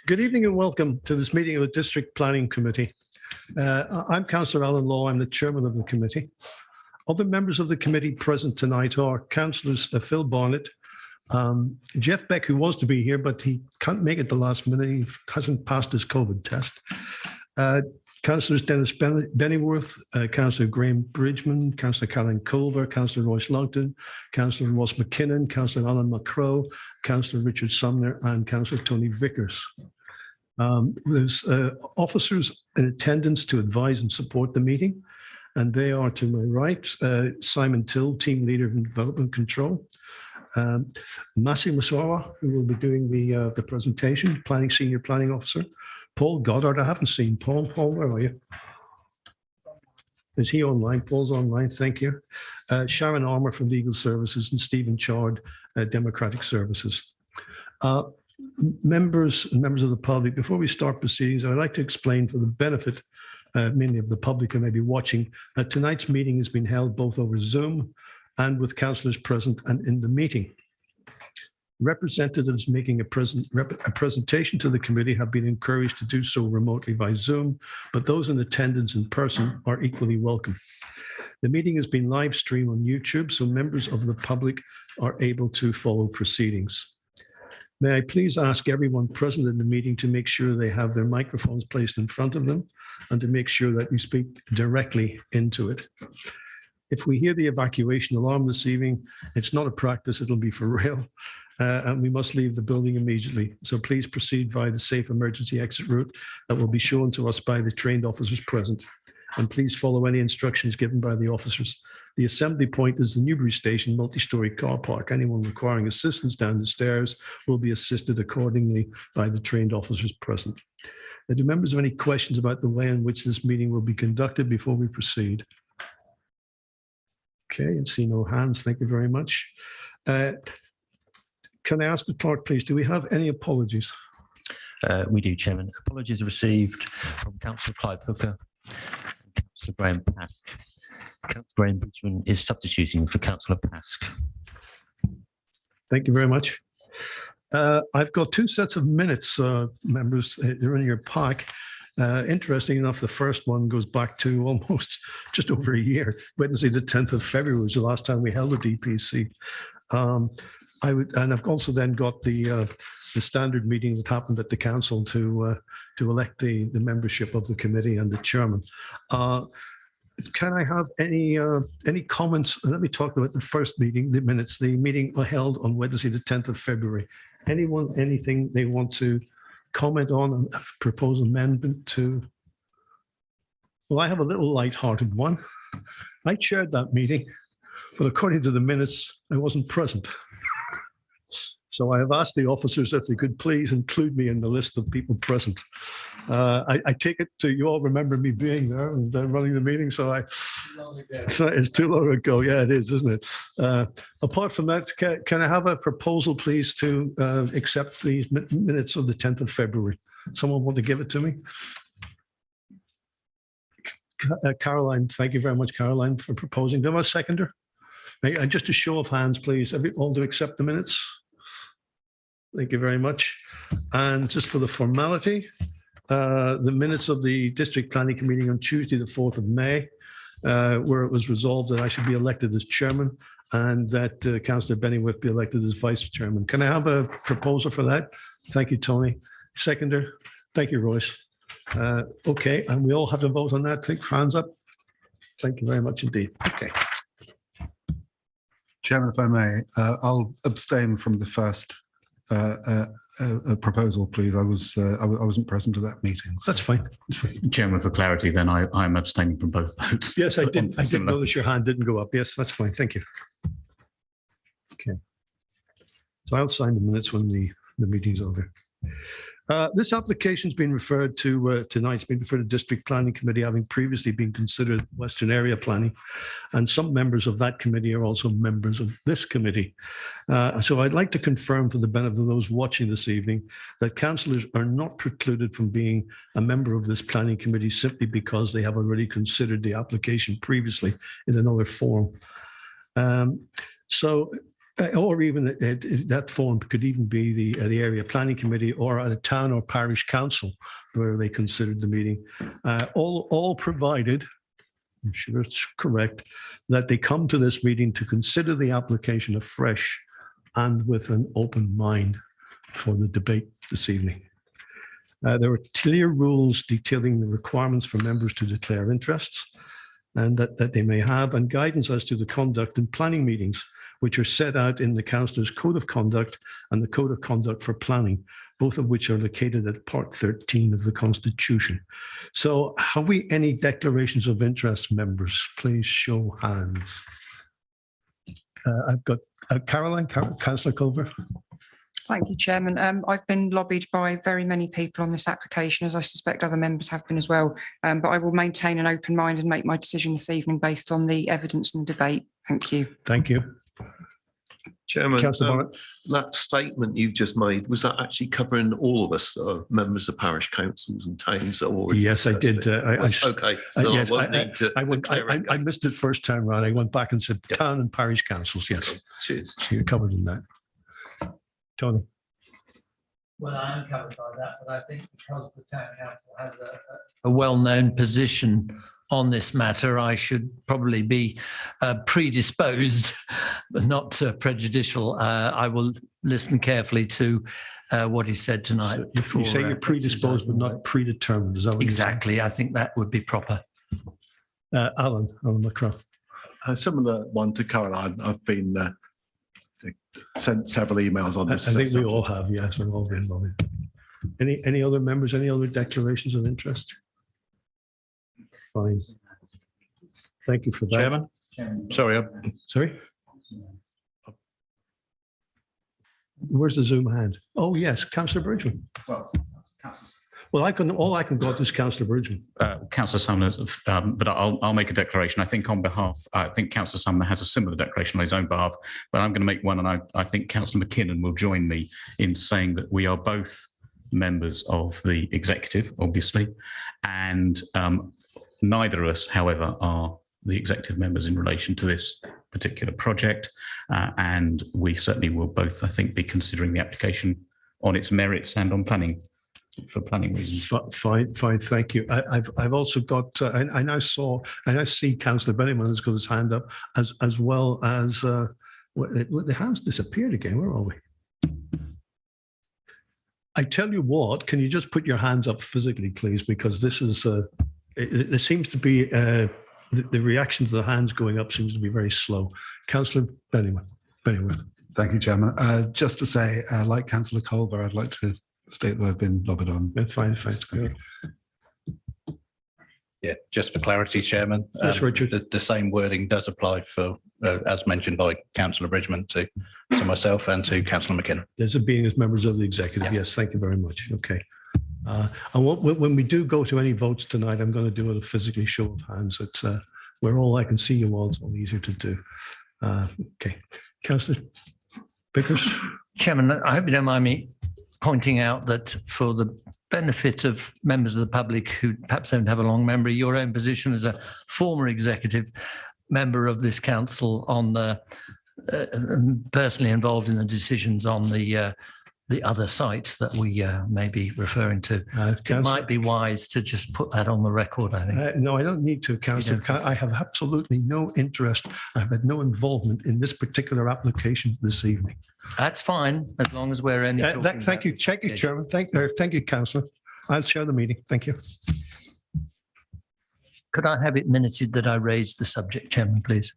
Good evening and welcome to this meeting of the District Planning Committee. I'm Councillor Alan Law. I'm the chairman of the committee. Other members of the committee present tonight are Councillors Phil Barnett, Jeff Beck, who was to be here, but he can't make it the last minute. He hasn't passed his COVID test. Councillors Dennis Bennyworth, Councillor Graham Bridgman, Councillor Caroline Culver, Councillor Royce Longton, Councillor Ross McKinnon, Councillor Alan McCrow, Councillor Richard Sumner, and Councillor Tony Vickers. There's officers in attendance to advise and support the meeting, and they are to my right, Simon Till, Team Leader in Development Control, Masi Masawa, who will be doing the presentation, Senior Planning Officer, Paul Goddard. I haven't seen Paul. Paul, where are you? Is he online? Paul's online. Thank you. Sharon Armour from Legal Services and Stephen Chard, Democratic Services. Members of the public, before we start proceedings, I'd like to explain for the benefit mainly of the public who may be watching, that tonight's meeting has been held both over Zoom and with councillors present and in the meeting. Representatives making a presentation to the committee have been encouraged to do so remotely by Zoom, but those in attendance in person are equally welcome. The meeting has been live streamed on YouTube, so members of the public are able to follow proceedings. May I please ask everyone present in the meeting to make sure they have their microphones placed in front of them and to make sure that you speak directly into it. If we hear the evacuation alarm this evening, it's not a practice, it'll be for real. And we must leave the building immediately. So please proceed via the safe emergency exit route that will be shown to us by the trained officers present. And please follow any instructions given by the officers. The assembly point is the Newbury Station multi-storey car park. Anyone requiring assistance down the stairs will be assisted accordingly by the trained officers present. Now, do members have any questions about the way in which this meeting will be conducted before we proceed? Okay, I see no hands. Thank you very much. Can I ask the clerk, please, do we have any apologies? We do, Chairman. Apologies received from Councillor Clive Hooker and Councillor Graham Pask. Councillor Graham Bridgman is substituting for Councillor Pask. Thank you very much. I've got two sets of minutes, members. They're in your pack. Interesting enough, the first one goes back to almost just over a year. Wednesday, the 10th of February was the last time we held a DPC. And I've also then got the standard meeting that happened at the council to elect the membership of the committee and the chairman. Can I have any comments? Let me talk about the first meeting, the minutes, the meeting held on Wednesday, the 10th of February. Anyone, anything they want to comment on and propose amendment to? Well, I have a little light-hearted one. I chaired that meeting, but according to the minutes, I wasn't present. So I have asked the officers if they could please include me in the list of people present. I take it to you all remember me being there and running the meeting, so it's too long ago. Yeah, it is, isn't it? Apart from that, can I have a proposal, please, to accept these minutes of the 10th of February? Someone want to give it to me? Caroline, thank you very much, Caroline, for proposing. Do I have a seconder? Just a show of hands, please. All to accept the minutes? Thank you very much. And just for the formality, the minutes of the District Planning Committee on Tuesday, the 4th of May, where it was resolved that I should be elected as chairman and that Councillor Bennyworth be elected as vice chairman. Can I have a proposal for that? Thank you, Tony. Seconder. Thank you, Royce. Okay, and we all have to vote on that. Take hands up. Thank you very much indeed. Okay. Chairman, if I may, I'll abstain from the first proposal, please. I wasn't present at that meeting. So. That's fine. That's fine. Chairman, for clarity, then I'm abstaining from both votes. Yes, I did. I did notice your hand didn't go up. Yes, that's fine. Thank you. Okay. So I'll sign the minutes when the meeting's over. This application's been referred to tonight's been referred to District Planning Committee, having previously been considered Western Area Planning, and some members of that committee are also members of this committee. So I'd like to confirm for the benefit of those watching this evening that councillors are not precluded from being a member of this planning committee simply because they have already considered the application previously in another form. So Or even that form could even be the area planning committee or a town or parish council where they considered the meeting. All provided, I'm sure it's correct, that they come to this meeting to consider the application afresh and with an open mind for the debate this evening. There are clear rules detailing the requirements for members to declare interests and that they may have, and guidance as to the conduct in planning meetings, which are set out in the Councillor's Code of Conduct and the Code of Conduct for Planning, both of which are located at Part 13 of the Constitution. So have we any declarations of interest, members? Please show hands. I've got Caroline, Councillor Culver. Thank you, Chairman. I've been lobbied by very many people on this application, as I suspect other members have been as well. But I will maintain an open mind and make my decision this evening based on the evidence and the debate. Thank you. Thank you. Chairman, Councillor Barnett. that statement you've just made, was that actually covering all of us that are members of parish councils and towns that already? Yes, I did. Okay. So yes, I won't need to declare it. I missed it first time round. I went back and said Yep. town and parish councils. Yes, Cheers. so you're covered in that. Tony. Well, I am covered by that, but I think because the town council has a well-known position on this matter, I should probably be predisposed, but not prejudicial. I will listen carefully to what he said tonight. So you say you're predisposed, but not predetermined. Is that what Exactly. I think that would be proper. Alan McCraw. Similar one to Caroline. I've been sent several emails on I this. think we all have. Yes, we've all been involved. Any other members? Any other declarations of interest? Fine. Thank you for that. Chairman, sorry, Sorry. Where's the Zoom hand? Oh yes, Councillor Bridgman. Well, all I can go to is Councillor Bridgman. Councillor Sumner, but I'll make a declaration. I think on behalf, I think Councillor Sumner has a similar declaration on his own behalf, but I'm going to make one, and I think Councillor McKinnon will join me in saying that we are both members of the executive, obviously, and neither of us, however, are the executive members in relation to this particular project, and we certainly will both, I think, be considering the application on its merits and on planning. For planning reasons. Fine. Thank you. I've also got. I now see Councillor Benjamin has got his hand up as well as the hands disappeared again. Where are we? I tell you what. Can you just put your hands up physically, please? Because this is. There seems to be the reaction to the hands going up seems to be very slow. Councillor Benjamin. Thank you, Chairman. Just to say, like Councillor Culver, I'd like to state that I've been lobbied on. Fine. Good. Yeah, just for clarity, Chairman. Yes, Richard. The same wording does apply for, as mentioned by Councillor Bridgman, to myself and to Councillor McKinnon. There's a being as members of the executive. Yeah. Yes, thank you very much. Okay. And when we do go to any votes tonight, I'm going to do a physically show of hands. It's where all I can see you all, it's all easier to do. Okay. Councillor Vickers. Chairman, I hope you don't mind me pointing out that for the benefit of members of the public who perhaps don't have a long memory, your own position as a former executive member of this council on personally involved in the decisions on the other sites that we may be referring to. It might be wise to just put that on the record, I think. No, I don't need to, Councillor. I have absolutely no interest. I've had no involvement in this particular application this evening. That's fine, as long as we're only talking Thank you, Chairman. Thank you, Councillor. I'll chair the meeting. Thank you. Could I have it minuted that I raised the subject, Chairman, please?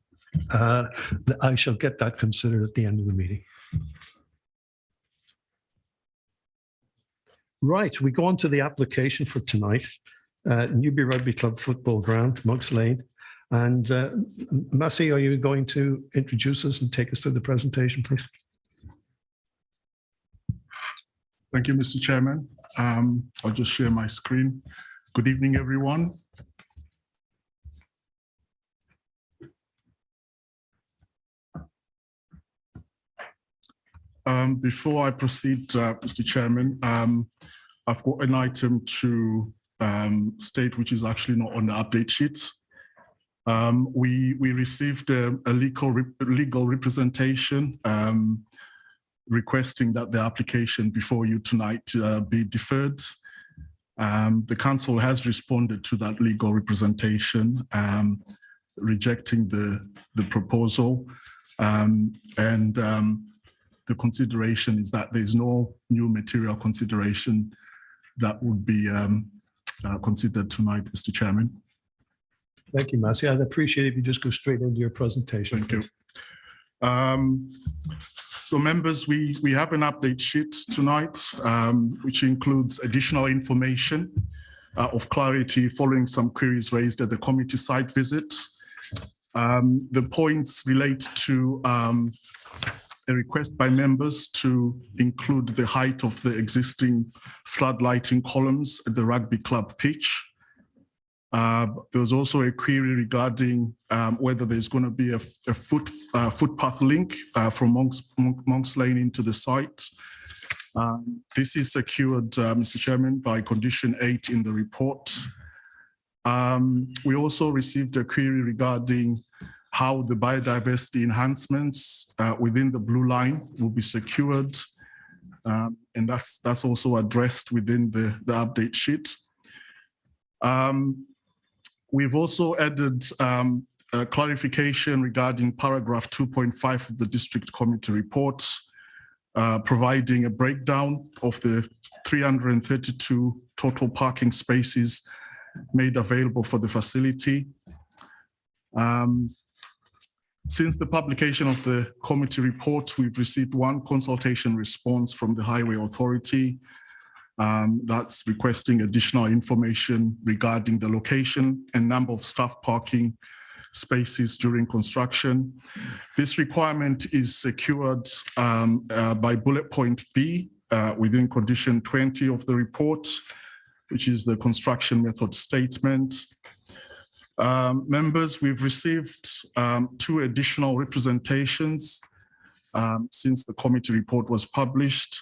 I shall get that considered at the end of the meeting. Right, we go on to the application for tonight. Newby Rugby Club Football Ground, Monks Lane. And Massey, are you going to introduce us and take us through the presentation, please? Thank you, Mr. Chairman. I'll just share my screen. Good evening, everyone. Before I proceed, Mr. Chairman, I've got an item to state which is actually not on the update sheet. We received a legal representation requesting that the application before you tonight be deferred. The council has responded to that legal representation, rejecting the proposal, and the consideration is that there's no new material consideration that would be considered tonight, Mr. Chairman. Thank you, Massey. I'd appreciate if you just go straight into your presentation. Thank you. So members, we have an update sheet tonight, which includes additional information of clarity following some queries raised at the committee site visit. The points relate to a request by members to include the height of the existing floodlighting columns at the rugby club pitch. There was also a query regarding whether there's going to be a footpath link from Monks Lane into the site. This is secured, Mr. Chairman, by condition 8 in the report. We also received a query regarding how the biodiversity enhancements within the blue line will be secured. And that's also addressed within the update sheet. We've also added a clarification regarding paragraph 2.5 of the district committee report, providing a breakdown of the 332 total parking spaces made available for the facility. Since the publication of the committee report, we've received one consultation response from the Highway Authority that's requesting additional information regarding the location and number of staff parking spaces during construction. This requirement is secured by bullet point B within condition 20 of the report, which is the construction method statement. Members, we've received 2 additional representations since the committee report was published.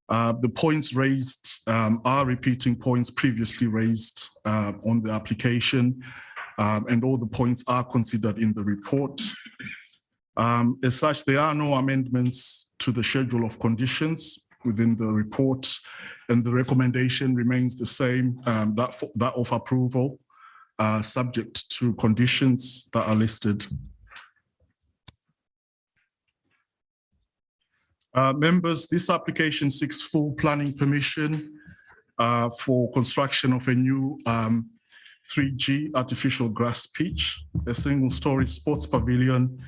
The points raised are repeating points previously raised on the application, and all the points are considered in the report. As such, there are no amendments to the schedule of conditions within the report, and the recommendation remains the same, that of approval, subject to conditions that are listed. Members, this application seeks full planning permission for construction of a new 3G artificial grass pitch, a single-story sports pavilion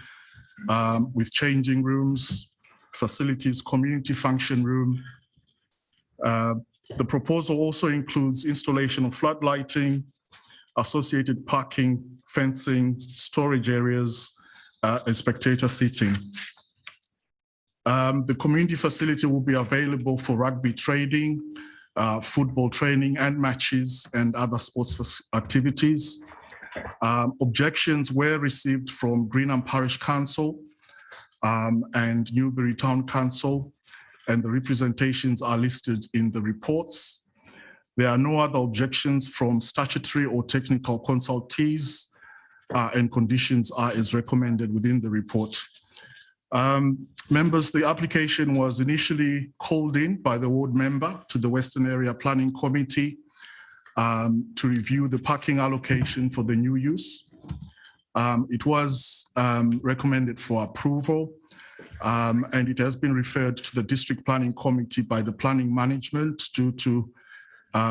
with changing rooms, facilities, community function room. The proposal also includes installation of floodlighting, associated parking, fencing, storage areas, and spectator seating. The community facility will be available for rugby training, football training and matches and other sports activities. Objections were received from Greenham Parish Council and Newbury Town Council, and the representations are listed in the reports. There are no other objections from statutory or technical consultees, and conditions are as recommended within the report. Members, the application was initially called in by the ward member to the Western Area Planning Committee to review the parking allocation for the new use. It was recommended for approval, and it has been referred to the District Planning Committee by the Planning Management due to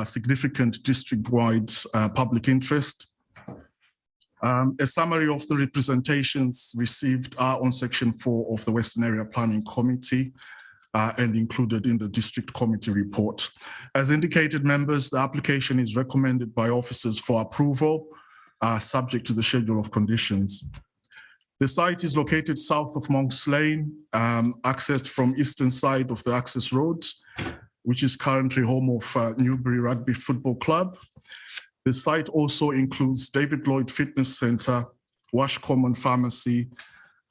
significant district-wide public interest. A summary of the representations received are on section 4 of the Western Area Planning Committee and included in the district committee report. As indicated, members, the application is recommended by officers for approval, subject to the schedule of conditions. The site is located south of Monks Lane, accessed from eastern side of the access road, which is currently home of Newbury Rugby Football Club. The site also includes David Lloyd Fitness Centre, Wash Common Pharmacy,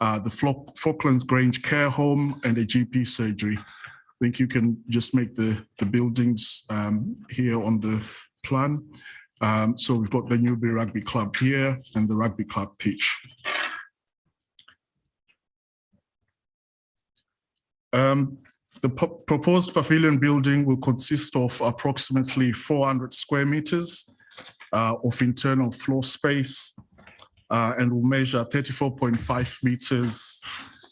the Falklands Grange Care Home, and a GP surgery. I think you can just make the buildings here on the plan. So we've got the Newbury Rugby Club here and the rugby club pitch. The proposed pavilion building will consist of approximately 400 square meters of internal floor space and will measure 34.5 meters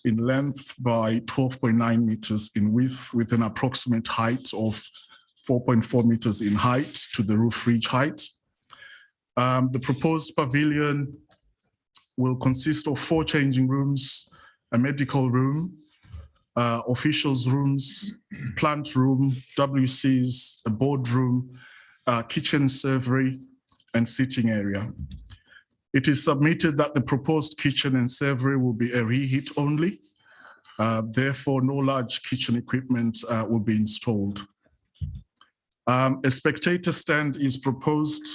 in length by 12.9 meters in width, with an approximate height of 4.4 meters in height to the roof ridge height. The proposed pavilion will consist of 4 changing rooms, a medical room, officials' rooms, plant room, WCs, a boardroom, kitchen servery, and sitting area. It is submitted that the proposed kitchen and servery will be a reheat only. Therefore, no large kitchen equipment will be installed. A spectator stand is proposed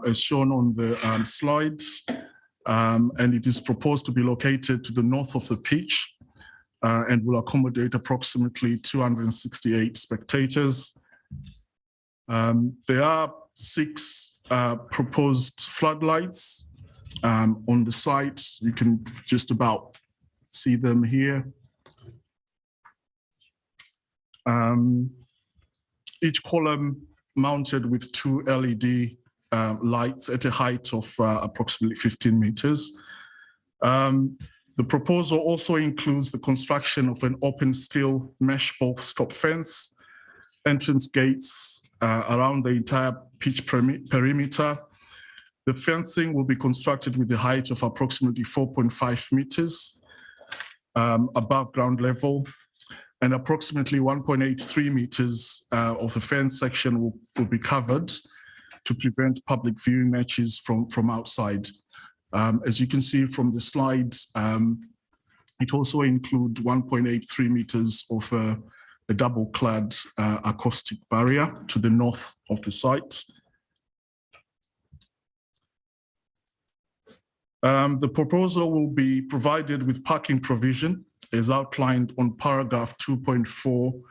as shown on the slides, and it is proposed to be located to the north of the pitch and will accommodate approximately 268 spectators. There are 6 proposed floodlights on the site. You can just about see them here. Each column mounted with 2 LED lights at a height of approximately 15 meters. The proposal also includes the construction of an open steel mesh stop fence, entrance gates around the entire pitch perimeter. The fencing will be constructed with a height of approximately 4.5 meters above ground level, and approximately 1.83 meters of the fence section will be covered to prevent public viewing matches from outside. As you can see from the slides, it also includes 1.83 meters of a double-clad acoustic barrier to the north of the site. The proposal will be provided with parking provision as outlined on paragraph 2.4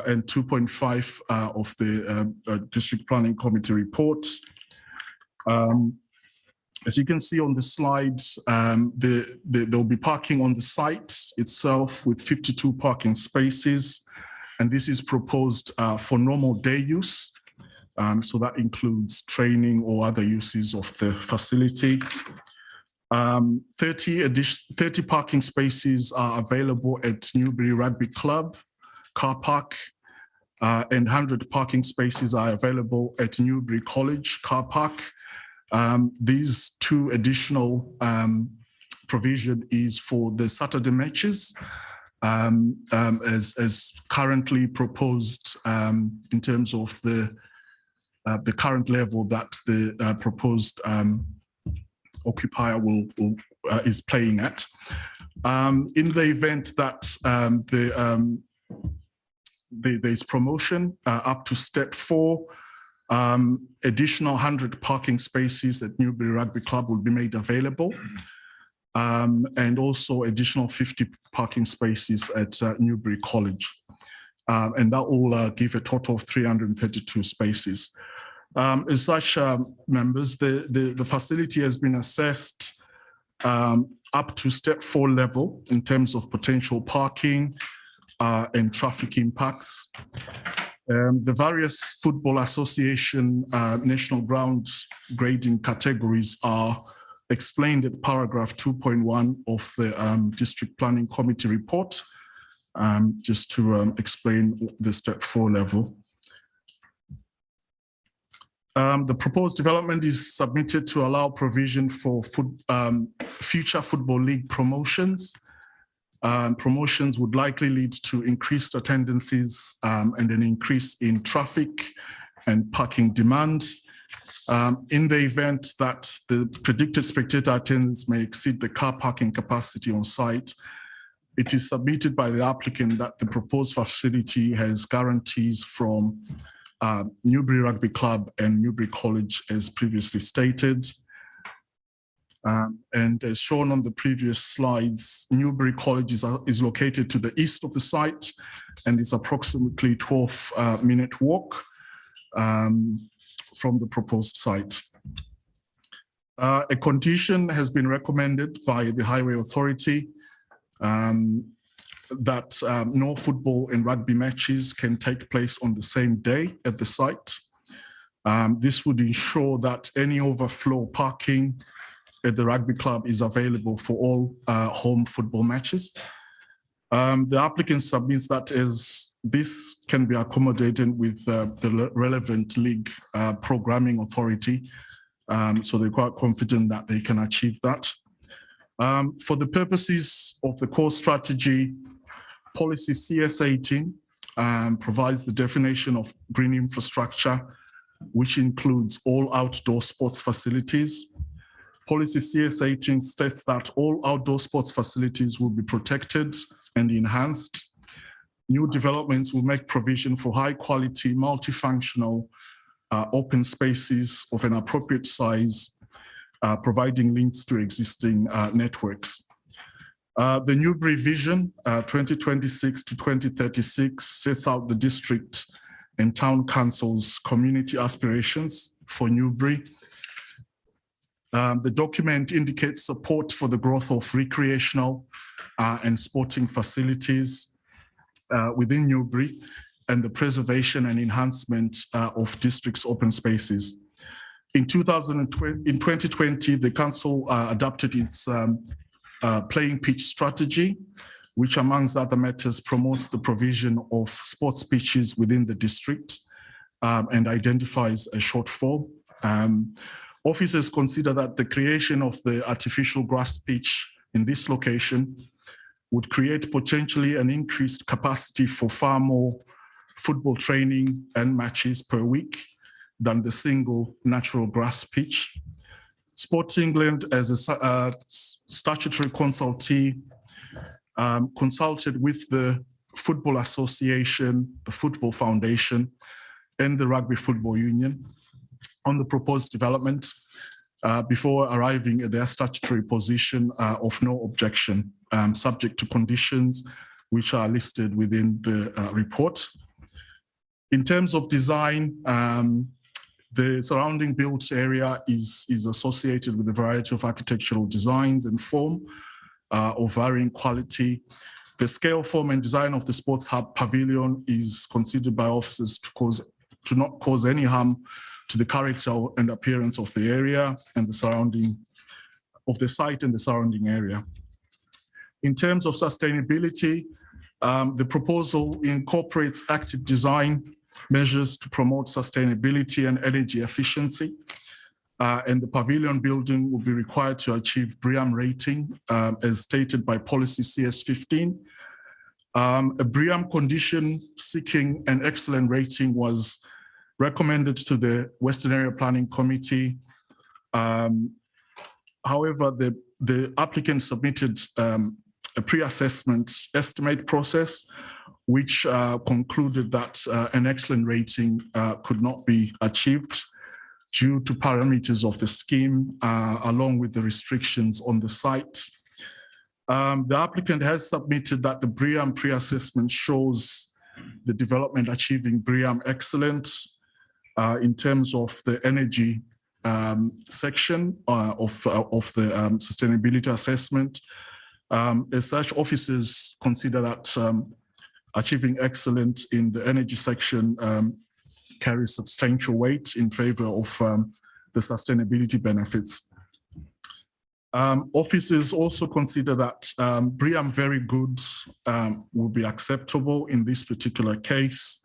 and 2.5 of the District Planning Committee reports. As you can see on the slides, there'll be parking on the site itself with 52 parking spaces, and this is proposed for normal day use. So that includes training or other uses of the facility. 30 parking spaces are available at Newbury Rugby Club car park, and 100 parking spaces are available at Newbury College car park. These 2 additional provision is for the Saturday matches, as currently proposed in terms of the current level that the proposed occupier is playing at. In the event that there's promotion up to step 4, additional 100 parking spaces at Newbury Rugby Club will be made available, and also additional 50 parking spaces at Newbury College, and that will give a total of 332 spaces. As such, members, the facility has been assessed up to step 4 level in terms of potential parking and traffic impacts. The various Football Association national ground grading categories are explained at paragraph 2.1 of the District Planning Committee report, just to explain the step 4 level. The proposed development is submitted to allow provision for future Football League promotions. Promotions would likely lead to increased attendances and an increase in traffic and parking demand. In the event that the predicted spectator attendance may exceed the car parking capacity on site, it is submitted by the applicant that the proposed facility has guarantees from Newbury Rugby Club and Newbury College as previously stated. And as shown on the previous slides, Newbury College is located to the east of the site, and it's approximately 12-minute walk from the proposed site. A condition has been recommended by the Highway Authority that no football and rugby matches can take place on the same day at the site. This would ensure that any overflow parking at the rugby club is available for all home football matches. The applicant submits that as this can be accommodated with the relevant league programming authority. So they're quite confident that they can achieve that. For the purposes of the core strategy, policy CS18 provides the definition of green infrastructure, which includes all outdoor sports facilities. Policy CS18 states that all outdoor sports facilities will be protected and enhanced. New developments will make provision for high quality, multifunctional open spaces of an appropriate size, providing links to existing networks. The Newbury Vision 2026 to 2036 sets out the district and town council's community aspirations for Newbury. The document indicates support for the growth of recreational and sporting facilities within Newbury and the preservation and enhancement of district's open spaces. In 2020, the council adopted its playing pitch strategy, which amongst other matters promotes the provision of sports pitches within the district and identifies a shortfall. Officers consider that the creation of the artificial grass pitch in this location would create potentially an increased capacity for far more football training and matches per week than the single natural grass pitch. Sports England, as a statutory consultee, consulted with the Football Association, the Football Foundation, and the Rugby Football Union on the proposed development before arriving at their statutory position of no objection, subject to conditions which are listed within the report. In terms of design, the surrounding built area is associated with a variety of architectural designs and form of varying quality. The scale, form, and design of the Sports Hub Pavilion is considered by officers to not cause any harm to the character and appearance of the area and the surrounding of the site and the surrounding area. In terms of sustainability, the proposal incorporates active design measures to promote sustainability and energy efficiency. And the pavilion building will be required to achieve BREEAM rating as stated by policy CS15. A BREEAM condition seeking an excellent rating was recommended to the Western Area Planning Committee. However, the applicant submitted a pre-assessment estimate process, which concluded that an excellent rating could not be achieved due to parameters of the scheme, along with the restrictions on the site. The applicant has submitted that the BREEAM pre-assessment shows the development achieving BREEAM excellent in terms of the energy section of the sustainability assessment. As such, officers consider that achieving excellence in the energy section carries substantial weight in favor of the sustainability benefits. Officers also consider that BREEAM very good will be acceptable in this particular case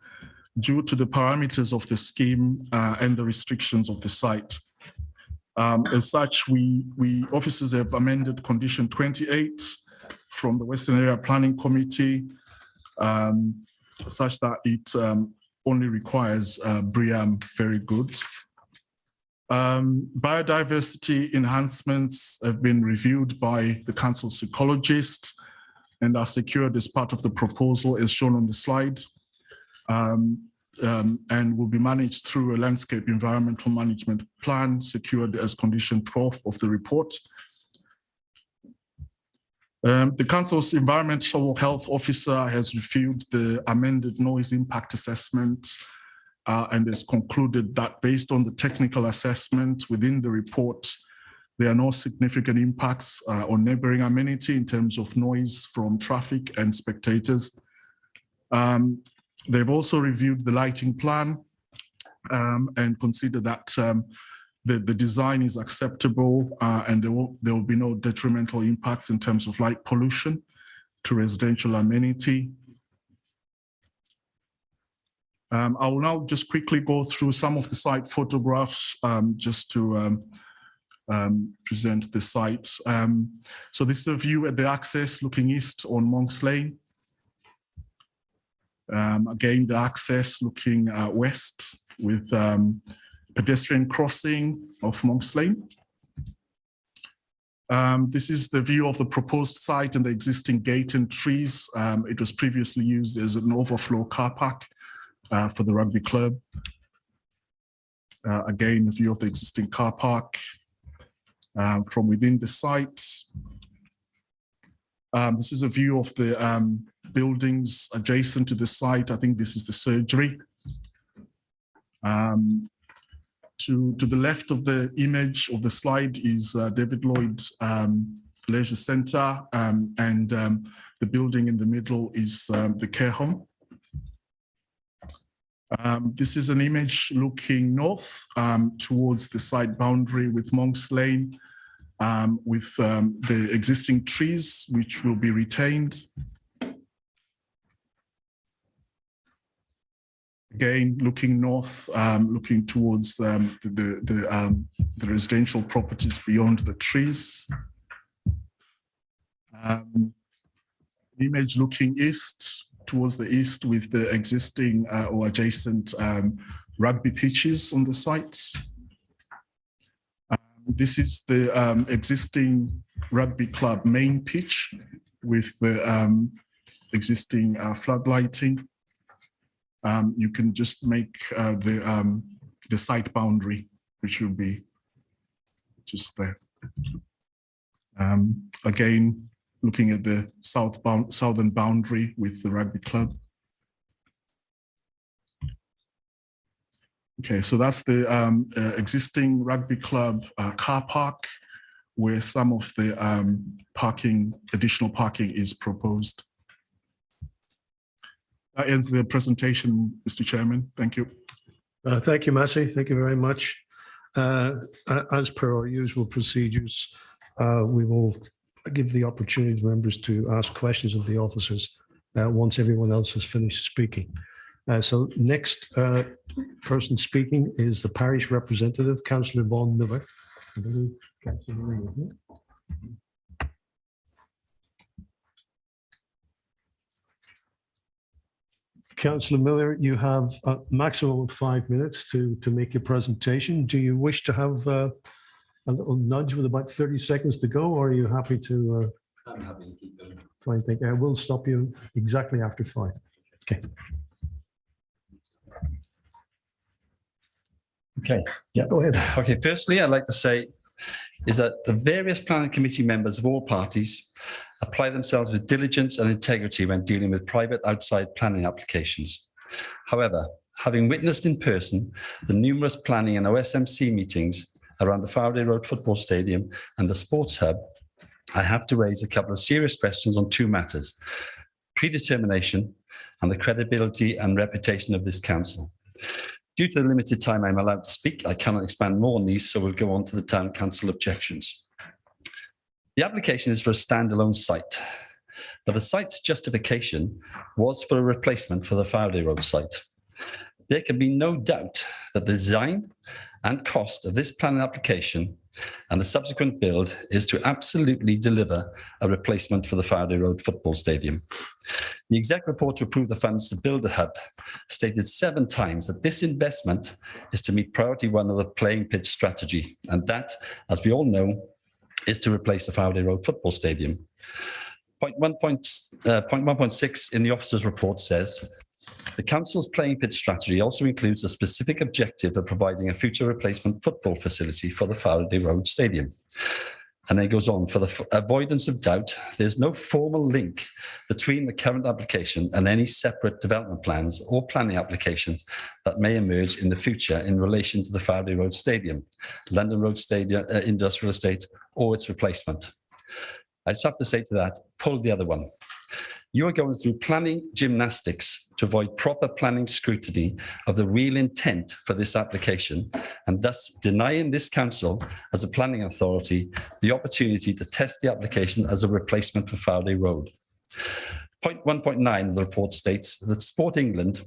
due to the parameters of the scheme and the restrictions of the site. As such, we officers have amended condition 28 from the Western Area Planning Committee such that it only requires BREEAM very good. Biodiversity enhancements have been reviewed by the council psychologist and are secured as part of the proposal as shown on the slide, and will be managed through a landscape environmental management plan secured as condition 12 of the report. The council's environmental health officer has reviewed the amended noise impact assessment and has concluded that based on the technical assessment within the report, there are no significant impacts on neighboring amenity in terms of noise from traffic and spectators. They've also reviewed the lighting plan and considered that the design is acceptable and there will be no detrimental impacts in terms of light pollution to residential amenity. I will now just quickly go through some of the site photographs just to present the site. So this is a view at the access looking east on Monks Lane. Again, the access looking west with pedestrian crossing of Monks Lane. This is the view of the proposed site and the existing gate and trees. It was previously used as an overflow car park for the rugby club. Again, a view of the existing car park from within the site. This is a view of the buildings adjacent to the site. I think this is the surgery. To the left of the image of the slide is David Lloyd Leisure Centre, and the building in the middle is the care home. This is an image looking north towards the site boundary with Monks Lane, with the existing trees which will be retained. Again, looking north, looking towards the residential properties beyond the trees. Image looking east, towards the east with the existing or adjacent rugby pitches on the site. This is the existing rugby club main pitch with the existing floodlighting. You can just make the site boundary, which will be just there. Again, looking at the southern boundary with the rugby club. Okay, so that's the existing rugby club car park, where some of the additional parking is proposed. That ends the presentation, Mr. Chairman. Thank you. Thank you, Massey. Thank you very much. As per our usual procedures, we will give the opportunity to members to ask questions of the officers once everyone else has finished speaking. So next person speaking is the parish representative, Councillor Vaughan Miller. Councillor Miller, isn't it? Councillor Miller, you have a maximum of 5 minutes to make your presentation. Do you wish to have a little nudge with about 30 seconds to go, or are you happy to? I'm happy to keep going. Fine, thank you. I will stop you exactly after 5. Okay. Okay. Yeah, go ahead. Okay, firstly, I'd like to say is that the various planning committee members of all parties apply themselves with diligence and integrity when dealing with private outside planning applications. However, having witnessed in person the numerous planning and OSMC meetings around the Faraday Road Football Stadium and the Sports Hub, I have to raise a couple of serious questions on 2 matters: predetermination and the credibility and reputation of this council. Due to the limited time I'm allowed to speak, I cannot expand more on these, so we'll go on to the town council objections. The application is for a standalone site, but the site's justification was for a replacement for the Faraday Road site. There can be no doubt that the design and cost of this planning application and the subsequent build is to absolutely deliver a replacement for the Faraday Road Football Stadium. The exec report to approve the funds to build the hub stated 7 times that this investment is to meet priority 1 of the playing pitch strategy, and that, as we all know, is to replace the Faraday Road Football Stadium. Point 1.6 in the officer's report says, the council's playing pitch strategy also includes a specific objective of providing a future replacement football facility for the Faraday Road Stadium. And then it goes on, for the avoidance of doubt, there's no formal link between the current application and any separate development plans or planning applications that may emerge in the future in relation to the Faraday Road Stadium, London Road Stadium, Industrial Estate, or its replacement. I just have to say to that, pull the other one. You are going through planning gymnastics to avoid proper planning scrutiny of the real intent for this application, and thus denying this council as a planning authority the opportunity to test the application as a replacement for Faraday Road. Point 1.9 of the report states that Sport England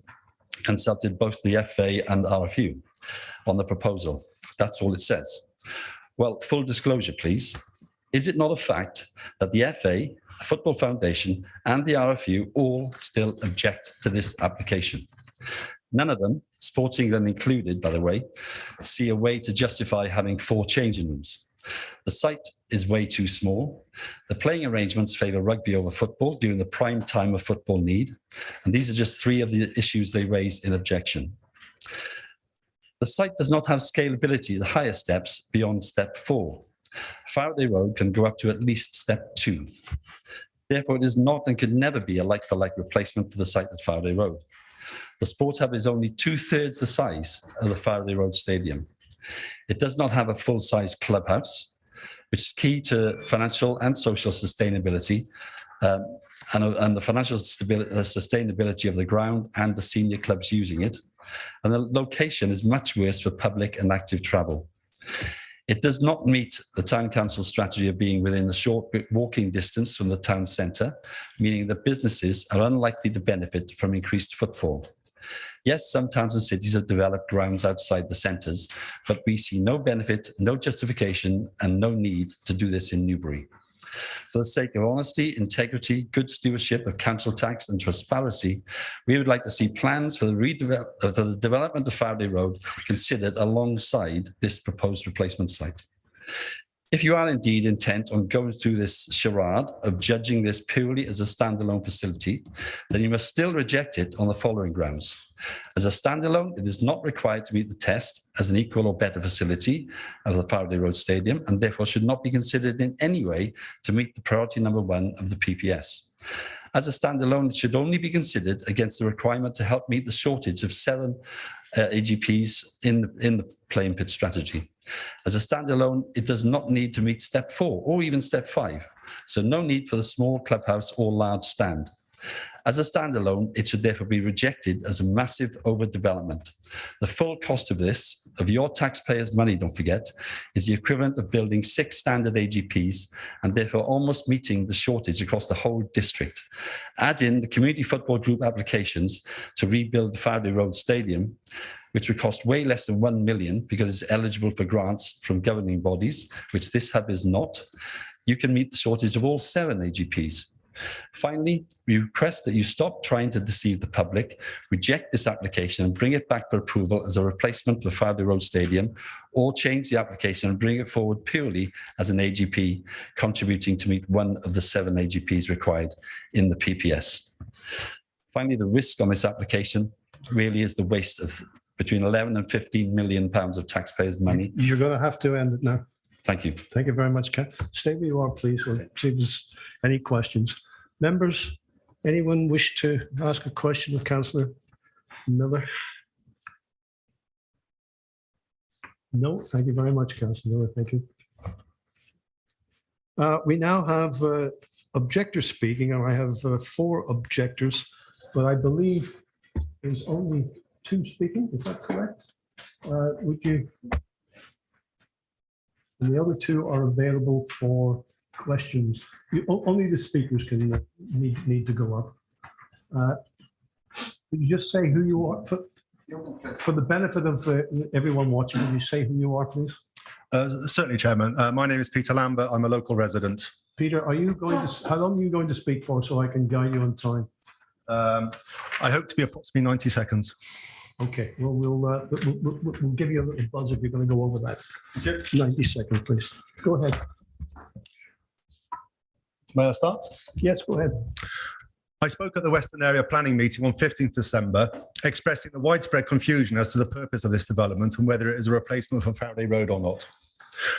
consulted both the FA and RFU on the proposal. That's all it says. Well, full disclosure, please. Is it not a fact that the FA, the Football Foundation, and the RFU all still object to this application? None of them, Sports England included, by the way, see a way to justify having 4 changing rooms. The site is way too small. The playing arrangements favour rugby over football during the prime time of football need. And these are just 3 of the issues they raised in objection. The site does not have scalability at higher steps beyond step 4. Faraday Road can go up to at least step 2. Therefore, it is not and could never be a like-for-like replacement for the site at Faraday Road. The Sports Hub is only 2/3 the size of the Faraday Road Stadium. It does not have a full-size clubhouse, which is key to financial and social sustainability, and the financial sustainability of the ground and the senior clubs using it. And the location is much worse for public and active travel. It does not meet the Town Council's strategy of being within a short walking distance from the town centre, meaning that businesses are unlikely to benefit from increased footfall. Yes, some towns and cities have developed grounds outside the centres, but we see no benefit, no justification, and no need to do this in Newbury. For the sake of honesty, integrity, good stewardship of council tax and transparency, we would like to see plans for the development of Faraday Road considered alongside this proposed replacement site. If you are indeed intent on going through this charade of judging this purely as a standalone facility, then you must still reject it on the following grounds. As a standalone, it is not required to meet the test as an equal or better facility of the Faraday Road Stadium, and therefore should not be considered in any way to meet the priority number 1 of the PPS. As a standalone, it should only be considered against the requirement to help meet the shortage of 7 AGPs in the playing pit strategy. As a standalone, it does not need to meet step 4 or even step 5, so no need for the small clubhouse or large stand. As a standalone, it should therefore be rejected as a massive overdevelopment. The full cost of this, of your taxpayers' money, don't forget, is the equivalent of building 6 standard AGPs and therefore almost meeting the shortage across the whole district. Add in the community football group applications to rebuild the Faraday Road Stadium, which would cost way less than 1 million because it's eligible for grants from governing bodies, which this hub is not. You can meet the shortage of all 7 AGPs. Finally, we request that you stop trying to deceive the public, reject this application and bring it back for approval as a replacement for Faraday Road Stadium, or change the application and bring it forward purely as an AGP, contributing to meet 1 of the 7 AGPs required in the PPS. Finally, the risk on this application really is the waste of between 11 and 15 million pounds of taxpayers' money. You're going to have to end it now. Thank you. Thank you very much, Ken. Stay where you are, please. We'll see if there's any questions. Members, anyone wish to ask a question of Councillor Miller? No, thank you very much, Councillor Miller. Thank you. We now have objectors speaking, and I have 4 objectors, but I believe there's only 2 speaking. Is that correct? Would you? And the other 2 are available for questions. Only the speakers can need to go up. Could you just say who you are for the benefit of everyone watching? Can you say who you are, please? Certainly, Chairman. My name is Peter Lambert. I'm a local resident. Peter, are you going to? How long are you going to speak for, so I can guide you on time? I hope to be approximately 90 seconds. Okay, well, we'll give you a little buzz if you're going to go over that. 90 seconds, please. Go ahead. May I start? Yes, go ahead. I spoke at the Western Area Planning meeting on 15th December, expressing the widespread confusion as to the purpose of this development and whether it is a replacement for Faraday Road or not.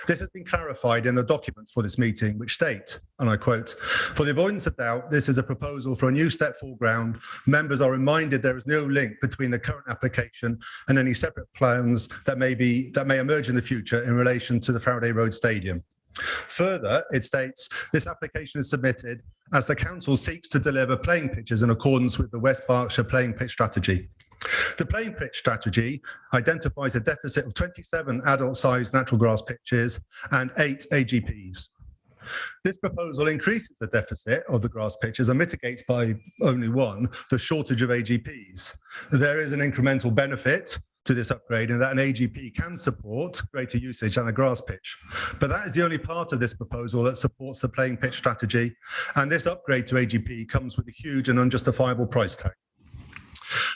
This has been clarified in the documents for this meeting, which state, and I quote, "For the avoidance of doubt, this is a proposal for a new step foreground. Members are reminded there is no link between the current application and any separate plans that may emerge in the future in relation to the Faraday Road Stadium." Further, it states, "This application is submitted as the council seeks to deliver playing pitches in accordance with the West Berkshire playing pitch strategy. The playing pitch strategy identifies a deficit of 27 adult-sized natural grass pitches and 8 AGPs. This proposal increases the deficit of the grass pitches and mitigates by only one, the shortage of AGPs. There is an incremental benefit to this upgrade in that an AGP can support greater usage than a grass pitch. But that is the only part of this proposal that supports the playing pitch strategy, and this upgrade to AGP comes with a huge and unjustifiable price tag.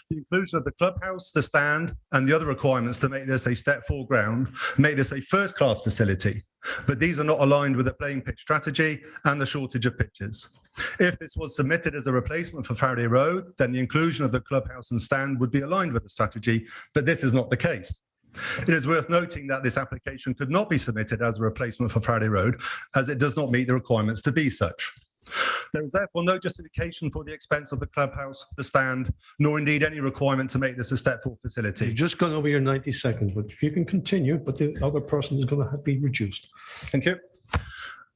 The inclusion of the clubhouse, the stand, and the other requirements to make this a step foreground make this a first-class facility, but these are not aligned with the playing pitch strategy and the shortage of pitches. If this was submitted as a replacement for Faraday Road, then the inclusion of the clubhouse and stand would be aligned with the strategy, but this is not the case. It is worth noting that this application could not be submitted as a replacement for Faraday Road, as it does not meet the requirements to be such. There is therefore no justification for the expense of the clubhouse, the stand, nor indeed any requirement to make this a step forward facility. You've just gone over your 90 seconds, but you can continue, but the other person is going to be reduced. Thank you.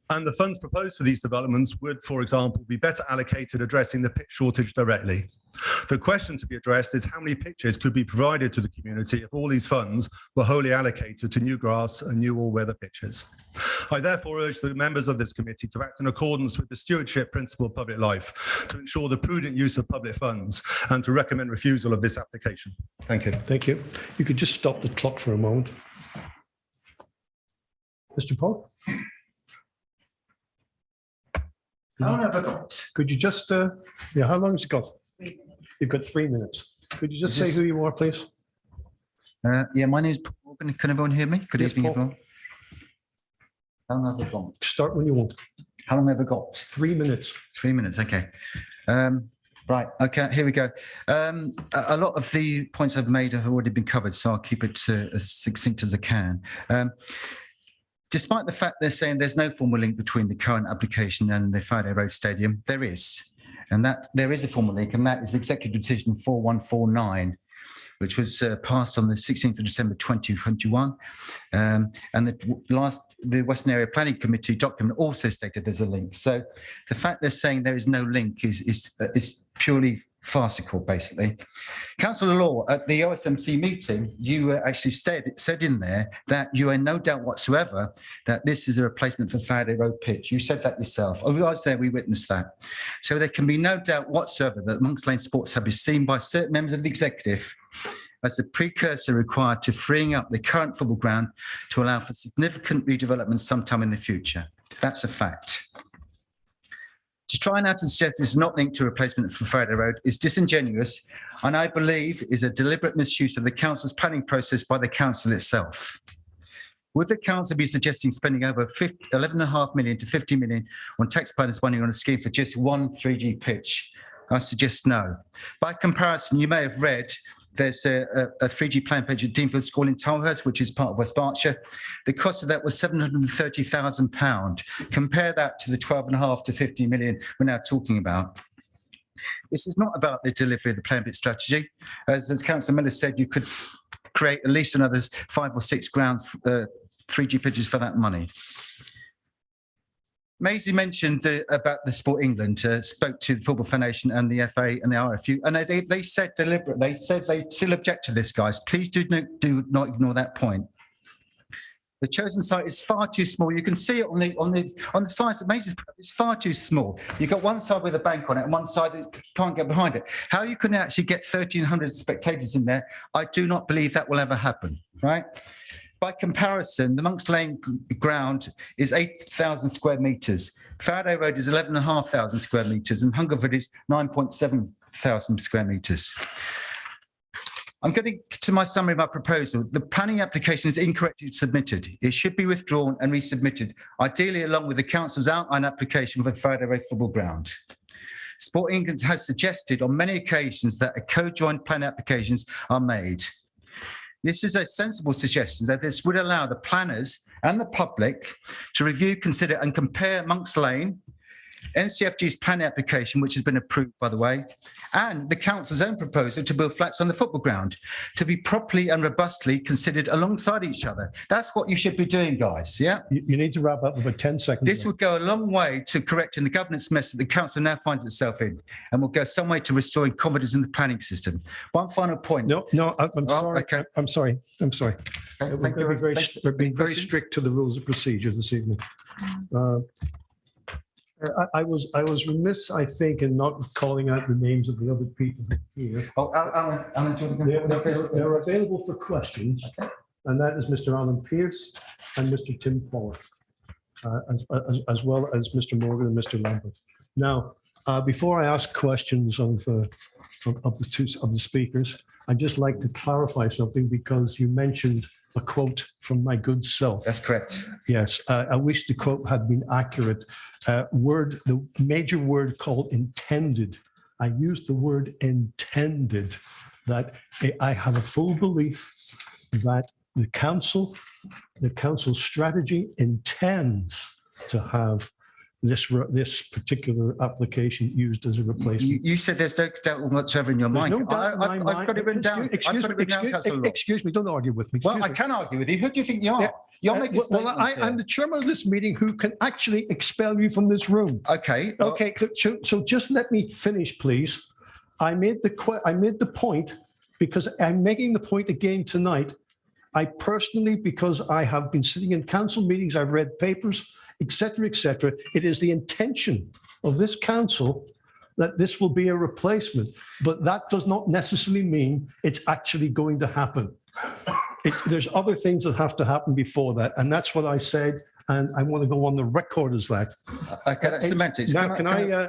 And the funds proposed for these developments would, for example, be better allocated addressing the pitch shortage directly. The question to be addressed is how many pitches could be provided to the community if all these funds were wholly allocated to new grass and new all-weather pitches. I therefore urge the members of this committee to act in accordance with the stewardship principle of public life, to ensure the prudent use of public funds and to recommend refusal of this application. Thank you. Thank you. You could just stop the clock for a moment. Mr. Paul? How long have I got? Could you just, yeah, how long has it got? You've got 3 minutes. Could you just say who you are, please? Yeah, my name is Paul Morgan. Can everyone hear me? Good Yes, evening, Paul. everyone. How long have I got? Start when you want. How long have I got? 3 minutes. 3 minutes, okay. Right, okay, here we go. A lot of the points I've made have already been covered, so I'll keep it as succinct as I can. Despite the fact they're saying there's no formal link between the current application and the Faraday Road Stadium, there is. And that there is a formal link, and that is Executive Decision 4149, which was passed on the 16th of December 2021. And the Western Area Planning Committee document also stated there's a link. So the fact they're saying there is no link is purely farcical, basically. Councillor Law, at the OSMC meeting, you actually said in there that you are in no doubt whatsoever that this is a replacement for Faraday Road pitch. You said that yourself. Oh, I was there, we witnessed that. So there can be no doubt whatsoever that Monks Lane Sports have been seen by certain members of the executive as a precursor required to freeing up the current football ground to allow for significant redevelopment sometime in the future. That's a fact. To try now to suggest this is not linked to a replacement for Faraday Road is disingenuous, and I believe is a deliberate misuse of the council's planning process by the council itself. Would the council be suggesting spending over 11.5 million to 50 million on taxpayers' money on a scheme for just one 3G pitch? I suggest no. By comparison, you may have read there's a 3G playing pitch at Deanfield School in Tulhurst, which is part of West Berkshire. The cost of that was £730,000. Compare that to the 12.5 to 50 million we're now talking about. This is not about the delivery of the playing pitch strategy. As Councillor Miller said, you could create at least another 5 or 6 grounds, 3G pitches for that money. Maisie mentioned about the Sport England, spoke to the Football Foundation and the FA and the RFU, and they said deliberately, they said they still object to this, guys. Please do not ignore that point. The chosen site is far too small. You can see it on the slides that Maisie's put up. It's far too small. You've got one side with a bank on it and one side that can't get behind it. How you can actually get 1,300 spectators in there, I do not believe that will ever happen, right? By comparison, the Monks Lane ground is 8,000 square metres. Faraday Road is 11,500 square metres, and Hungerford is 9,700 square metres. I'm getting to my summary of my proposal. The planning application is incorrectly submitted. It should be withdrawn and resubmitted, ideally along with the council's outline application for the Faraday Road football ground. Sport England has suggested on many occasions that a co-joined planning applications are made. This is a sensible suggestion that this would allow the planners and the public to review, consider and compare Monks Lane, NCFG's planning application, which has been approved, by the way, and the council's own proposal to build flats on the football ground to be properly and robustly considered alongside each other. That's what you should be doing, guys. Yeah. You need to wrap up with about 10 seconds. This would go a long way to correcting the governance mess that the council now finds itself in, and will go some way to restoring confidence in the planning system. One final point. No, I'm sorry. Okay. I'm sorry. Thank you. We're being very strict to the rules of procedure this evening. I was remiss, I think, in not calling out the names of the other people here. Oh, Alan, They're available for questions, and that is Mr. Alan Pierce and Mr. Tim Pollard, as well as Mr. Morgan and Mr. Lambert. Now, before I ask questions of the speakers, I'd just like to clarify something, because you mentioned a quote from my good self. That's correct. Yes, I wish the quote had been accurate. The major word called intended. I used the word intended, that I have a full belief that the council's strategy intends to have this particular application used as a replacement. You said there's no doubt whatsoever in your mind. No doubt in my mind. I've got it written down. Excuse me, don't argue with me. Well, I can argue with you. Who do you think you are? Yeah. You're making Well, I'm the chairman of this meeting who can actually expel you from this room. Okay. Okay, so just let me finish, please. I made the point, because I'm making the point again tonight. I personally, because I have been sitting in council meetings, I've read papers, etc., etc. It is the intention of this council that this will be a replacement, but that does not necessarily mean it's actually going to happen. There's other things that have to happen before that, and that's what I said, and I want to go on the record as that. Okay, that's semantics. Now,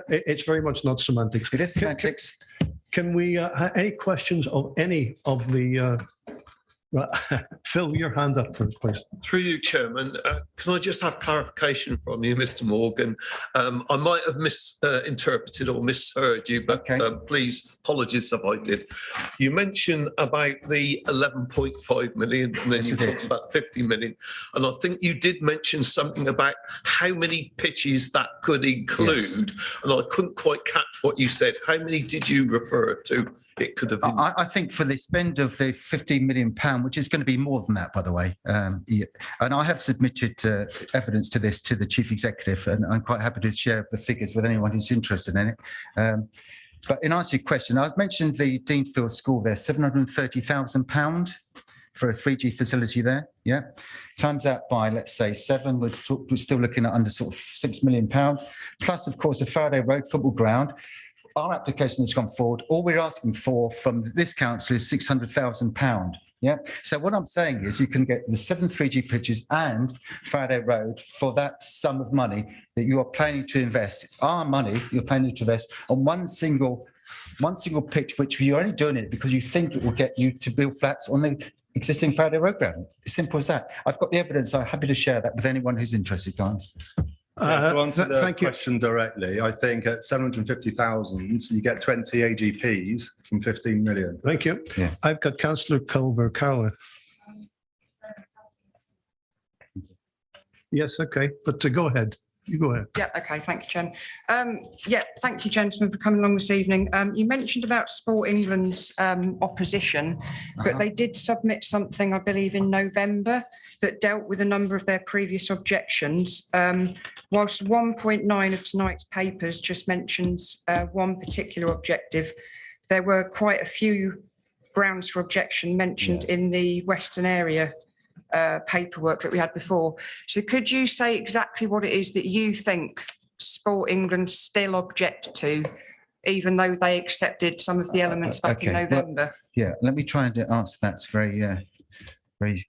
it's very much not semantics. It is semantics. Can we any questions of any of the? Phil, your hand up first, please. Through you, Chairman, can I just have clarification from you, Mr. Morgan? I might have misinterpreted or misheard you, but please, apologies if I did. You mentioned about the 11.5 million, and then you talked about 50 million. And I think you did mention something about how many pitches that could include. Yes. And I couldn't quite catch what you said. How many did you refer to? It could have been. I think for the spend of the £15 million, which is going to be more than that, by the way. And I have submitted evidence to this to the chief executive, and I'm quite happy to share the figures with anyone who's interested in it. But in answer to your question, I've mentioned the Deanfield School there, £730,000 for a 3G facility there. Yeah. Times that by, let's say, 7, we're still looking at under sort of £6 million. Plus, of course, the Faraday Road football ground. Our application has gone forward. All we're asking for from this council is £600,000. Yeah. So what I'm saying is you can get the 7 3G pitches and Faraday Road for that sum of money that you are planning to invest. Our money you're planning to invest on one single pitch, which you're only doing it because you think it will get you to build flats on the existing Faraday Road ground. As simple as that. I've got the evidence. I'm happy to share that with anyone who's interested, guys. To answer the question directly, I think at 750,000, you get 20 AGPs from 15 million. Thank you. Yeah. I've got Councillor Culver. Carla. Yes, okay, but go ahead. You go ahead. Yeah, okay, thank you, Jen. Thank you, gentlemen, for coming along this evening. You mentioned about Sport England's opposition, but they did submit something, I believe, in November that dealt with a number of their previous objections. Whilst 1.9 of tonight's papers just mentions one particular objective, there were quite a few grounds for objection mentioned in the Western area paperwork that we had before. So could you say exactly what it is that you think Sport England still object to, even though they accepted some of the elements back in November? Well, let me try and answer that very, very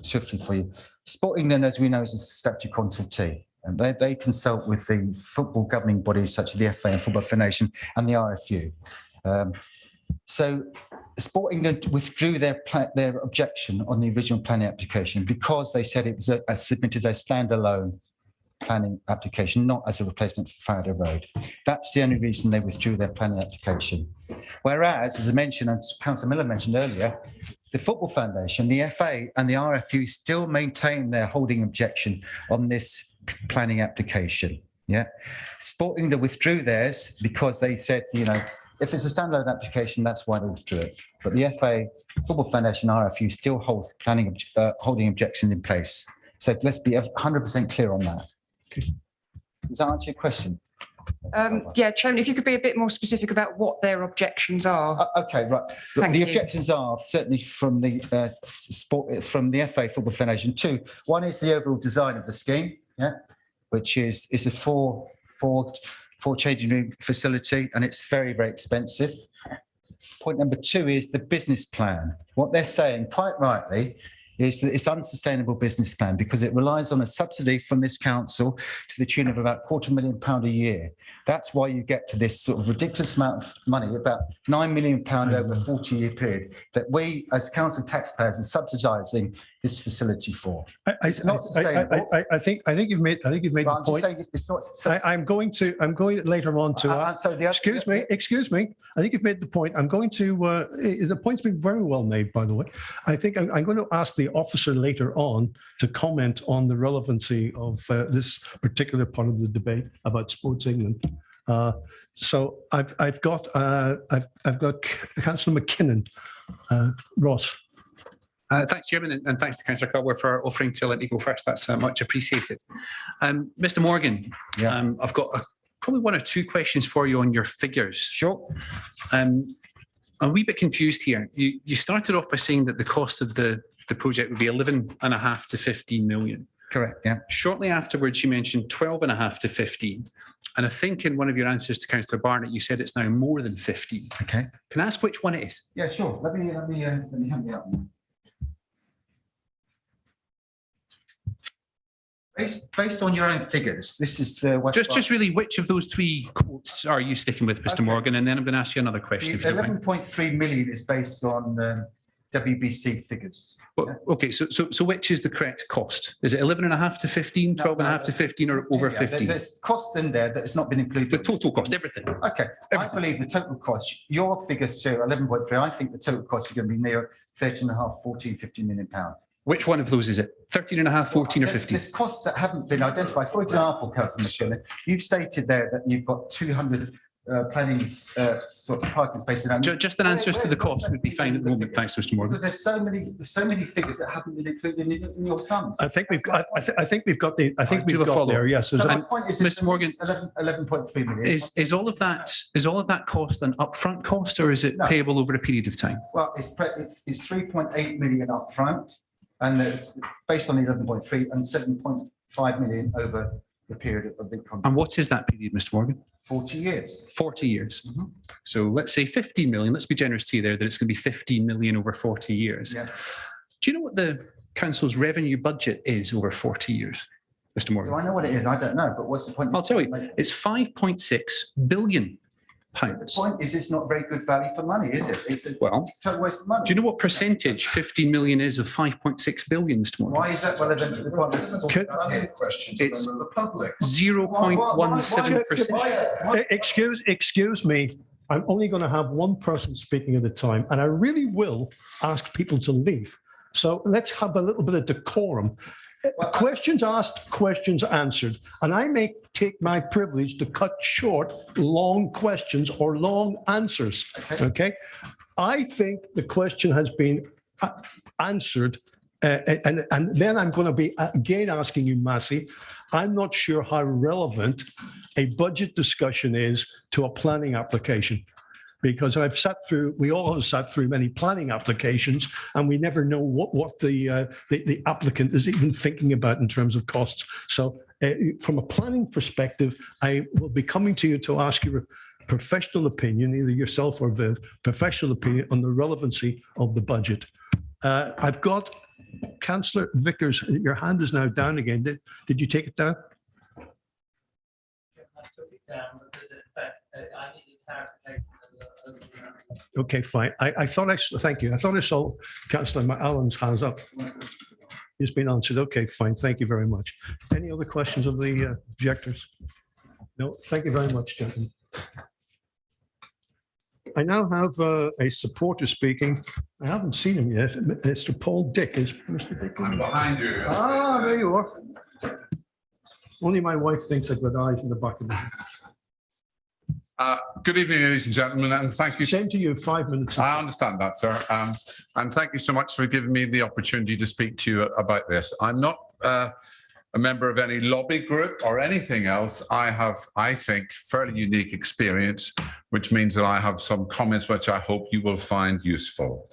swiftly for you. Sport England, as we know, is a statutory consultee, and they consult with the football governing bodies such as the FA and Football Federation and the RFU. So Sport England withdrew their objection on the original planning application because they said it was submitted as a standalone planning application, not as a replacement for Faraday Road. That's the only reason they withdrew their planning application. Whereas, as I mentioned, as Councillor Miller mentioned earlier, the Football Foundation, the FA and the RFU still maintain their holding objection on this planning application. Yeah. Sporting withdrew theirs because they said, you know, if it's a standalone application, that's why they withdrew it. But the FA, Football Foundation, RFU still hold holding objections in place. So let's be 100% clear on that. Does that answer your question? Yeah, Chairman, if you could be a bit more specific about what their objections are. Okay, right. Thank The you. objections are certainly from the it's from the FA Football Foundation. Two, one is the overall design of the scheme, yeah, which is a four changing room facility, and it's very, very expensive. Point number two is the business plan. What they're saying, quite rightly, is that it's unsustainable business plan because it relies on a subsidy from this council to the tune of about £250,000 a year. That's why you get to this sort of ridiculous amount of money, about £9 million over a 40-year period, that we as council taxpayers are subsidising this facility for. It's not sustainable. I think you've made But the I'm just point. saying it's not. I'm going later on to. So the other- Excuse me. I think you've made the point. I'm going to. The point's been very well made, by the way. I think I'm going to ask the officer later on to comment on the relevancy of this particular part of the debate about Sports England. So I've got Councillor McKinnon, Ross. Thanks, Chairman, and thanks to Councillor Culver for offering to let me go first. That's much appreciated. Mr. Morgan, Yeah. I've got probably one or two questions for you on your figures. Sure. I'm a wee bit confused here. You started off by saying that the cost of the project would be 11.5 to 15 million. Correct, yeah. Shortly afterwards, you mentioned 12.5 to 15. And I think in one of your answers to Councillor Barnett, you said it's now more than 15. Okay. Can I ask which one it is? Yeah, sure. Let me help you out. Based on your own figures, this is Just really, which of those three quotes are you sticking with, Mr. Okay. Morgan? And then I'm going to ask you another question. If you don't mind. 11.3 million is based on WBC figures. Well, okay, so which is the correct cost? Is it 11.5 to 15, 12.5 to 15, or over 15? There's costs in there that has not been included. The total cost, everything. Okay, Everything. I believe the total cost, your figures show 11.3. I think the total cost is going to be near 13.5, 14, 15 million pounds. Which one of those is it? 13.5, 14, or 15? There's costs that haven't been identified. For example, Councillor McKinnon, you've stated there that you've got 200 planning sort of parking spaces. Just an answer to the cost would be fine at the moment. Thanks, Mr. Morgan. But there's so many figures that haven't been included in your sums. I think we've got. I think we've got the. I think do we've a got there. follow-up. Yes. So my point is, Mr. Morgan, 11.3 million. Is all of that cost an upfront cost, or is it No. payable over a period of time? Well, it's 3.8 million upfront, and it's based on 11.3 and 7.5 million over the period of the contract. And what is that period, Mr. Morgan? 40 years. 40 years. Mhm. So let's say 15 million. Let's be generous to you there that it's going to be 15 million over 40 years. Yeah. Do you know what the council's revenue budget is over 40 years, Mr. Morgan? Do I know what it is? I don't know, but what's the point? I'll tell you. It's 5.6 billion pounds. The point is, it's not very good value for money, is it? It's a Well, total waste of money. do you know what percentage 15 million is of 5.6 billion, Mr. Morgan? Why is that relevant to the point? It's 0.17%. Excuse me. I'm only going to have one person speaking at a time, and I really will ask people to leave. So let's have a little bit of decorum. Questions asked, questions answered. And I may take my privilege to cut short long questions or long answers. Okay. I think the question has been answered. And then I'm going to be again asking you, Massey, I'm not sure how relevant a budget discussion is to a planning application. Because we all have sat through many planning applications, and we never know what the applicant is even thinking about in terms of costs. So from a planning perspective, I will be coming to you to ask your professional opinion, either yourself or the professional opinion, on the relevancy of the budget. I've got Councillor Vickers, your hand is now down again. Did you take it down? I took it down because in fact, I needed clarification. Okay, fine. Thank you. I thought I saw Councillor Allen's hands up. It's been answered. Okay, fine. Thank you very much. Any other questions of the objectors? No, thank you very much, gentlemen. I now have a supporter speaking. I haven't seen him yet. Mr. Paul Dick is Mr. Dick. I'm behind you. Ah, there you are. Only my wife thinks I've got eyes in the back of the head. Good evening, ladies and gentlemen, and thank you. Same to you, 5 minutes. I understand that, sir. And thank you so much for giving me the opportunity to speak to you about this. I'm not a member of any lobby group or anything else. I have, I think, fairly unique experience, which means that I have some comments which I hope you will find useful.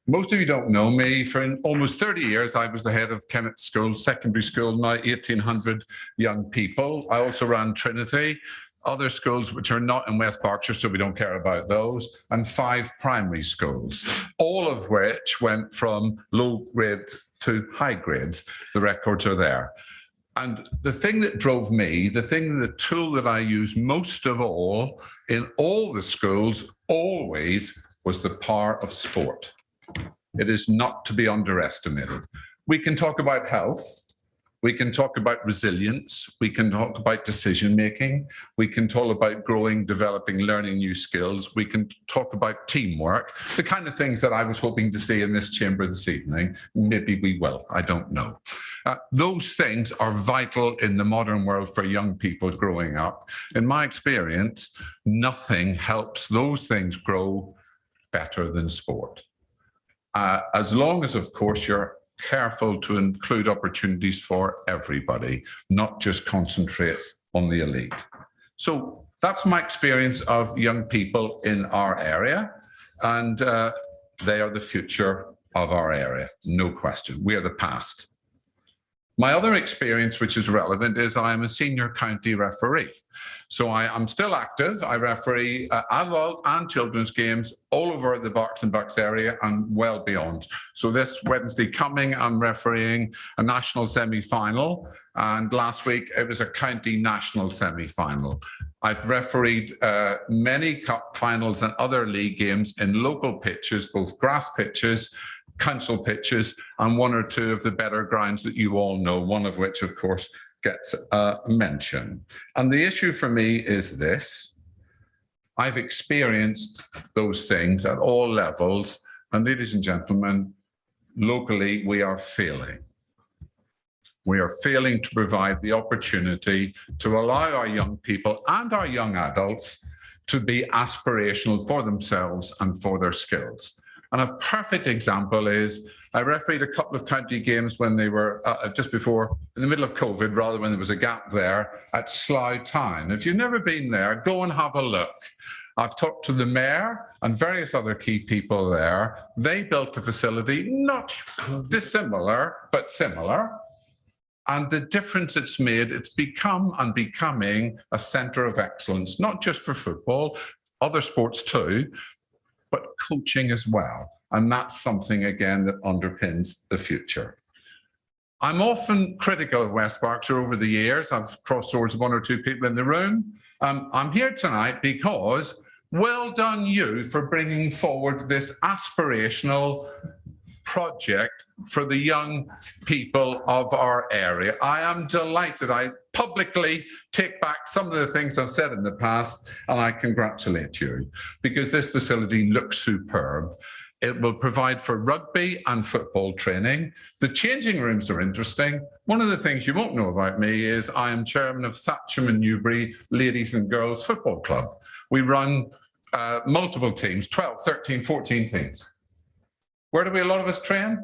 Most of you don't know me. For almost 30 years, I was the head of Kennett School, secondary school, now 1,800 young people. I also ran Trinity, other schools which are not in West Berkshire, so we don't care about those, and 5 primary schools, all of which went from low grade to high grades. The records are there. And the thing that drove me, the tool that I use most of all in all the schools always was the power of sport. It is not to be underestimated. We can talk about health. We can talk about resilience. We can talk about decision making. We can talk about growing, developing, learning new skills. We can talk about teamwork, the kind of things that I was hoping to see in this chamber this evening. Maybe we will, I don't know. Those things are vital in the modern world for young people growing up. In my experience, nothing helps those things grow better than sport. As long as, of course, you're careful to include opportunities for everybody, not just concentrate on the elite. So that's my experience of young people in our area, and they are the future of our area, no question. We are the past. My other experience, which is relevant, is I am a senior county referee. So I am still active. I referee adult and children's games all over the Berks and Bucks area and well beyond. So this Wednesday coming, I'm refereeing a national semi-final. And last week, it was a county national semi-final. I've refereed many cup finals and other league games in local pitches, both grass pitches, council pitches, and 1 or 2 of the better grounds that you all know, one of which, of course, gets mention. And the issue for me is this. I've experienced those things at all levels. And ladies and gentlemen, locally, we are failing. We are failing to provide the opportunity to allow our young people and our young adults to be aspirational for themselves and for their skills. And a perfect example is I refereed a couple of county games when they were just before, in the middle of COVID, rather when there was a gap there at Slough Town. If you've never been there, go and have a look. I've talked to the mayor and various other key people there. They built a facility, not dissimilar, but similar. And the difference it's made, it's become and becoming a centre of excellence, not just for football, other sports too, but coaching as well. And that's something, again, that underpins the future. I'm often critical of West Berkshire over the years. I've crossed swords with 1 or 2 people in the room. I'm here tonight because well done you for bringing forward this aspirational project for the young people of our area. I am delighted. I publicly take back some of the things I've said in the past, and I congratulate you because this facility looks superb. It will provide for rugby and football training. The changing rooms are interesting. One of the things you won't know about me is I am chairman of Thatcham and Newbury Ladies and Girls Football Club. We run multiple teams, 12, 13, 14 teams. Where do a lot of us train?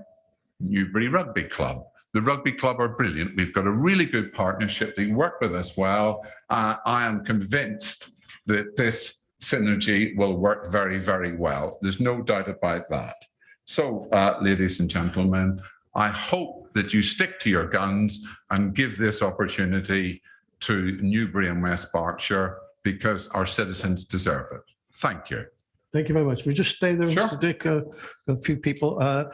Newbury Rugby Club. The rugby club are brilliant. We've got a really good partnership. They work with us well. I am convinced that this synergy will work very, very well. There's no doubt about that. So, ladies and gentlemen, I hope that you stick to your guns and give this opportunity to Newbury and West Berkshire because our citizens deserve it. Thank you. Thank you very much. We just stay there, Sure. Mr. Dick. A few people.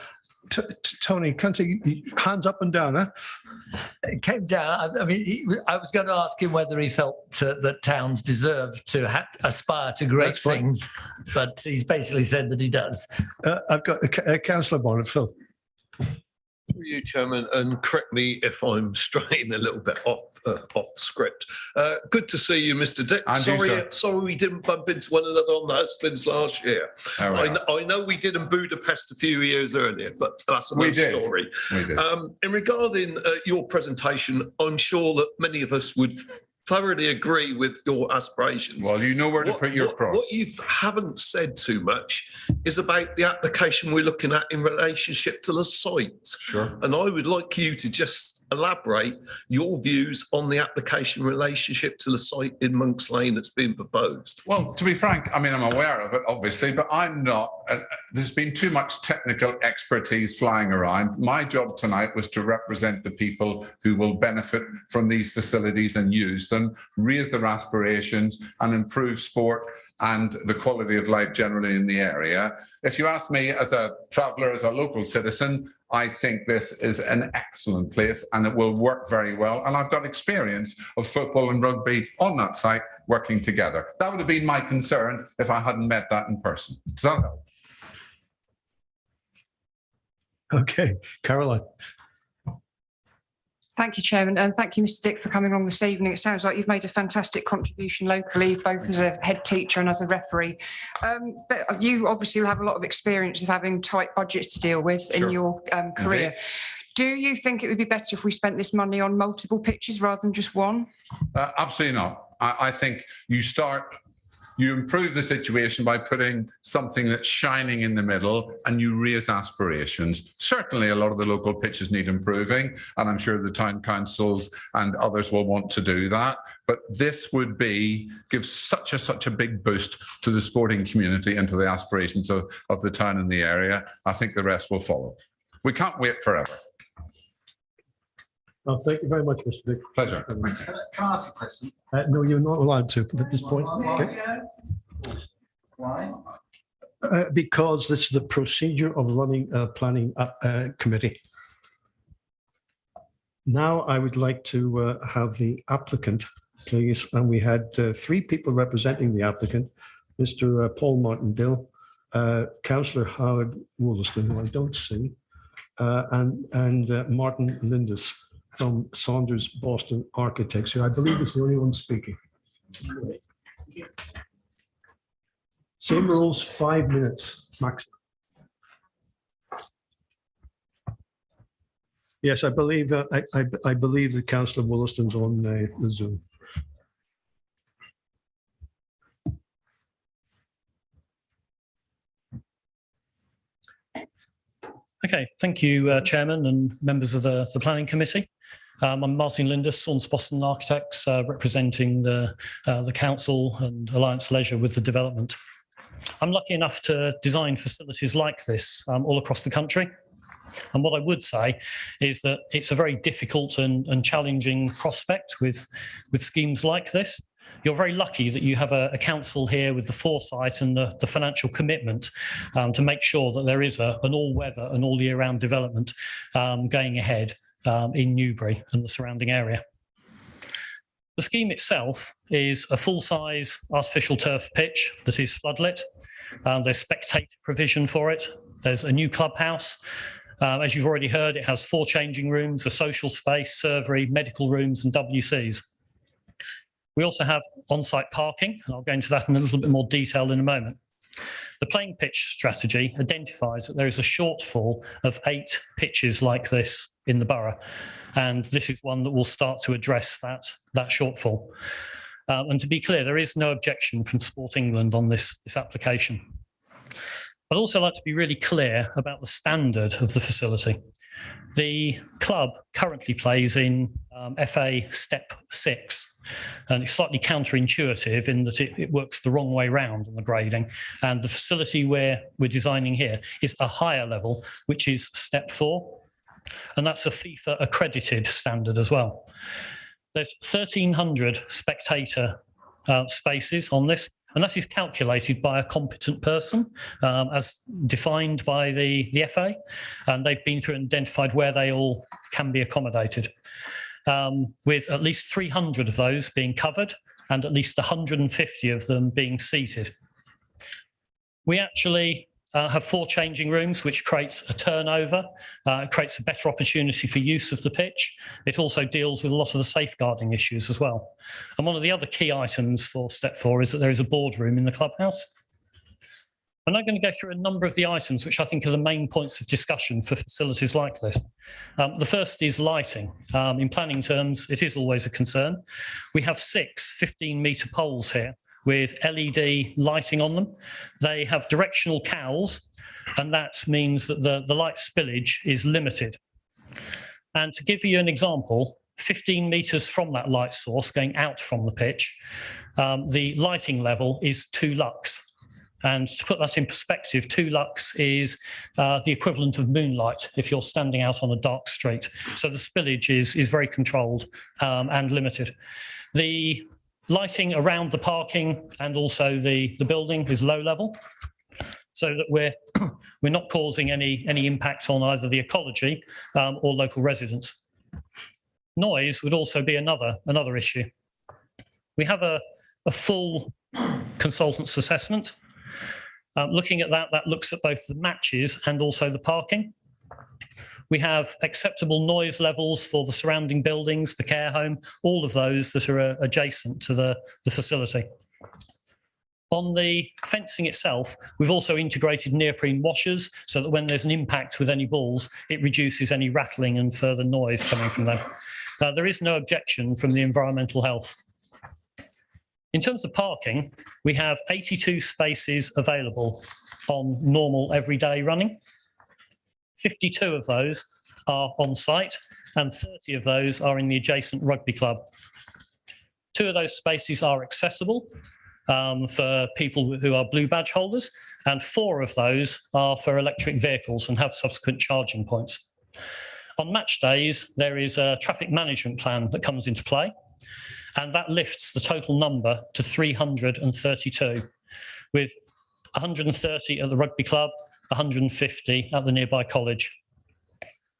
Tony, can't you, hands up and down, huh? It came down. I mean, I was going to ask him whether he felt that towns deserve to aspire to great things, but he's basically said that he does. I've got Councillor Bonnet, Phil. Through you, Chairman, and correct me if I'm straying a little bit off script. Good to see you, Mr. Dick. And you, sir. Sorry we didn't bump into one another on the hustings last year. I know we did in Budapest a few years earlier, but that's another story. We did. In regarding your presentation, I'm sure that many of us would thoroughly agree with your aspirations. Well, you know where to put your cross. What you haven't said too much is about the application we're looking at in relationship to the site. Sure. And I would like you to just elaborate your views on the application relationship to the site in Monks Lane that's been proposed. Well, to be frank, I mean, I'm aware of it, obviously, but I'm not. There's been too much technical expertise flying around. My job tonight was to represent the people who will benefit from these facilities and use them, raise their aspirations and improve sport and the quality of life generally in the area. If you ask me as a traveller, as a local citizen, I think this is an excellent place and it will work very well. And I've got experience of football and rugby on that site working together. That would have been my concern if I hadn't met that in person. Does that help? Okay, Caroline. Thank you, Chairman, and thank you, Mr. Dick, for coming along this evening. It sounds like you've made a fantastic contribution locally, both as a head teacher and as a referee. But you obviously will have a lot of experience of having tight budgets to deal with in your career. Indeed. Do you think it would be better if we spent this money on multiple pitches rather than just one? Absolutely not. I think you improve the situation by putting something that's shining in the middle and you raise aspirations. Certainly a lot of the local pitches need improving and I'm sure the town councils and others will want to do that. But this would give such a big boost to the sporting community and to the aspirations of the town and the area. I think the rest will follow. We can't wait forever. Well, thank you very much, Mr. Dick. Pleasure. Can I ask a question? No, you're not allowed to at this point. Okay. Why? Because this is the procedure of running a planning committee. Now I would like to have the applicant, please. And we had three people representing the applicant, Mr. Paul Martindale, Councillor Howard Wollaston, who I don't see, and Martin Lindis from Saunders Boston Architects, who I believe is the only one speaking. Same rules, 5 minutes maximum. Yes, I believe I believe that Councillor Wollaston's on the Zoom. Okay, thank you, Chairman and members of the Planning Committee. I'm Martin Lindis, Saunders Boston Architects, representing the Council and Alliance Leisure with the development. I'm lucky enough to design facilities like this all across the country. And what I would say is that it's a very difficult and challenging prospect with schemes like this. You're very lucky that you have a council here with the foresight and the financial commitment to make sure that there is an all-weather and all-year-round development going ahead in Newbury and the surrounding area. The scheme itself is a full-size artificial turf pitch that is floodlit. There's spectator provision for it. There's a new clubhouse. As you've already heard, it has 4 changing rooms, a social space, servery, medical rooms and WCs. We also have on-site parking, and I'll go into that in a little bit more detail in a moment. The playing pitch strategy identifies that there is a shortfall of 8 pitches like this in the borough, and this is one that will start to address that shortfall. And to be clear, there is no objection from Sport England on this application. I'd also like to be really clear about the standard of the facility. The club currently plays in FA Step 6, and it's slightly counterintuitive in that it works the wrong way round on the grading. And the facility we're designing here is a higher level, which is Step 4, and that's a FIFA accredited standard as well. There's 1,300 spectator spaces on this, and that is calculated by a competent person as defined by the FA, and they've been through and identified where they all can be accommodated, with at least 300 of those being covered and at least 150 of them being seated. We actually have 4 changing rooms, which creates a turnover. It creates a better opportunity for use of the pitch. It also deals with a lot of the safeguarding issues as well. And one of the other key items for step 4 is that there is a boardroom in the clubhouse. I'm now going to go through a number of the items which I think are the main points of discussion for facilities like this. The first is lighting. In planning terms, it is always a concern. We have 6 15-metre poles here with LED lighting on them. They have directional cowls, and that means that the light spillage is limited. And to give you an example, 15 metres from that light source going out from the pitch, the lighting level is 2 lux. And to put that in perspective, 2 lux is the equivalent of moonlight if you're standing out on a dark street. So the spillage is very controlled and limited. The lighting around the parking and also the building is low level, so that we're not causing any impact on either the ecology or local residents. Noise would also be another issue. We have a full consultant's assessment. Looking at that looks at both the matches and also the parking. We have acceptable noise levels for the surrounding buildings, the care home, all of those that are adjacent to the facility. On the fencing itself, we've also integrated neoprene washers so that when there's an impact with any balls, it reduces any rattling and further noise coming from them. There is no objection from the environmental health. In terms of parking, we have 82 spaces available on normal everyday running. 52 of those are on site and 30 of those are in the adjacent rugby club. 2 of those spaces are accessible for people who are blue badge holders, and 4 of those are for electric vehicles and have subsequent charging points. On match days, there is a traffic management plan that comes into play, and that lifts the total number to 332, with 130 at the rugby club, 150 at the nearby college.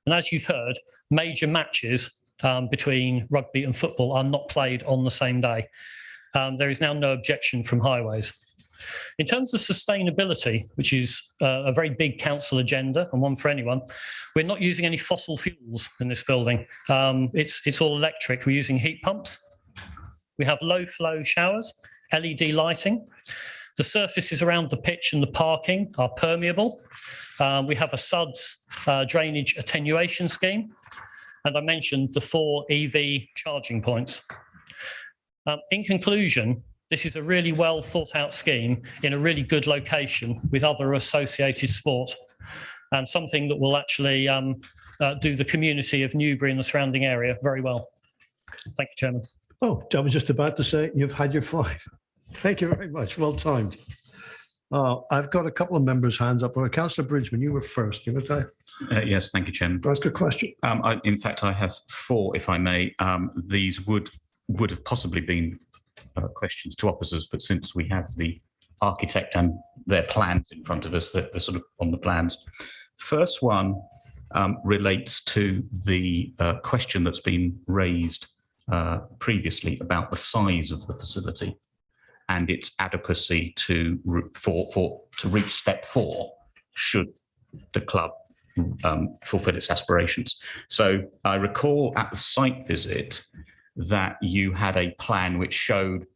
And as you've heard, major matches between rugby and football are not played on the same day. There is now no objection from highways. In terms of sustainability, which is a very big council agenda and one for anyone, we're not using any fossil fuels in this building. It's all electric. We're using heat pumps. We have low flow showers, LED lighting. The surfaces around the pitch and the parking are permeable. We have a SUDS drainage attenuation scheme. And I mentioned the 4 EV charging points. In conclusion, this is a really well thought out scheme in a really good location with other associated sport, and something that will actually do the community of Newbury and the surrounding area very well. Thank you, Chairman. Oh, I was just about to say, you've had your 5. Thank you very much. Well timed. I've got a couple of members' hands up. Councillor Bridgman, you were first. You were Yes, thank you, Chairman. Ask a question. In fact, I have 4, if I may. These would have possibly been questions to officers, but since we have the architect and their plans in front of us, they're sort of on the plans. First one relates to the question that's been raised previously about the size of the facility and its adequacy to reach step 4 should the club fulfill its aspirations. So I recall at the site visit that you had a plan which showed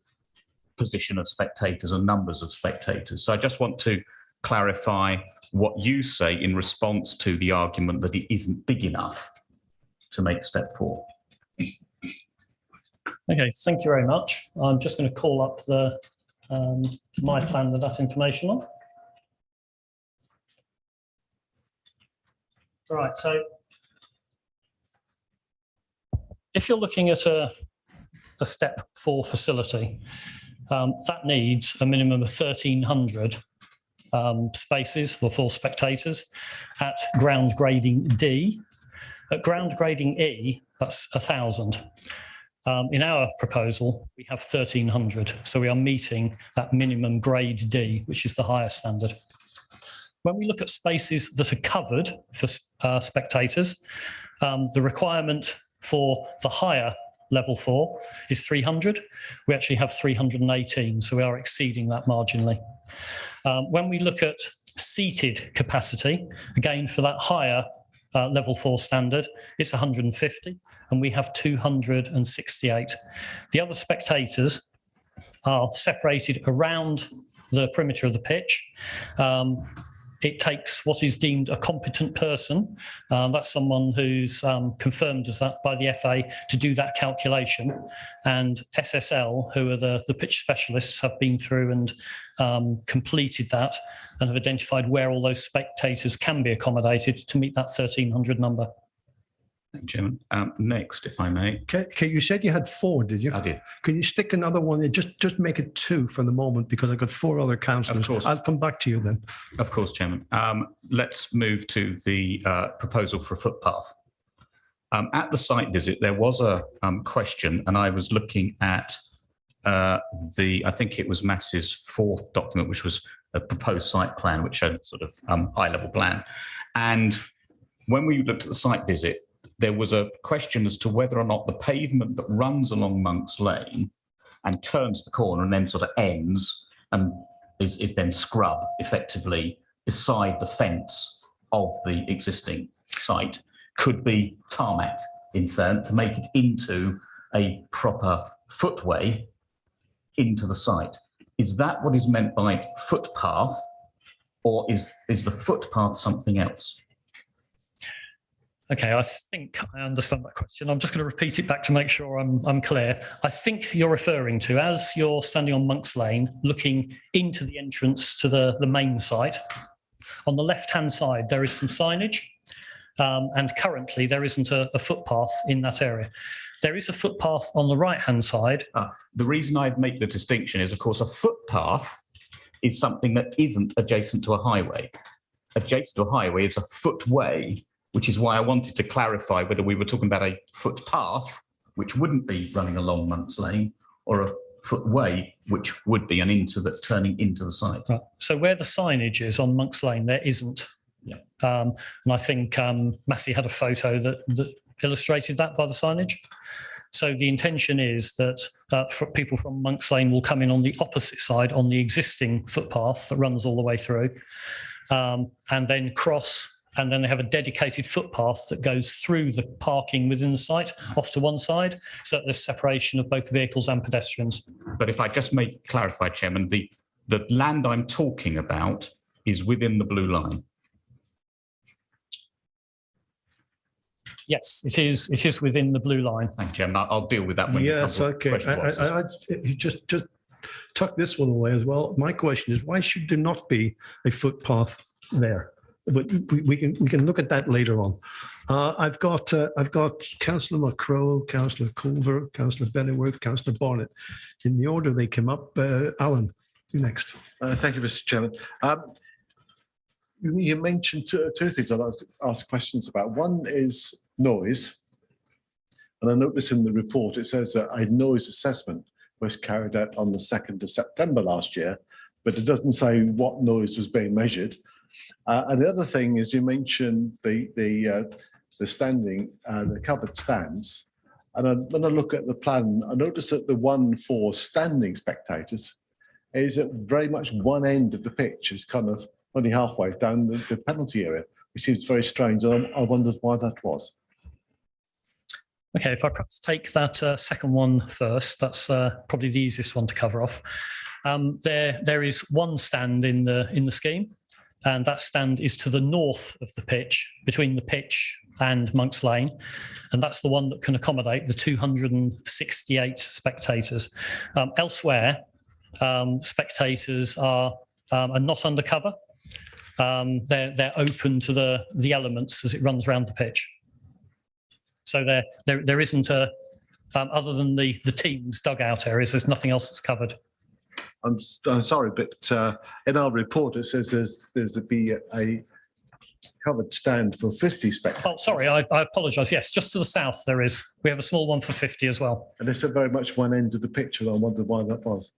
position of spectators and numbers of spectators. So I just want to clarify what you say in response to the argument that it isn't big enough to make step 4. Okay, thank you very much. I'm just going to call up the my plan with that information on. All right, so if you're looking at a step 4 facility, that needs a minimum of 1,300 spaces for spectators at ground grading D. At ground grading E, that's 1,000. In our proposal, we have 1,300, so we are meeting that minimum grade D, which is the higher standard. When we look at spaces that are covered for spectators, the requirement for the higher level 4 is 300. We actually have 318, so we are exceeding that marginally. When we look at seated capacity, again, for that higher level 4 standard, it's 150, and we have 268. The other spectators are separated around the perimeter of the pitch. It takes what is deemed a competent person, that's someone who's confirmed as that by the FA, to do that calculation. And SSL, who are the pitch specialists, have been through and completed that and have identified where all those spectators can be accommodated to meet that 1,300 number. Thank you, Chairman. Next, if I may. Okay, you said you had 4, did you? I did. Can you stick another one in? Just make it 2 for the moment, because I've got 4 other councillors. Of course. I'll come back to you then. Of course, Chairman. Let's move to the proposal for a footpath. At the site visit, there was a question, and I was looking at I think it was Mass's 4th document, which was a proposed site plan, which showed a sort of high-level plan. And when we looked at the site visit, there was a question as to whether or not the pavement that runs along Monk's Lane and turns the corner and then sort of ends and is then scrub effectively beside the fence of the existing site could be tarmac insert to make it into a proper footway into the site. Is that what is meant by footpath, or is the footpath something else? Okay, I think I understand that question. I'm just going to repeat it back to make sure I'm clear. I think you're referring to, as you're standing on Monk's Lane, looking into the entrance to the main site. On the left-hand side, there is some signage, and currently there isn't a footpath in that area. There is a footpath on the right-hand side. The reason I'd make the distinction is, of course, a footpath is something that isn't adjacent to a highway. Adjacent to a highway is a footway, which is why I wanted to clarify whether we were talking about a footpath, which wouldn't be running along Monk's Lane, or a footway, which would be turning into the site. Right. So where the signage is on Monk's Lane, there isn't. Yeah. And I think Massey had a photo that illustrated that by the signage. So the intention is that for people from Monk's Lane will come in on the opposite side on the existing footpath that runs all the way through, and then cross. And then they have a dedicated footpath that goes through the parking within the site off to one side, so that there's separation of both vehicles and pedestrians. But if I just may clarify, Chairman, the land I'm talking about is within the blue line. Yes, it is. It is within the blue line. Thank you, Chairman. I'll deal with that when Yes, okay. You just tuck this one away as well. My question is, why should there not be a footpath there? But we can look at that later on. I've got Councillor McCrow, Councillor Culver, Councillor Bennyworth, Councillor Barnett. In the order they came up. Alan, you next. Thank you, Mr. Chairman. You mentioned two things I'd like to ask questions about. One is noise. And I noticed in the report it says that a noise assessment was carried out on the 2nd of September last year, but it doesn't say what noise was being measured. And the other thing is you mentioned the standing, the covered stands. And when I look at the plan, I notice that the one for standing spectators is at very much one end of the pitch. It's kind of only halfway down the penalty area, which seems very strange. And I wondered why that was. Okay, if I perhaps take that second one first, that's probably the easiest one to cover off. There is one stand in the scheme, and that stand is to the north of the pitch, between the pitch and Monk's Lane, and that's the one that can accommodate the 268 spectators. Elsewhere, spectators are not under cover. They're open to the elements as it runs around the pitch. So there isn't other than the team's dugout areas, there's nothing else that's covered. I'm sorry, but in our report it says there's a covered stand for 50 spectators. Oh, sorry, I apologise. Yes, just to the south there is. We have a small one for 50 as well. And it's at very much one end of the picture. I wondered why that was.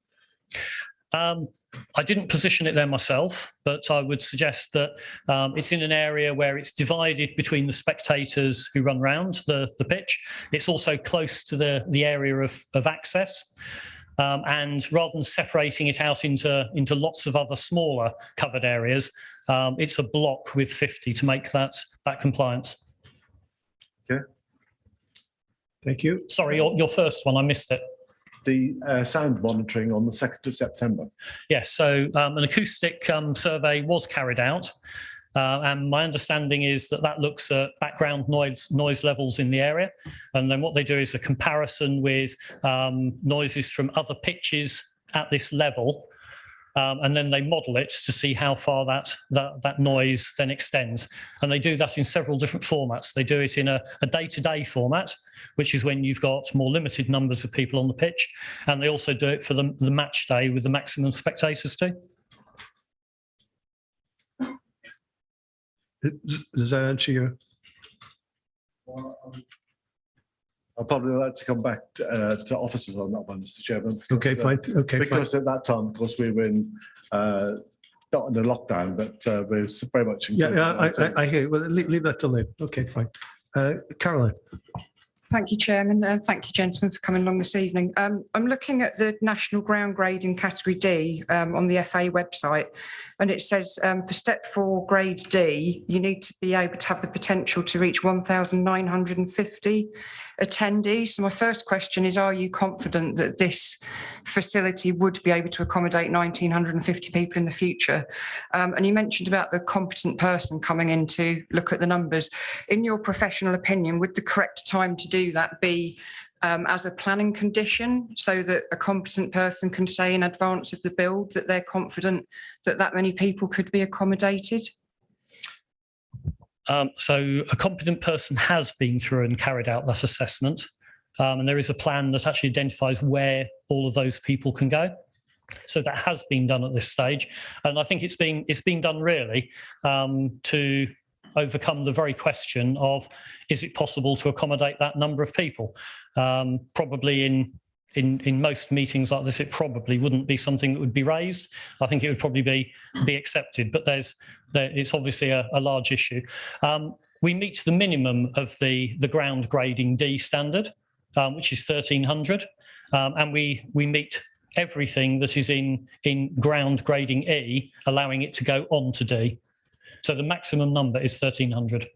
I didn't position it there myself, but I would suggest that it's in an area where it's divided between the spectators who run round the pitch. It's also close to the area of access. And rather than separating it out into lots of other smaller covered areas, It's a block with 50 to make that compliance. Okay. Thank you. Sorry, your first one, I missed it. The sound monitoring on the 2nd of September. Yes, so an acoustic survey was carried out. And my understanding is that looks at background noise levels in the area. And then what they do is a comparison with noises from other pitches at this level. And then they model it to see how far that noise then extends. And they do that in several different formats. They do it in a day-to-day format, which is when you've got more limited numbers of people on the pitch. And they also do it for the match day with the maximum spectators too. Does that answer your? I'd probably like to come back to officers on that one, Mr. Chairman. Because, Okay, fine. Okay, because at that time, of course, we were in not in a lockdown, but we're very much. I hear you. Well, leave that till then. Okay, fine. Caroline. Thank you, Chairman. Thank you, gentlemen, for coming along this evening. I'm looking at the national ground grading category D on the FA website, and it says for step 4 grade D, you need to be able to have the potential to reach 1,950 attendees. So my first question is, are you confident that this facility would be able to accommodate 1,950 people in the future? And you mentioned about the competent person coming in to look at the numbers. In your professional opinion, would the correct time to do that be as a planning condition, so that a competent person can say in advance of the build that they're confident that many people could be accommodated? So a competent person has been through and carried out that assessment. And there is a plan that actually identifies where all of those people can go. So that has been done at this stage. And I think it's been done really to overcome the very question of, is it possible to accommodate that number of people? Probably in most meetings like this, it probably wouldn't be something that would be raised. I think it would probably be accepted, but it's obviously a large issue. We meet the minimum of the ground grading D standard, which is 1,300, and we meet everything that is in ground grading E, allowing it to go on to D. So the maximum number is 1,300.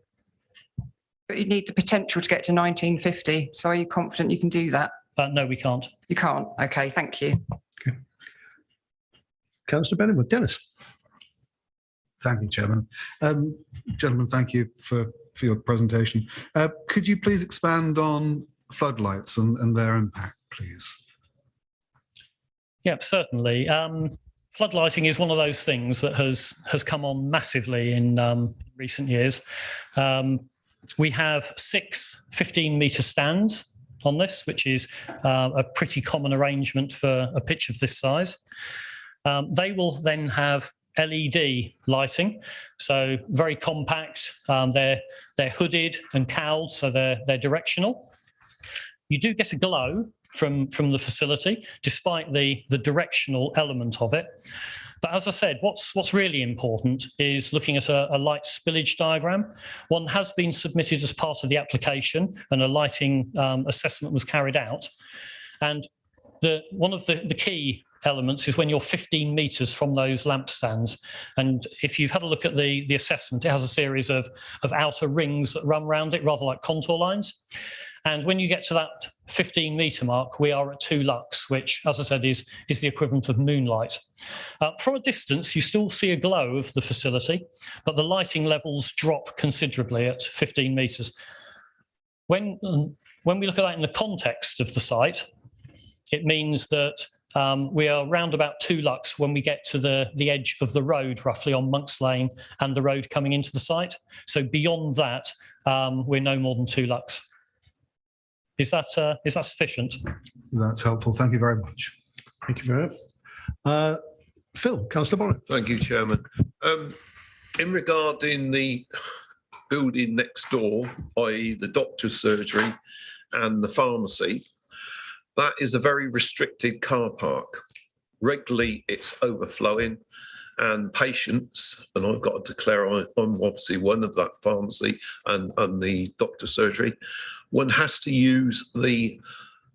But you need the potential to get to 1950. So are you confident you can do that? No, we can't. You can't? Okay, thank you. Okay. Councillor Benjamin. Dennis. Thank you, Chairman. Gentlemen, thank you for your presentation. Could you please expand on floodlights and their impact, please? Yeah, certainly. Floodlighting is one of those things that has come on massively in recent years. We have 6 15-metre stands on this, which is a pretty common arrangement for a pitch of this size. They will then have LED lighting, so very compact. They're hooded and cowled, so they're directional. You do get a glow from the facility, despite the directional element of it. But as I said, what's really important is looking at a light spillage diagram. One has been submitted as part of the application, and a lighting assessment was carried out. And one of the key elements is when you're 15 metres from those lampstands. And if you've had a look at the assessment, it has a series of outer rings that run around it, rather like contour lines. And when you get to that 15-metre mark, we are at 2 lux, which, as I said, is the equivalent of moonlight. From a distance, you still see a glow of the facility, but the lighting levels drop considerably at 15 metres. When we look at that in the context of the site, it means that we are around about 2 lux when we get to the edge of the road, roughly on Monks Lane, and the road coming into the site. So beyond that, we're no more than 2 lux. Is that sufficient? That's helpful. Thank you very much. Thank you very much. Phil, Councillor Bonnet. Thank you, Chairman. In regarding the building next door, i.e. the doctor's surgery and the pharmacy, that is a very restricted car park. Regularly, it's overflowing, and patients, and I've got to declare I'm obviously one of that pharmacy and the doctor's surgery, one has to use the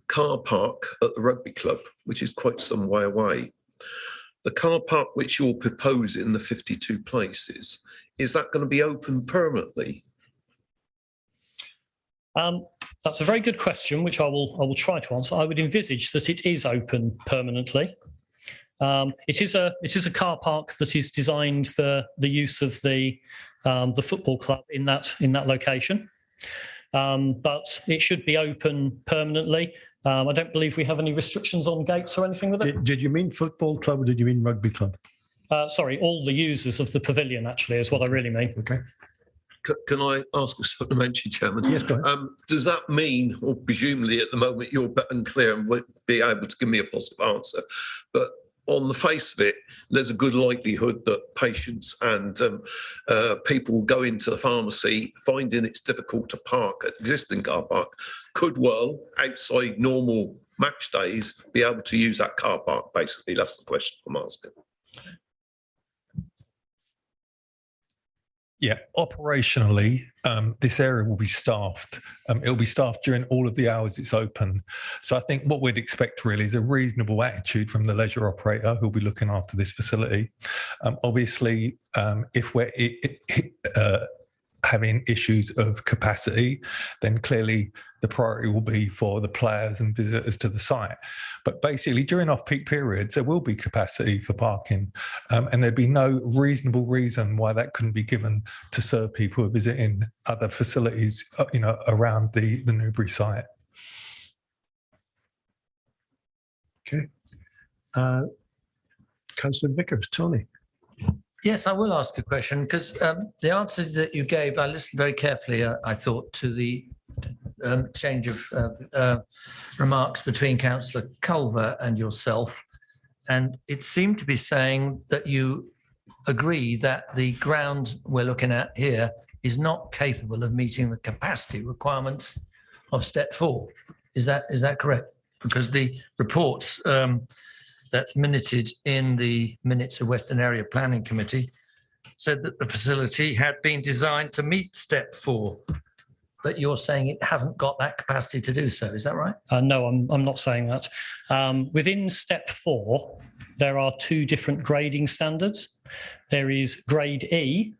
car park at the rugby club, which is quite some way away. the car park which you're proposing, the 52 places, is that going to be open permanently? That's a very good question, which I will try to answer. I would envisage that it is open permanently. It is a car park that is designed for the use of the football club in that location, but it should be open permanently. I don't believe we have any restrictions on gates or anything with it. Did you mean football club or did you mean rugby club? Sorry, all the users of the pavilion actually is what I really mean. Okay. Can I ask a supplementary, Chairman? Yes, go ahead. Does that mean, or presumably at the moment you're unclear and won't be able to give me a positive answer, but on the face of it, there's a good likelihood that patients and people go into the pharmacy finding it's difficult to park at existing car park, could well, outside normal match days, be able to use that car park, basically. That's the question I'm asking. Yeah, operationally, this area will be staffed. It'll be staffed during all of the hours it's open. So I think what we'd expect really is a reasonable attitude from the leisure operator who'll be looking after this facility. Obviously, if we're having issues of capacity, then clearly the priority will be for the players and visitors to the site. But basically during off-peak periods, there will be capacity for parking, and there'd be no reasonable reason why that couldn't be given to serve people who are visiting other facilities, around the Newbury site. Okay. Councillor Vickers, Tony. Yes, I will ask a question because the answer that you gave, I listened very carefully, I thought, to the change of remarks between Councillor Culver and yourself. And it seemed to be saying that you agree that the ground we're looking at here is not capable of meeting the capacity requirements of step 4. Is that correct? Because the reports that's minuted in the minutes of Western Area Planning Committee said that the facility had been designed to meet step 4, but you're saying it hasn't got that capacity to do so. Is that right? No, I'm not saying that. Within step 4, there are 2 different grading standards. There is grade E,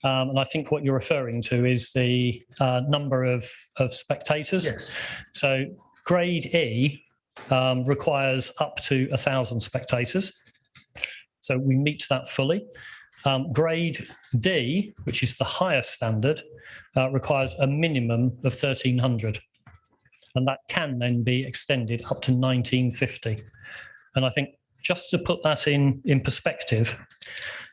and I think what you're referring to is the number of spectators. Yes. So grade E requires up to 1,000 spectators. So we meet that fully. Grade D, which is the highest standard, requires a minimum of 1,300. And that can then be extended up to 1,950. And I think just to put that in perspective,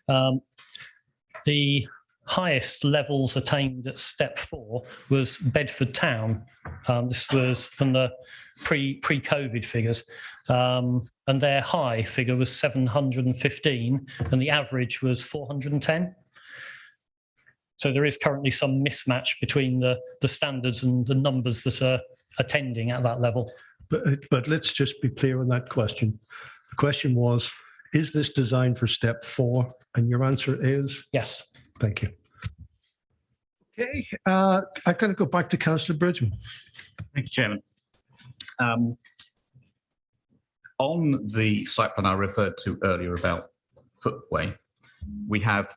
the highest levels attained at step 4 was Bedford Town. This was from the pre-COVID figures, and their high figure was 715 and the average was 410. So there is currently some mismatch between the standards and the numbers that are attending at that level. But let's just be clear on that question. The question was, is this designed for step 4? And your answer is? Yes. Thank you. Okay, I've got to go back to Councillor Bridgman. Thank you, Chairman. On the site plan I referred to earlier about footway, we have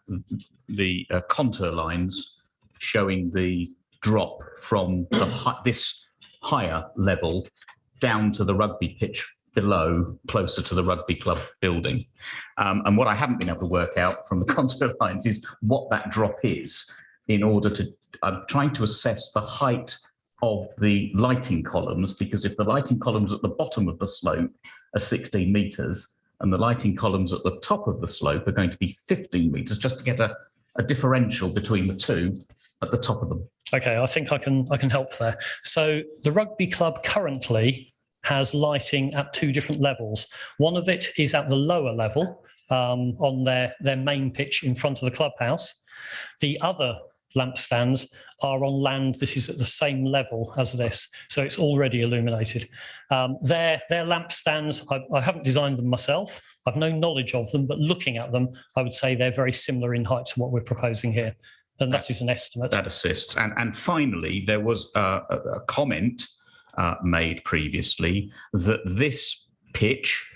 the contour lines showing the drop from this higher level down to the rugby pitch below, closer to the rugby club building. And what I haven't been able to work out from the contour lines is what that drop is in order to, I'm trying to assess the height of the lighting columns, because if the lighting columns at the bottom of the slope are 16 metres and the lighting columns at the top of the slope are going to be 15 metres, just to get a differential between the two at the top of them. Okay, I think I can help there. So the rugby club currently has lighting at 2 different levels. One of it is at the lower level on their main pitch in front of the clubhouse. The other lamp stands are on land that is at the same level as this, so it's already illuminated. Their lamp stands, I haven't designed them myself, I've no knowledge of them, but looking at them, I would say they're very similar in height to what we're proposing here. And that is an estimate. That assists. And finally, there was a comment made previously that this pitch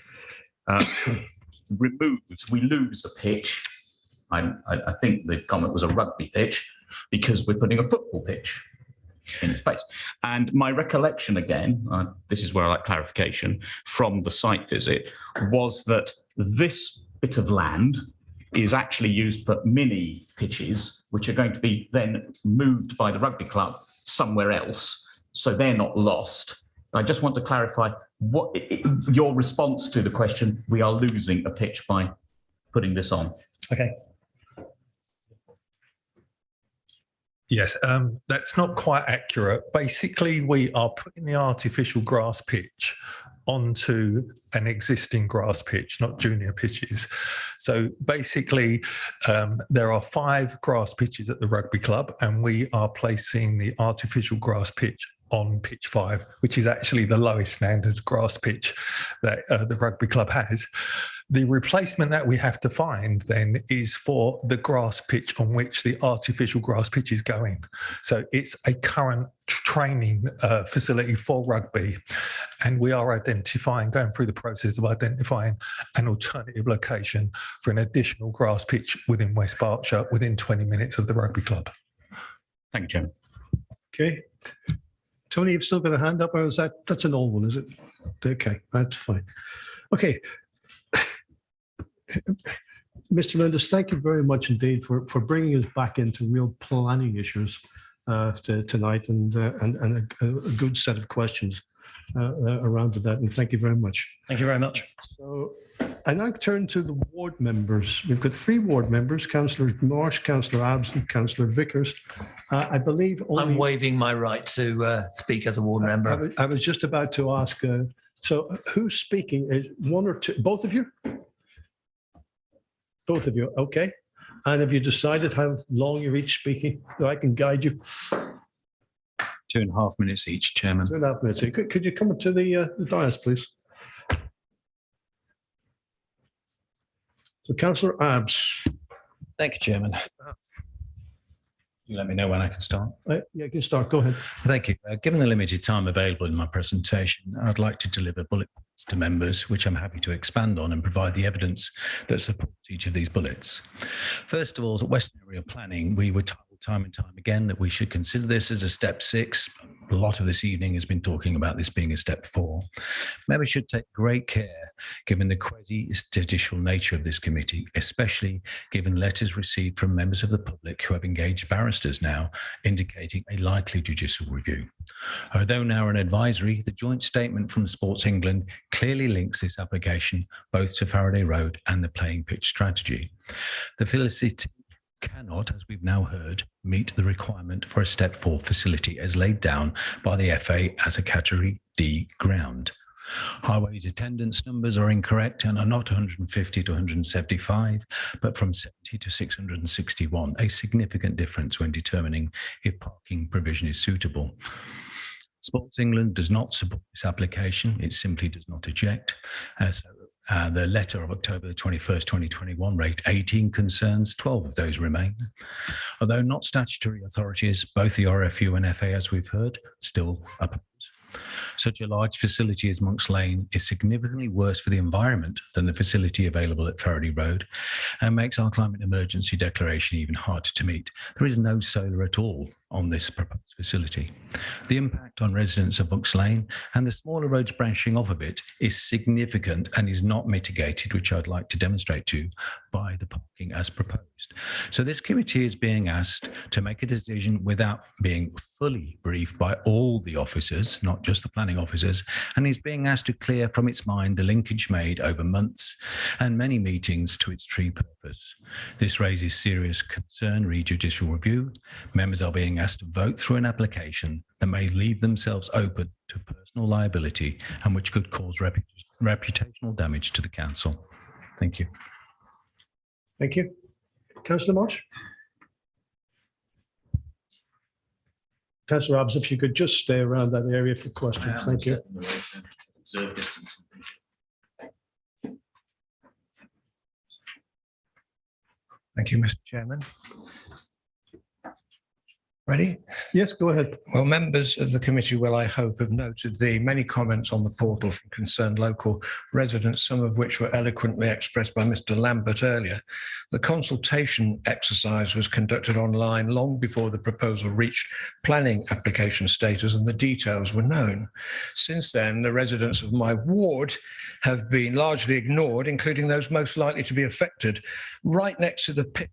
we lose a pitch. I think the comment was a rugby pitch because we're putting a football pitch in its place. And my recollection again, this is where I like clarification from the site visit, was that this bit of land is actually used for mini pitches, which are going to be then moved by the rugby club somewhere else. So they're not lost. I just want to clarify what your response to the question, we are losing a pitch by putting this on. Okay. Yes, that's not quite accurate. Basically, we are putting the artificial grass pitch onto an existing grass pitch, not junior pitches. So basically, there are 5 grass pitches at the rugby club, and we are placing the artificial grass pitch on pitch 5, which is actually the lowest standard grass pitch that the rugby club has. The replacement that we have to find then is for the grass pitch on which the artificial grass pitch is going. So it's a current training facility for rugby, and we are going through the process of identifying an alternative location for an additional grass pitch within West Berkshire within 20 minutes of the rugby club. Thank you, Jim. Okay. Tony, you've still got a hand up, or is that's an old one, is it? Okay, that's fine. Okay. Mr. Mendes, thank you very much indeed for bringing us back into real planning issues tonight, and a good set of questions around to that. And thank you very much. Thank you very much. So I now turn to the ward members. We've got 3 ward members: Councillor Marsh, Councillor Abs, and Councillor Vickers. I believe I'm waiving my right to speak as a ward member. I was just about to ask. So who's speaking? Is 1 or 2? Both of you? Both of you, okay. And have you decided how long you're each speaking? So I can guide you. 2.5 minutes each, Chairman. 2.5 minutes. Could you come to the dais, please? So, Councillor Abs. Thank you, Chairman. You let me know when I can start. Yeah, you can start. Go ahead. Thank you. Given the limited time available in my presentation, I'd like to deliver bullet points to members, which I'm happy to expand on and provide the evidence that supports each of these bullets. First of all, at Western Area Planning, we were told time and time again that we should consider this as a step 6. A lot of this evening has been talking about this being a step 4. Members should take great care given the quasi-judicial nature of this committee, especially given letters received from members of the public who have engaged barristers now indicating a likely judicial review. Although now an advisory, the joint statement from Sports England clearly links this application both to Faraday Road and the playing pitch strategy. The facility cannot, as we've now heard, meet the requirement for a step 4 facility as laid down by the FA as a category D ground. Highways attendance numbers are incorrect and are not 150 to 175, but from 70 to 661, a significant difference when determining if parking provision is suitable. Sports England does not support this application. It simply does not eject. The letter of October 21st, 2021 raised 18 concerns, 12 of those remain. Although not statutory authorities, both the RFU and FA, as we've heard, still oppose. Such a large facility as Monks Lane is significantly worse for the environment than the facility available at Faraday Road and makes our climate emergency declaration even harder to meet. There is no solar at all on this proposed facility. The impact on residents of Monks Lane and the smaller roads branching off a bit is significant and is not mitigated, which I'd like to demonstrate to you by the parking as proposed. So this committee is being asked to make a decision without being fully briefed by all the officers, not just the planning officers, and is being asked to clear from its mind the linkage made over months and many meetings to its true purpose. This raises serious concern re judicial review. Members are being asked to vote through an application that may leave themselves open to personal liability and which could cause reputational damage to the council. Thank you. Thank you. Councillor Marsh? Councillor Abs, if you could just stay around that area for questions. Thank you. Observe distance. Thank you, Mr. Chairman. Ready? Yes, go ahead. Well, members of the committee will, I hope, have noted the many comments on the portal from concerned local residents, some of which were eloquently expressed by Mr. Lambert earlier. The consultation exercise was conducted online long before the proposal reached planning application status and the details were known. Since then, the residents of my ward have been largely ignored, including those most likely to be affected, right next to the pitch,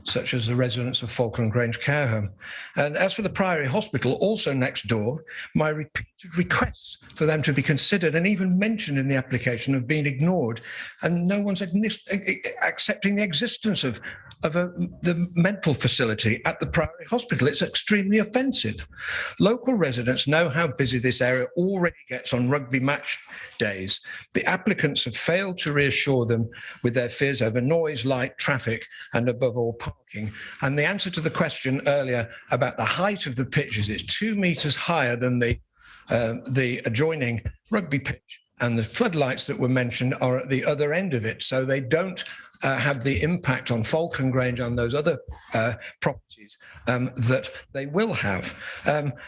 such as the residents of Falkland Grange Care Home. And as for the Priory Hospital, also next door, my repeated requests for them to be considered and even mentioned in the application have been ignored, and no one's accepting the existence of the mental facility at the Priory Hospital. It's extremely offensive. Local residents know how busy this area already gets on rugby match days. The applicants have failed to reassure them with their fears over noise, light, traffic, and above all, parking. And the answer to the question earlier about the height of the pitches is 2 meters higher than the adjoining rugby pitch. And the floodlights that were mentioned are at the other end of it. So they don't have the impact on Falkland Grange and those other properties that they will have.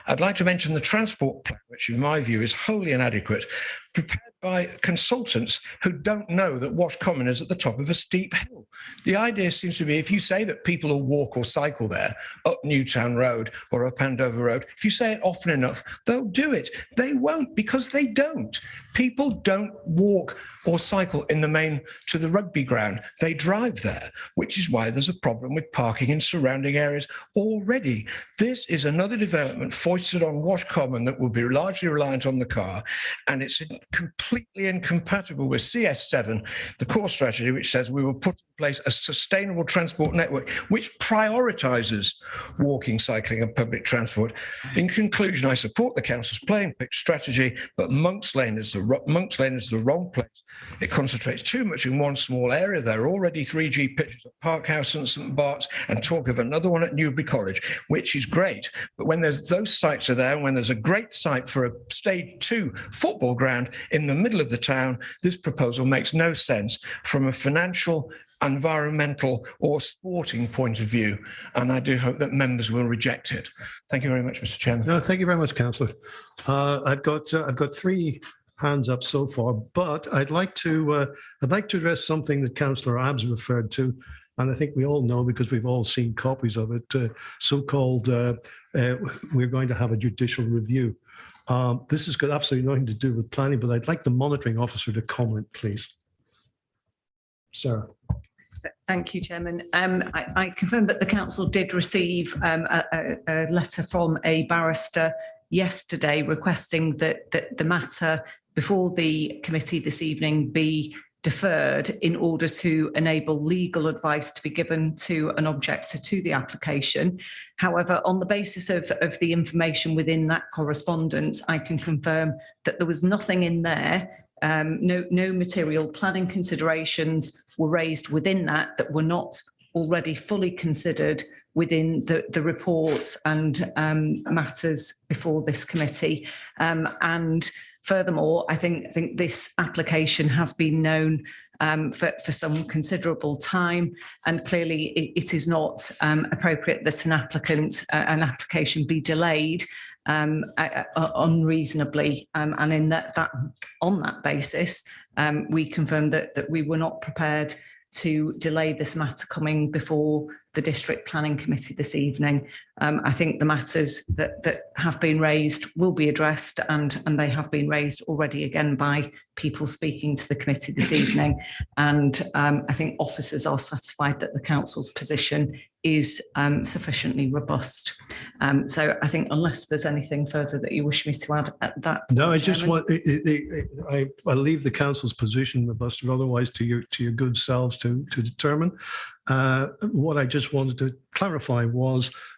I'd like to mention the transport plan, which in my view is wholly inadequate, prepared by consultants who don't know that Wash Common is at the top of a steep hill. The idea seems to be if you say that people will walk or cycle there up Newtown Road or up Andover Road, if you say it often enough, they'll do it. They won't, because they don't. People don't walk or cycle in the main to the rugby ground. They drive there, which is why there's a problem with parking in surrounding areas already. This is another development foisted on Wash Common that will be largely reliant on the car, and it's completely incompatible with CS7, the core strategy, which says we will put in place a sustainable transport network which prioritises walking, cycling and public transport. In conclusion, I support the council's plain pitch strategy, but Monks Lane is the wrong place. It concentrates too much in one small area. There are already 3G pitches at Park House and St Bart's, and talk of another one at Newbury College, which is great. But when there's those sites are there, and when there's a great site for a stage 2 football ground in the middle of the town, this proposal makes no sense from a financial, environmental or sporting point of view. And I do hope that members will reject it. Thank you very much, Mr. Chairman. No, thank you very much, Councillor. I've got 3 hands up so far, but I'd like to address something that Councillor Abbs referred to, and I think we all know because we've all seen copies of it. So-called, we're going to have a judicial review. This has got absolutely nothing to do with planning, but I'd like the monitoring officer to comment, please. Sarah. Thank you, Chairman. I confirm that the council did receive a letter from a barrister yesterday requesting that the matter before the committee this evening be deferred in order to enable legal advice to be given to an objector to the application. However, on the basis of the information within that correspondence, I can confirm that there was nothing in there. No material planning considerations were raised within that were not already fully considered within the reports and matters before this committee. And furthermore, I think this application has been known for some considerable time, and clearly it is not appropriate that an application be delayed unreasonably, and on that basis, we confirm that we were not prepared to delay this matter coming before the District Planning Committee this evening. I think the matters that have been raised will be addressed, and they have been raised already again by people speaking to the committee this evening. And I think officers are satisfied that the council's position is sufficiently robust. So I think unless there's anything further that you wish me to add at that. No, I just want, I leave the council's position robust, otherwise to your good selves to determine. What I just wanted to clarify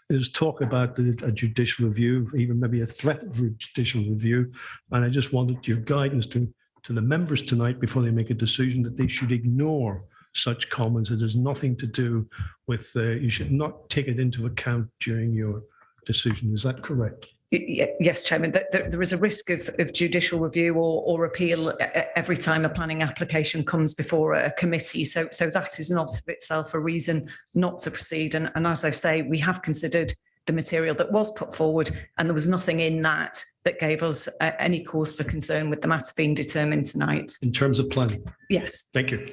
is talk about a judicial review, even maybe a threat of a judicial review. And I just wanted your guidance to the members tonight before they make a decision that they should ignore such comments. It has nothing to do with, you should not take it into account during your decision. Is that correct? Yes, Chairman, there is a risk of judicial review or appeal every time a planning application comes before a committee. So that is not of itself a reason not to proceed. And as I say, we have considered the material that was put forward, and there was nothing in that that gave us any cause for concern with the matter being determined tonight. In terms of planning? Yes. Thank you.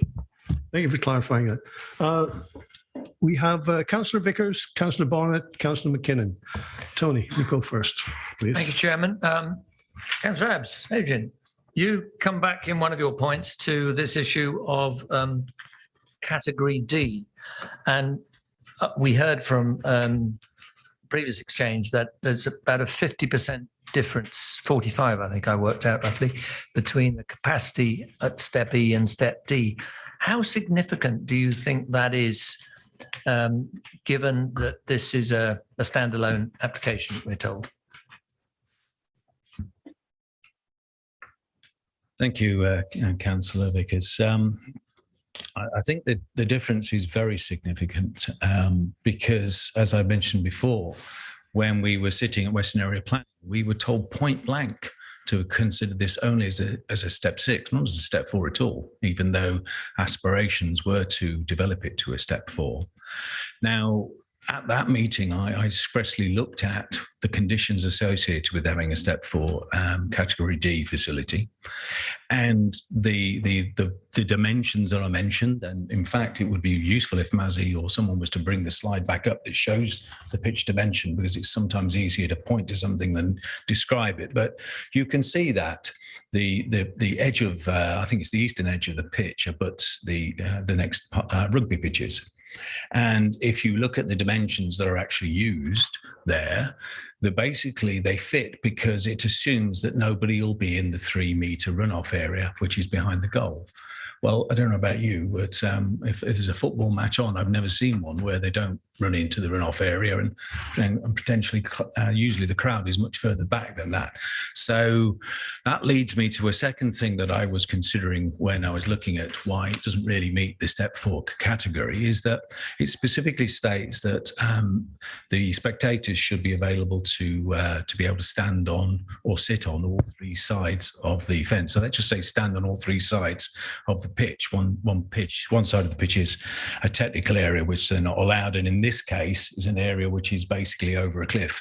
Thank you for clarifying that. We have Councillor Vickers, Councillor Barnett, Councillor McKinnon. Tony, you go first, please. Thank you, Chairman. Councillor Abbs, Adrian, you come back in one of your points to this issue of category D. And we heard from previous exchange that there's about a 50% difference, 45, I think I worked out roughly, between the capacity at step E and step D. How significant do you think that is, given that this is a standalone application, we're told? Thank you, Councillor Vickers. I think that the difference is very significant because, as I mentioned before, when we were sitting at Western Area Planning, we were told point blank to consider this only as a step 6, not as a step 4 at all, even though aspirations were to develop it to a step 4. Now, at that meeting, I expressly looked at the conditions associated with having a step 4 category D facility, and the dimensions that are mentioned. And in fact, it would be useful if Mazzy or someone was to bring the slide back up that shows the pitch dimension, because it's sometimes easier to point to something than describe it. But you can see that the edge of I think it's the eastern edge of the pitch abuts the next rugby pitches. And if you look at the dimensions that are actually used there, basically they fit because it assumes that nobody will be in the 3-metre runoff area, which is behind the goal. Well, I don't know about you, but if there's a football match on, I've never seen one where they don't run into the runoff area, and potentially usually the crowd is much further back than that. So that leads me to a second thing that I was considering when I was looking at why it doesn't really meet the step 4 category, is that it specifically states that the spectators should be available to be able to stand on or sit on all 3 sides of the fence. So let's just say stand on all 3 sides of the pitch. One side of the pitch is a technical area which they're not allowed, and in this case is an area which is basically over a cliff.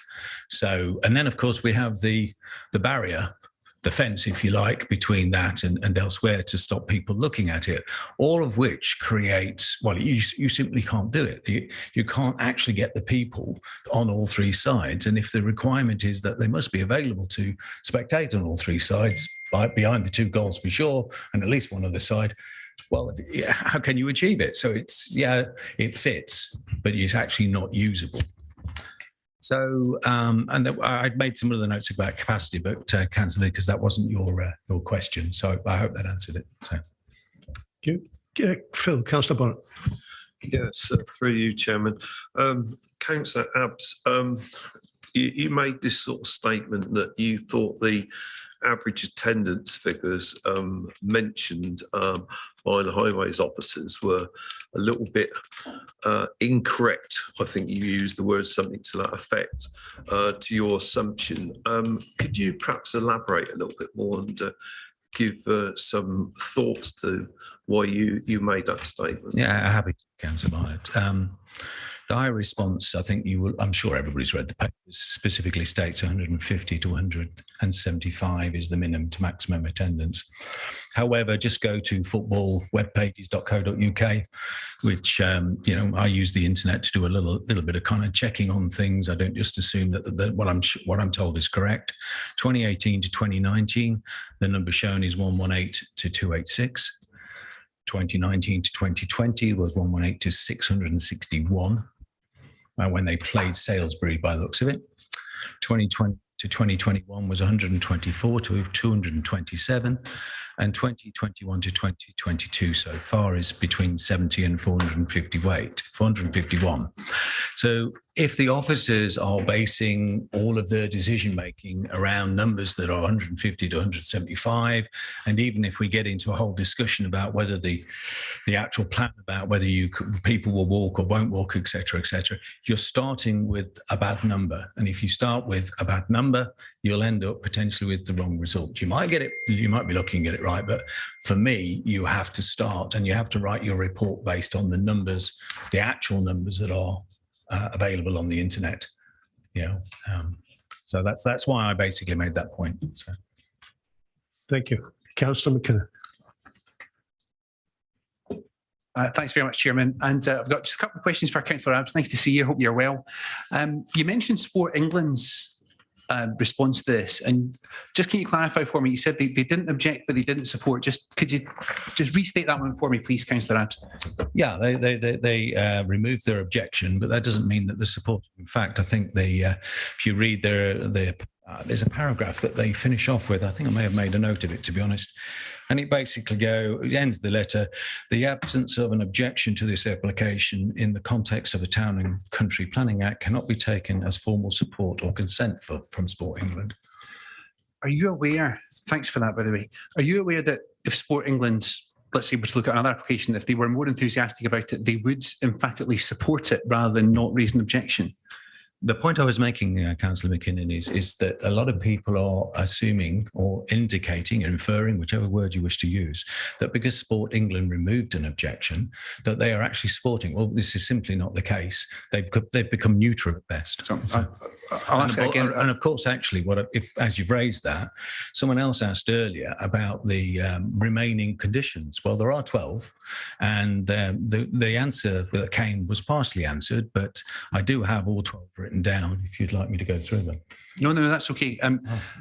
So, and then of course we have the barrier, the fence, if you like, between that and elsewhere to stop people looking at it, all of which creates, well, you simply can't do it. You can't actually get the people on all 3 sides. And if the requirement is that they must be available to spectate on all 3 sides, like behind the 2 goals for sure, and at least one other side, well, how can you achieve it? So it fits, but it's actually not usable. So, and I'd made some other notes about capacity, but Councillor, because that wasn't your question. So I hope that answered it. So, Phil, Councillor Bonnet. Yes, through you, Chairman. Councillor Abbs, you made this sort of statement that you thought the average attendance figures mentioned by the highways officers were a little bit incorrect. I think you used the word something to that effect to your assumption. Could you perhaps elaborate a little bit more and give some thoughts to why you made that statement? Yeah, happy to, Councillor Barnett. The high response, I think I'm sure everybody's read the papers, specifically states 150 to 175 is the minimum to maximum attendance. However, just go to footballwebpages.co.uk, which, I use the internet to do a little bit of kind of checking on things. I don't just assume that what I'm told is correct. 2018 to 2019, the number shown is 118 to 286. 2019 to 2020 was 118 to 661 when they played Salisbury by the looks of it. 2020 to 2021 was 124 to 227, and 2021 to 2022 so far is between 70 and 451. So if the officers are basing all of their decision making around numbers that are 150 to 175, and even if we get into a whole discussion about whether the actual plan about whether people will walk or won't walk, etc., you're starting with a bad number. And if you start with a bad number, you'll end up potentially with the wrong result. You might get it, you might be looking at it right, but for me, you have to start and you have to write your report based on the numbers, the actual numbers that are available on the internet. So that's why I basically made that point. So. Thank you. Councillor McKinnon. Thanks very much, Chairman. And I've got just a couple of questions for Councillor Abbs. Nice to see you. Hope you're well. You mentioned Sport England's response to this, and just can you clarify for me? You said they didn't object, but they didn't support. Could you just restate that one for me, please, Councillor Abbs? Yeah, they removed their objection, but that doesn't mean that they're supporting. In fact, I think if you read there's a paragraph that they finish off with. I think I may have made a note of it, to be honest. And it basically it ends the letter, the absence of an objection to this application in the context of a Town and Country Planning Act cannot be taken as formal support or consent from Sport England. Are you aware, thanks for that, by the way, are you aware that if Sport England, let's say, were to look at another application, if they were more enthusiastic about it, they would emphatically support it rather than not raise an objection? The point I was making, Councillor McKinnon, is that a lot of people are assuming or indicating, inferring, whichever word you wish to use, that because Sport England removed an objection, that they are actually supporting. Well, this is simply not the case. They've become neutral at best. I'll ask it again. And of course, actually, as you've raised that, someone else asked earlier about the remaining conditions. Well, there are 12, and the answer that came was partially answered, but I do have all 12 written down if you'd like me to go through them. No, that's okay.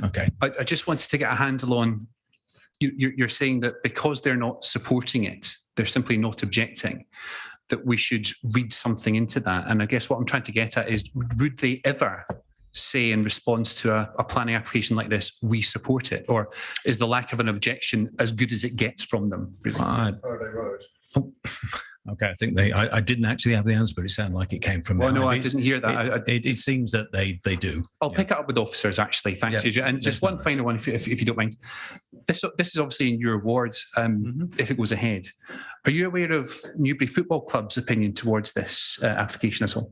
Okay. I just wanted to get a handle on, you're saying that because they're not supporting it, they're simply not objecting, that we should read something into that. And I guess what I'm trying to get at is, would they ever say in response to a planning application like this, we support it? Or is the lack of an objection as good as it gets from them? Really? Okay, I think I didn't actually have the answer, but it sounded like it came from Well, them. no, I didn't hear that. It seems that they do. I'll pick it up with officers, actually. Thanks, Adrian. And just one final one, if you don't mind. This is obviously in your ward, if it goes ahead. Are you aware of Newbury Football Club's opinion towards this application at all?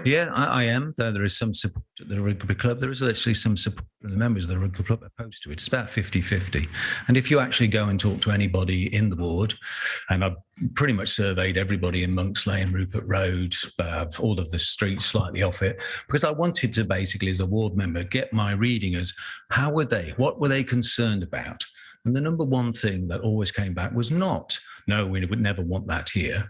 Yeah, I am. There is some support at the rugby club. There is actually some support from the members of the rugby club opposed to it. It's about 50-50. And if you actually go and talk to anybody in the ward, and I've pretty much surveyed everybody in Monks Lane, Rupert Road, all of the streets slightly off it, because I wanted to basically, as a ward member, get my reading as what were they concerned about? And the number one thing that always came back was not, no, we would never want that here,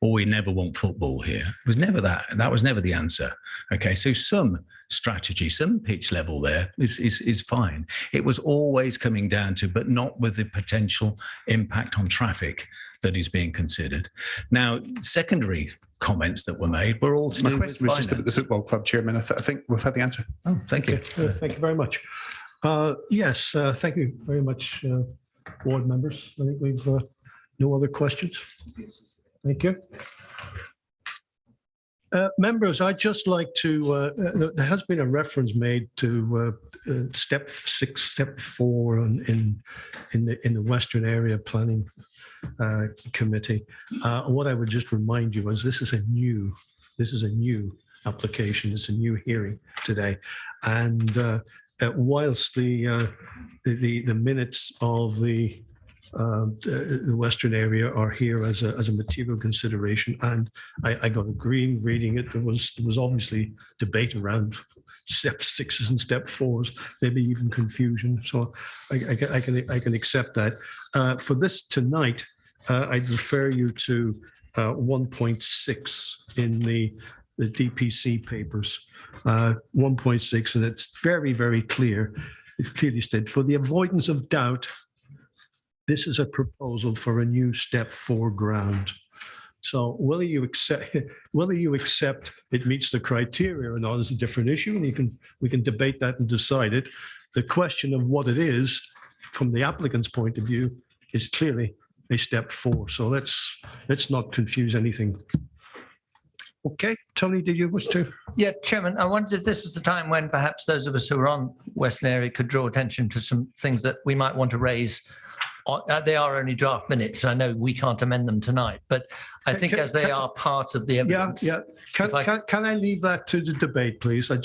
or we never want football here. It was never that. That was never the answer. Okay, so some strategy, some pitch level there is fine. It was always coming down to, but not with the potential impact on traffic that is being considered. Now, secondary comments that were made were all to do with finance. Just about the football club, Chairman. I think we've had the answer. Oh, thank you. Thank you very much. Yes, thank you very much, board members. I think we've no other questions. Thank you. Members, I'd just like to, there has been a reference made to step 6, step 4 in the Western Area Planning Committee. What I would just remind you is this is a new application. It's a new hearing today. And whilst the minutes of the Western area are here as a material consideration, and I got a green reading it. There was obviously debate around step 6s and step 4s, maybe even confusion. So I can accept that. For this tonight, I'd refer you to 1.6 in the DPC papers. 1.6, and it's very, very clear. It's clearly stated, for the avoidance of doubt, this is a proposal for a new step 4 ground. So whether you accept it meets the criteria or not is a different issue, and we can debate that and decide it. The question of what it is, from the applicant's point of view, is clearly a step 4. So let's not confuse anything. Okay, Tony, did you wish to? Yeah, Chairman, I wondered if this was the time when perhaps those of us who are on Western Area could draw attention to some things that we might want to raise. They are only draft minutes. I know we can't amend them tonight, but I think as they are part of the evidence. Yeah. Can I leave that to the debate, please? I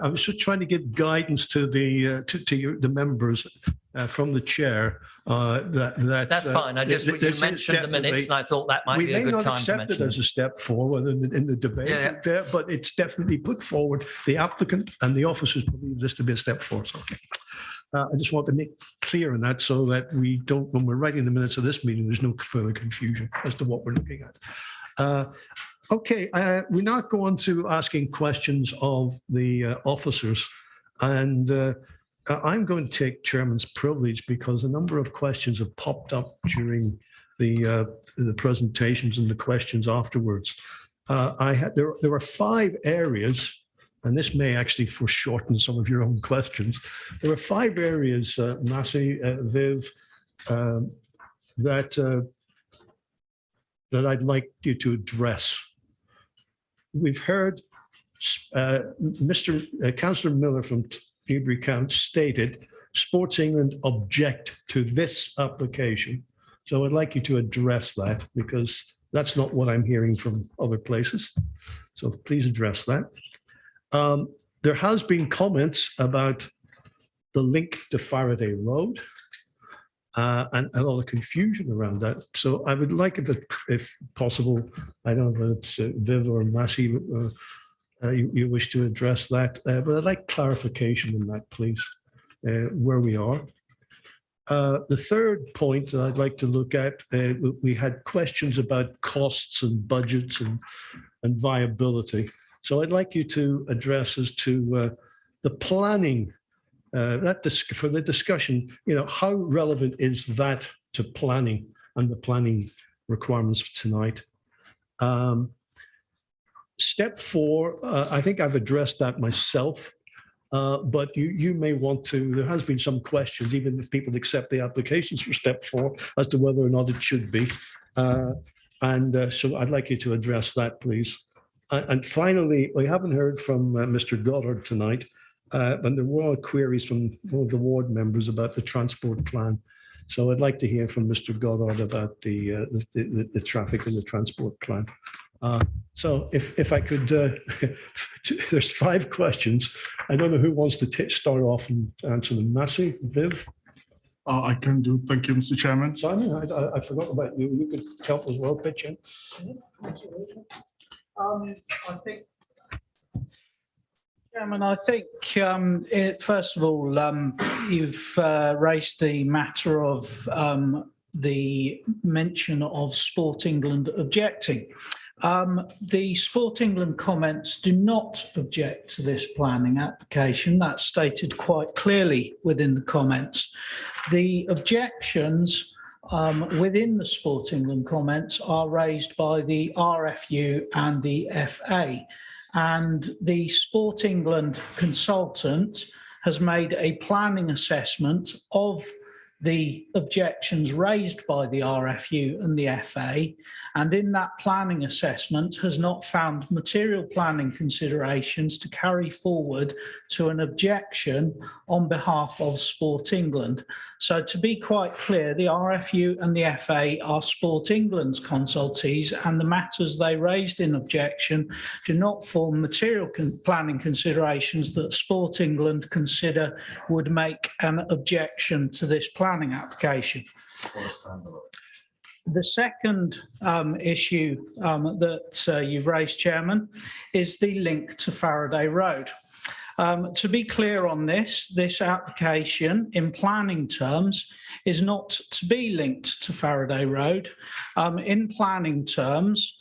was just trying to give guidance to the members from the chair That's fine. I just, you mentioned the minutes and I thought that might be a good time to mention. We may not accept it as a step forward in the debate, but it's definitely put forward. The applicant and the officers believe this to be a step forward. Okay. I just want to make clear on that so that we don't, when we're writing the minutes of this meeting, there's no further confusion as to what we're looking at. Okay, we now go on to asking questions of the officers. And I'm going to take chairman's privilege because a number of questions have popped up during the presentations and the questions afterwards. There were 5 areas, and this may actually foreshorten some of your own questions. There were 5 areas, Massey, Viv, that I'd like you to address. We've heard Councillor Miller from Newbury County stated Sports England object to this application. So I'd like you to address that because that's not what I'm hearing from other places. So please address that. There has been comments about the link to Faraday Road and a lot of confusion around that. So I would like, if possible, I don't know if it's Viv or Massey, you wish to address that, but I'd like clarification on that, please, where we are. The third point that I'd like to look at, we had questions about costs and budgets and viability. So I'd like you to address as to the planning, for the discussion, how relevant is that to planning and the planning requirements for tonight? Step 4, I think I've addressed that myself, but you may want to, there has been some questions, even if people accept the applications for step 4, as to whether or not it should be. So I'd like you to address that, please. And finally, we haven't heard from Mr. Goddard tonight, and there were queries from one of the ward members about the transport plan. So I'd like to hear from Mr. Goddard about the traffic and the transport plan. So if I could, there's 5 questions. I don't know who wants to start off and answer them. Massey, Viv? I can do. Thank you, Mr. Chairman. Simon, I forgot about you. You could help as well, pitch in. I think, Chairman, I think first of all, you've raised the matter of the mention of Sport England objecting. The Sport England comments do not object to this planning application. That's stated quite clearly within the comments. The objections within the Sport England comments are raised by the RFU and the FA. And the Sport England consultant has made a planning assessment of the objections raised by the RFU and the FA, and in that planning assessment has not found material planning considerations to carry forward to an objection on behalf of Sport England. So to be quite clear, the RFU and the FA are Sport England's consultees, and the matters they raised in objection do not form material planning considerations that Sport England consider would make an objection to this planning application. The second issue that you've raised, Chairman, is the link to Faraday Road. To be clear on this application in planning terms is not to be linked to Faraday Road. In planning terms,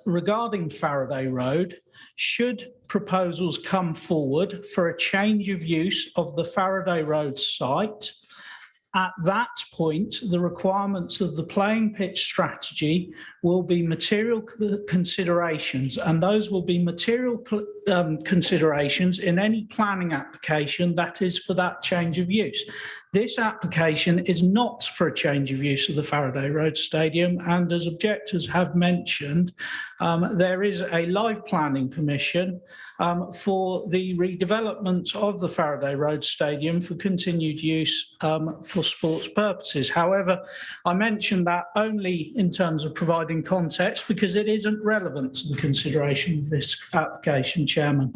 regarding Faraday Road, should proposals come forward for a change of use of the Faraday Road site, at that point, the requirements of the playing pitch strategy will be material considerations, and those will be material considerations in any planning application that is for that change of use. This application is not for a change of use of the Faraday Road Stadium, and as objectors have mentioned, there is a live planning permission for the redevelopment of the Faraday Road Stadium for continued use for sports purposes. However, I mentioned that only in terms of providing context because it isn't relevant to the consideration of this application, Chairman.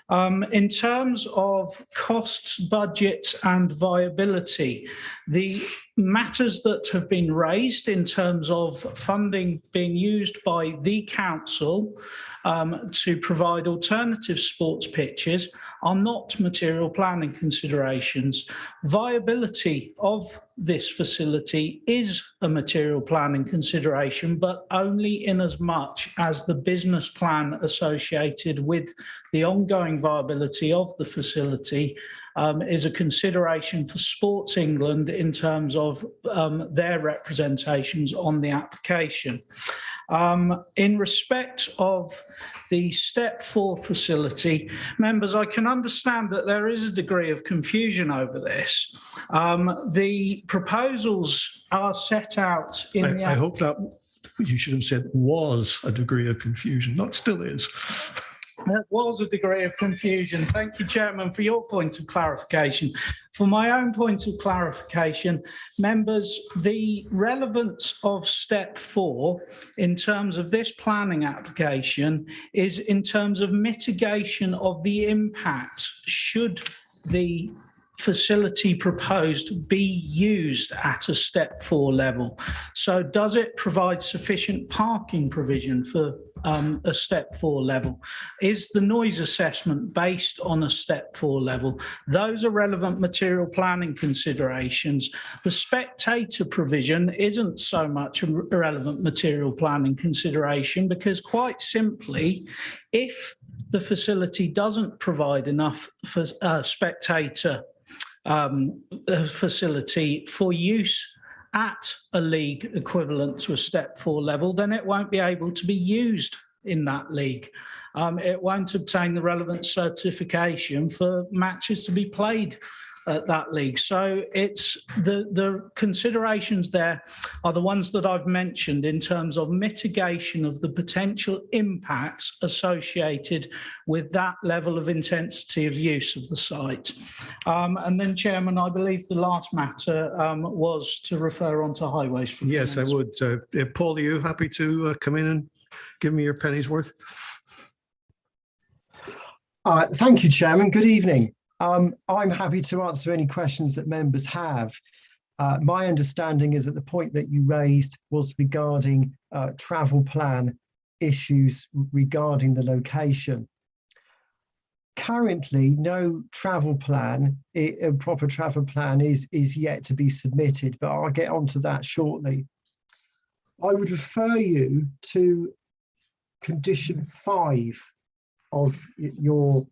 In terms of costs, budgets and viability, the matters that have been raised in terms of funding being used by the council to provide alternative sports pitches are not material planning considerations. Viability of this facility is a material planning consideration, but only in as much as the business plan associated with the ongoing viability of the facility is a consideration for Sports England in terms of their representations on the application. In respect of the Step 4 facility, members, I can understand that there is a degree of confusion over this. The proposals are set out in I hope that you should have said was a degree of confusion, not still is. There was a degree of confusion. Thank you, Chairman, for your point of clarification. For my own point of clarification, members, the relevance of Step 4 in terms of this planning application is in terms of mitigation of the impacts should the facility proposed be used at a Step 4 level. So does it provide sufficient parking provision for a Step 4 level? Is the noise assessment based on a Step 4 level? Those are relevant material planning considerations. The spectator provision isn't so much a relevant material planning consideration because quite simply, if the facility doesn't provide enough for spectator facility for use at a league equivalent to a Step 4 level, then it won't be able to be used in that league. It won't obtain the relevant certification for matches to be played at that league. So it's the considerations there are the ones that I've mentioned in terms of mitigation of the potential impacts associated with that level of intensity of use of the site. And then, Chairman, I believe the last matter was to refer on to highways. For yes, comments. I would. Paul, are you happy to come in and give me your penny's worth? Thank you, Chairman. Good evening. I'm happy to answer any questions that members have. My understanding is that the point that you raised was regarding travel plan issues regarding the location. Currently, no travel plan, a proper travel plan is yet to be submitted, but I'll get onto that shortly. I would refer you to condition 5 of your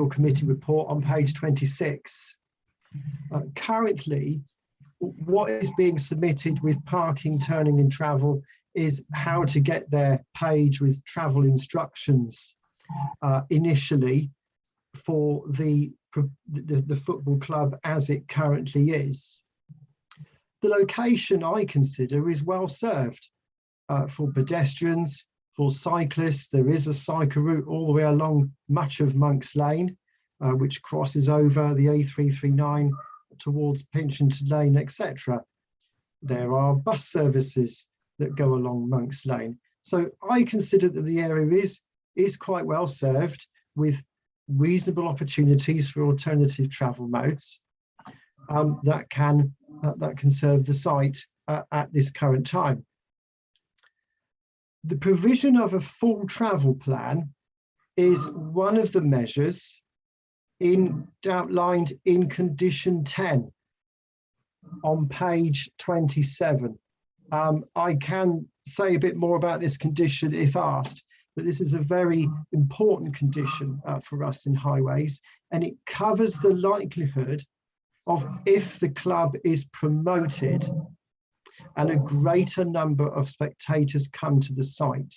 committee report on page 26. Currently, what is being submitted with parking, turning and travel is how to get their page with travel instructions initially for the football club as it currently is. The location I consider is well served for pedestrians, for cyclists. There is a cycle route all the way along much of Monk's Lane, which crosses over the A339 towards Pinchington Lane, etc. There are bus services that go along Monk's Lane. So I consider that the area is quite well served with reasonable opportunities for alternative travel modes that can serve the site at this current time. The provision of a full travel plan is one of the measures outlined in condition 10 on page 27. I can say a bit more about this condition if asked, but this is a very important condition for us in highways, and it covers the likelihood of if the club is promoted and a greater number of spectators come to the site.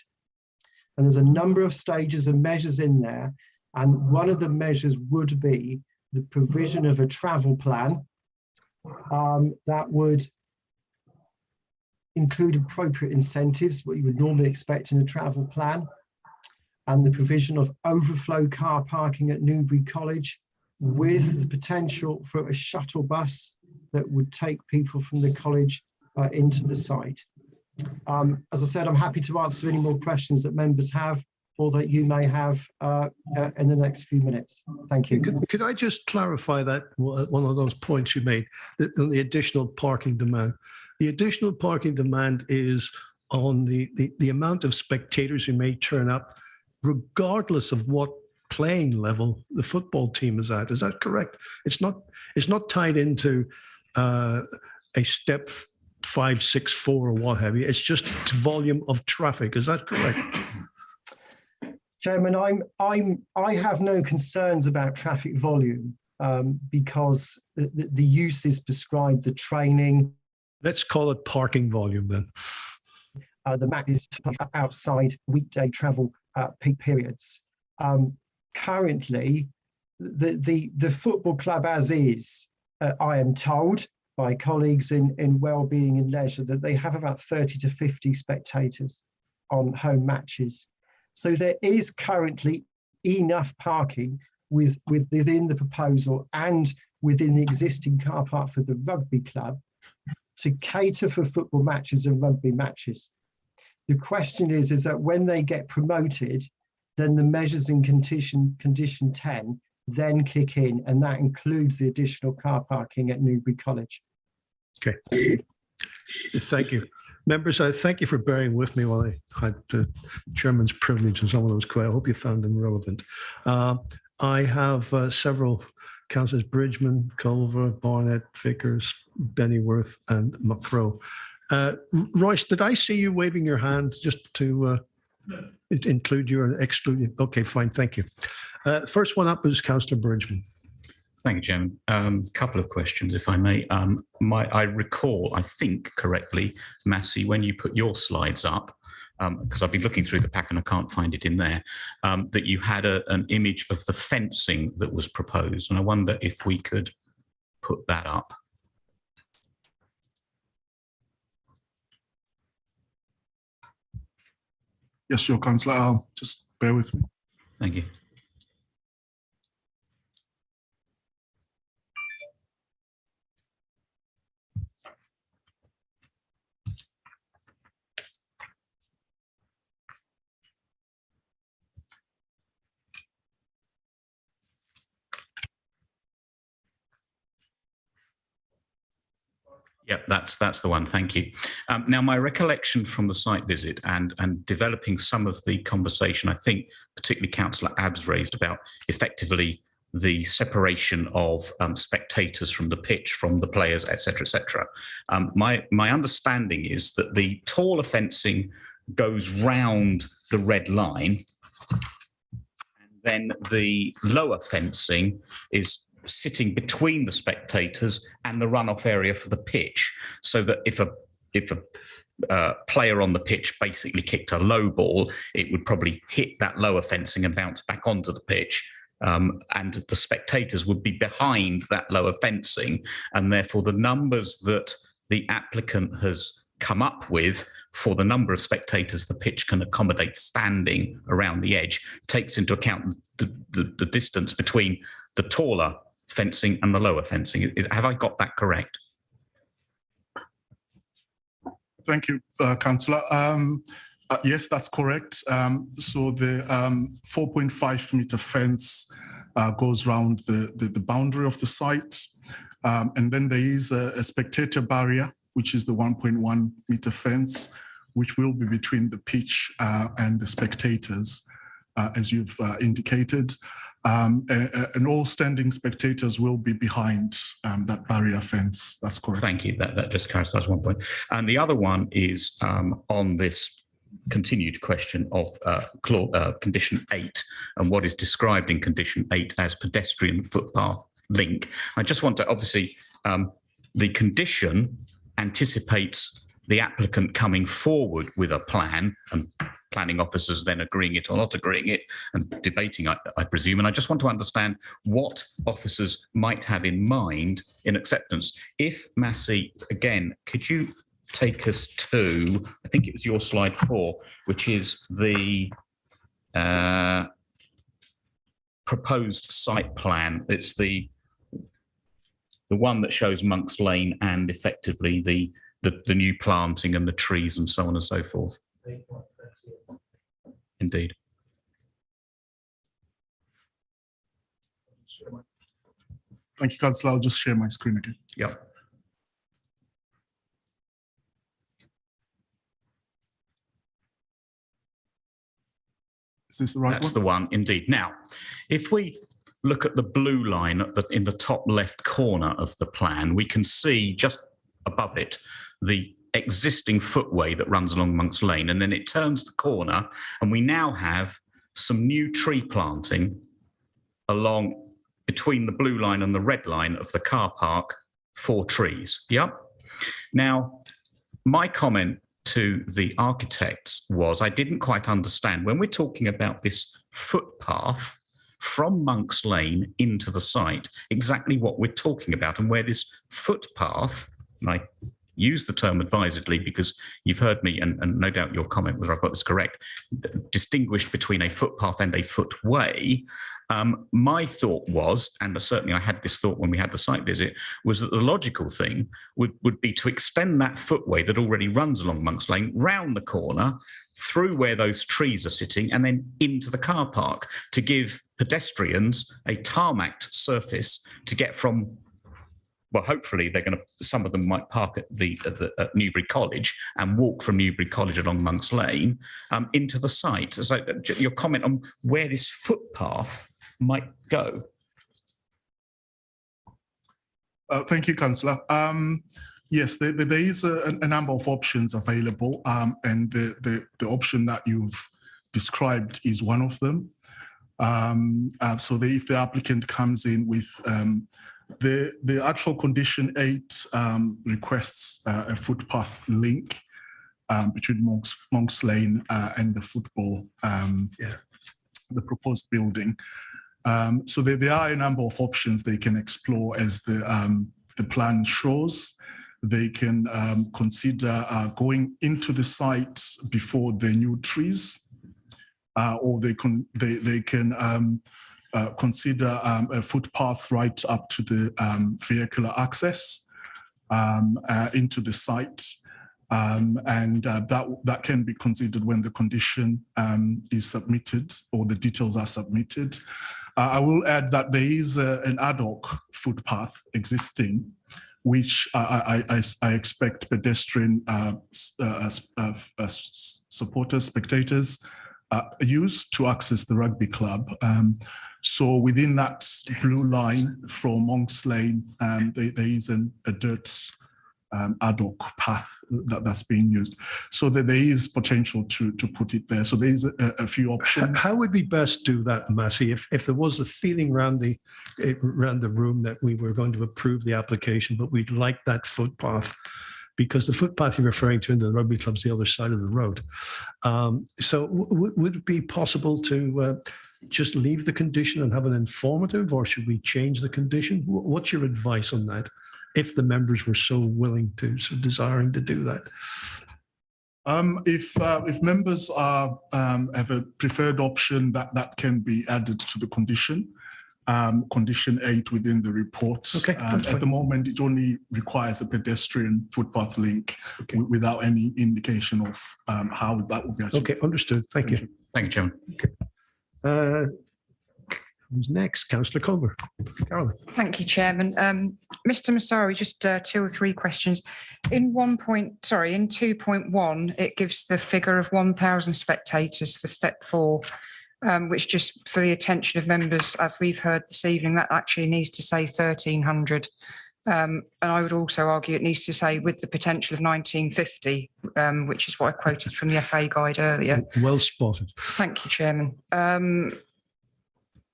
And there's a number of stages and measures in there, and one of the measures would be the provision of a travel plan that would include appropriate incentives, what you would normally expect in a travel plan, and the provision of overflow car parking at Newbury College with the potential for a shuttle bus that would take people from the college into the site. As I said, I'm happy to answer any more questions that members have or that you may have in the next few minutes. Thank you. Could I just clarify that one of those points you made, the additional parking demand? The additional parking demand is on the amount of spectators who may turn up, regardless of what playing level the football team is at. Is that correct? It's not tied into a step 5, 6, 4 or what have you. It's just volume of traffic. Is that correct? Chairman, I have no concerns about traffic volume because the uses prescribed, the training. Let's call it parking volume then. The map is outside weekday travel peak periods. Currently, the football club as is, I am told by colleagues in wellbeing and leisure that they have about 30 to 50 spectators on home matches. So there is currently enough parking within the proposal and within the existing car park for the rugby club to cater for football matches and rugby matches. The question is that when they get promoted, then the measures in condition 10 then kick in, and that includes the additional car parking at Newbury College. Okay. Thank you. Members, I thank you for bearing with me while I had the chairman's privilege and some of those questions. I hope you found them relevant. I have several councillors: Bridgman, Culver, Barnett, Vickers, Bennyworth, and McCrow. Royce, did I see you waving your hand just to include you or exclude you? Okay, fine, thank you. First one up is Councillor Bridgman. Thank you, Chairman. A couple of questions, if I may. I recall, I think correctly, Massey, when you put your slides up, because I've been looking through the pack and I can't find it in there, that you had an image of the fencing that was proposed. And I wonder if we could put that up. Yes, sure, Councillor. Just bear with me. Thank you. Yep, that's the one. Thank you. Now, my recollection from the site visit and developing some of the conversation, I think particularly Councillor Abbs raised about effectively the separation of spectators from the pitch, from the players, etc., etc. My understanding is that the taller fencing goes round the red line, and then the lower fencing is sitting between the spectators and the runoff area for the pitch, so that if a player on the pitch basically kicked a low ball, it would probably hit that lower fencing and bounce back onto the pitch. And the spectators would be behind that lower fencing, and therefore the numbers that the applicant has come up with for the number of spectators the pitch can accommodate standing around the edge takes into account the distance between the taller fencing and the lower fencing. Have I got that correct? Thank you, Councillor. Yes, that's correct. So the 4.5 meter fence goes round the boundary of the site. And then there is a spectator barrier, which is the 1.1 meter fence, which will be between the pitch and the spectators, as you've indicated. And all standing spectators will be behind that barrier fence. That's correct. Thank you. That just clarifies one point. And the other one is on this continued question of condition 8 and what is described in condition 8 as pedestrian footpath link. I just want to, obviously, the condition anticipates the applicant coming forward with a plan and planning officers then agreeing it or not agreeing it and debating, I presume. And I just want to understand what officers might have in mind in acceptance. If Massey, again, could you take us to, I think it was your slide 4, which is the proposed site plan. It's the one that shows Monk's Lane and effectively the new planting and the trees and so on and so forth. Indeed. Thank you, Councillor. I'll just share my screen again. Yeah. Is this the right one? That's the one, indeed. Now, if we look at the blue line in the top left corner of the plan, we can see just above it the existing footway that runs along Monk's Lane, and then it turns the corner, and we now have some new tree planting along between the blue line and the red line of the car park, 4 trees. Yep. Now, my comment to the architects was I didn't quite understand when we're talking about this footpath from Monk's Lane into the site, exactly what we're talking about and where this footpath, and I use the term advisedly because you've heard me, and no doubt your comment, whether I've got this correct, distinguished between a footpath and a footway. My thought was, and certainly I had this thought when we had the site visit, was that the logical thing would be to extend that footway that already runs along Monk's Lane round the corner, through where those trees are sitting, and then into the car park to give pedestrians a tarmacked surface to get from, well, hopefully they're going to, some of them might park at Newbury College and walk from Newbury College along Monk's Lane into the site. So your comment on where this footpath might go. Thank you, Councillor. Yes, there is a number of options available, and the option that you've described is one of them. So if the applicant comes in with the actual condition 8 requests a footpath link between Monk's Lane and the football, the proposed building. So there are a number of options they can explore as the plan shows. They can consider going into the site before the new trees, or they can consider a footpath right up to the vehicular access into the site, and that can be considered when the condition is submitted or the details are submitted. I will add that there is an ad hoc footpath existing, which I expect pedestrian supporters, spectators use to access the rugby club. So within that blue line from Monk's Lane, there is a dirt ad hoc path that's being used. So that there is potential to put it there. So there is a few options. How would we best do that, Massey? If there was a feeling around the room that we were going to approve the application, but we'd like that footpath, because the footpath you're referring to into the rugby club's the other side of the road. So would it be possible to just leave the condition and have an informative, or should we change the condition? What's your advice on that, if the members were so willing to, so desiring to do that? If members have a preferred option, that can be added to the condition. Condition 8 within the report. Okay, at the moment, it only requires a pedestrian footpath link without any indication of how that will be achieved. Okay, understood. Thank you. Thank you, Chairman. Who's next? Councillor Culver. Carolyn. Thank you, Chairman. Mr. Massari, just 2 or 3 questions. In 2.1, it gives the figure of 1,000 spectators for step 4, which, just for the attention of members, as we've heard this evening, that actually needs to say 1,300. And I would also argue it needs to say with the potential of 1950, which is what I quoted from the FA guide earlier. Well spotted. Thank you, Chairman.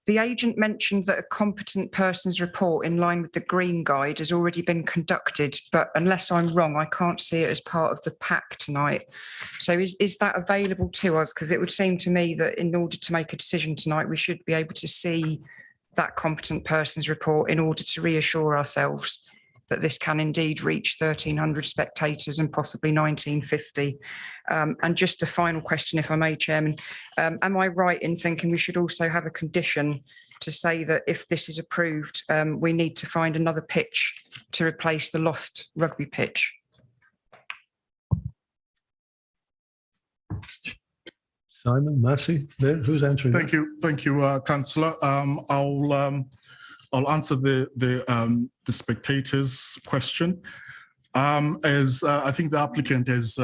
The agent mentioned that a competent person's report in line with the Green Guide has already been conducted, but unless I'm wrong, I can't see it as part of the pack tonight. So is that available to us? Because it would seem to me that in order to make a decision tonight, we should be able to see that competent person's report in order to reassure ourselves. that this can indeed reach 1,300 spectators and possibly 1,950. And just a final question, if I may, Chairman. Am I right in thinking we should also have a condition to say that if this is approved, we need to find another pitch to replace the lost rugby pitch? Simon, Massey, who's answering? Thank you, Councillor. I'll answer the spectators question. As I think the applicant has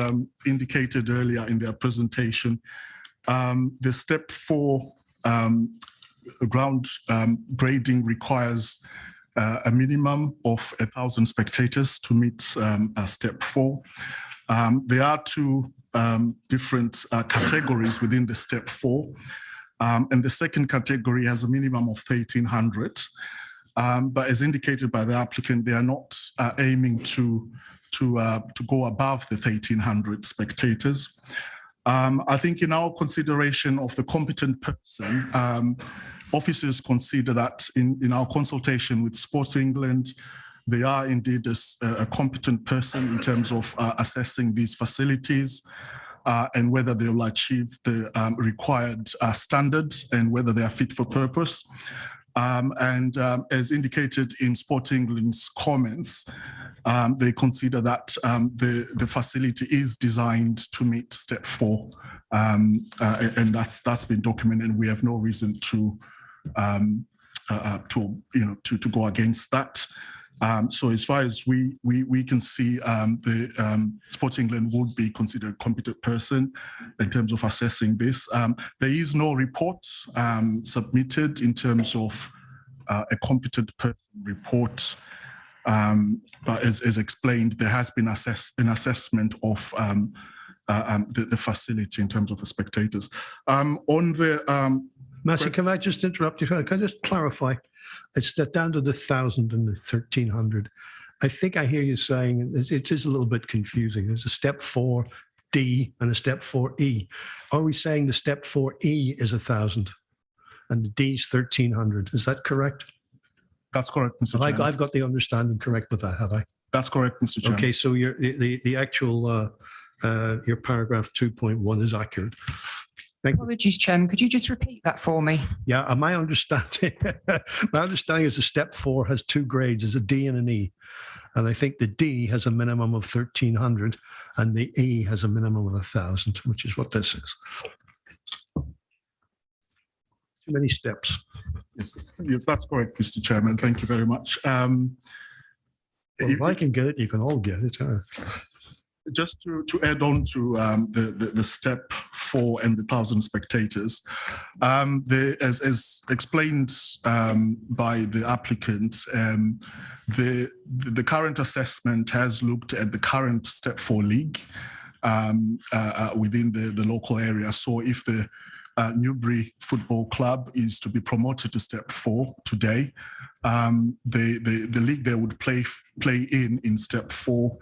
indicated earlier in their presentation, the step 4 ground grading requires a minimum of 1,000 spectators to meet step 4. There are 2 different categories within the step 4. And the second category has a minimum of 1,300. But as indicated by the applicant, they are not aiming to go above the 1,300 spectators. I think in our consideration of the competent person, officers consider that in our consultation with Sports England, they are indeed a competent person in terms of assessing these facilities and whether they will achieve the required standards and whether they are fit for purpose. And as indicated in Sport England's comments, they consider that the facility is designed to meet step 4, and that's been documented. And we have no reason to go against that. So as far as we can see, the Sport England would be considered a competent person in terms of assessing this. There is no report submitted in terms of a competent person report. But as explained, there has been an assessment of the facility in terms of the spectators. On the Massey, can I just interrupt you? Can I just clarify? It's down to the 1,000 and the 1,300. I think I hear you saying it is a little bit confusing. There's a step 4D and a step 4E. Are we saying the step 4E is 1,000 and the D is 1,300? Is that correct? That's correct, Mr. Chairman. I've got the understanding correct with that, have I? That's correct, Mr. Chairman. Okay, so the actual your paragraph 2.1 is accurate. Apologies, Chairman. Could you just repeat that for me? Yeah, my understanding is the step 4 has 2 grades, there's a D and an E. And I think the D has a minimum of 1,300 and the E has a minimum of 1,000, which is what this is. Too many steps. Yes, that's correct, Mr. Chairman. Thank you very much. Well, if I can get it, you can all get it. Just to add on to the step 4 and the 1,000 spectators, as explained by the applicant, the current assessment has looked at the current step 4 league within the local area. So if the Newbury Football Club is to be promoted to step 4 today, the league they would play in step 4.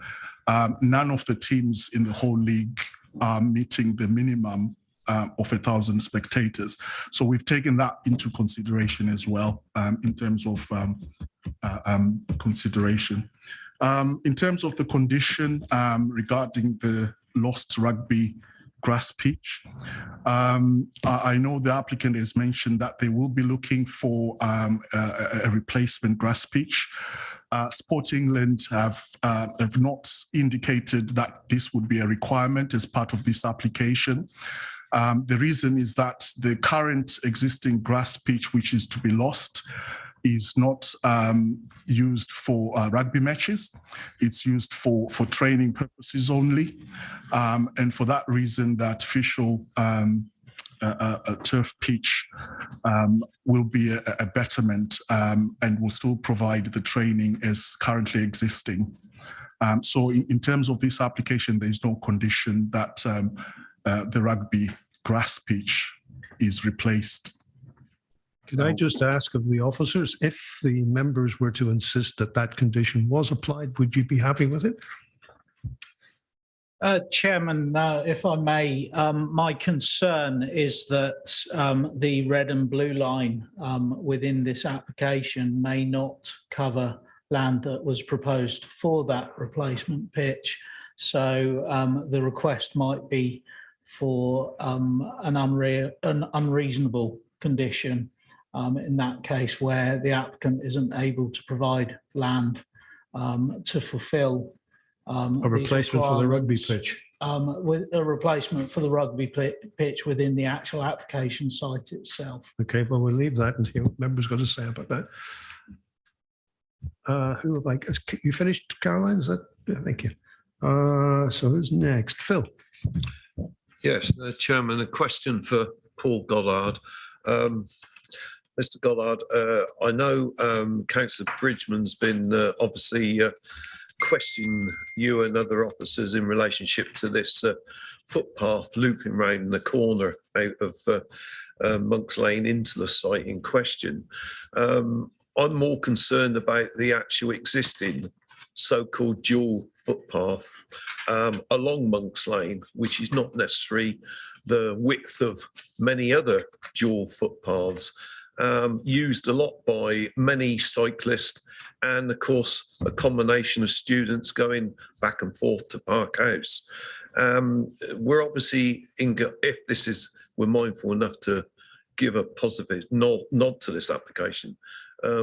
None of the teams in the whole league are meeting the minimum of 1,000 spectators. So we've taken that into consideration as well in terms of consideration. In terms of the condition regarding the lost rugby grass pitch, I know the applicant has mentioned that they will be looking for a replacement grass pitch. Sport England have not indicated that this would be a requirement as part of this application. The reason is that the current existing grass pitch, which is to be lost, is not used for rugby matches. It's used for training purposes only. And for that reason, the artificial turf pitch will be a betterment and will still provide the training as currently existing. So in terms of this application, there is no condition that the rugby grass pitch is replaced. Can I just ask of the officers, if the members were to insist that that condition was applied, would you be happy with it? Chairman, if I may, my concern is that the red and blue line within this application may not cover land that was proposed for that replacement pitch. So the request might be for an unreasonable condition in that case where the applicant isn't able to provide land to fulfil A replacement for the rugby pitch. with a replacement for the rugby pitch within the actual application site itself. Okay, well, we'll leave that and see what members got to say about that. Who have I, you finished, Caroline? Is that, yeah, thank you. So who's next? Phil. Yes, Chairman, a question for Paul Goddard. Mr. Goddard, I know Councillor Bridgman's been obviously questioning you and other officers in relationship to this footpath looping round the corner out of Monk's Lane into the site in question. I'm more concerned about the actual existing so-called dual footpath along Monk's Lane, which is not necessarily the width of many other dual footpaths, used a lot by many cyclists and, of course, a combination of students going back and forth to Park House. We're obviously, if this is, we're mindful enough to give a positive nod to this application.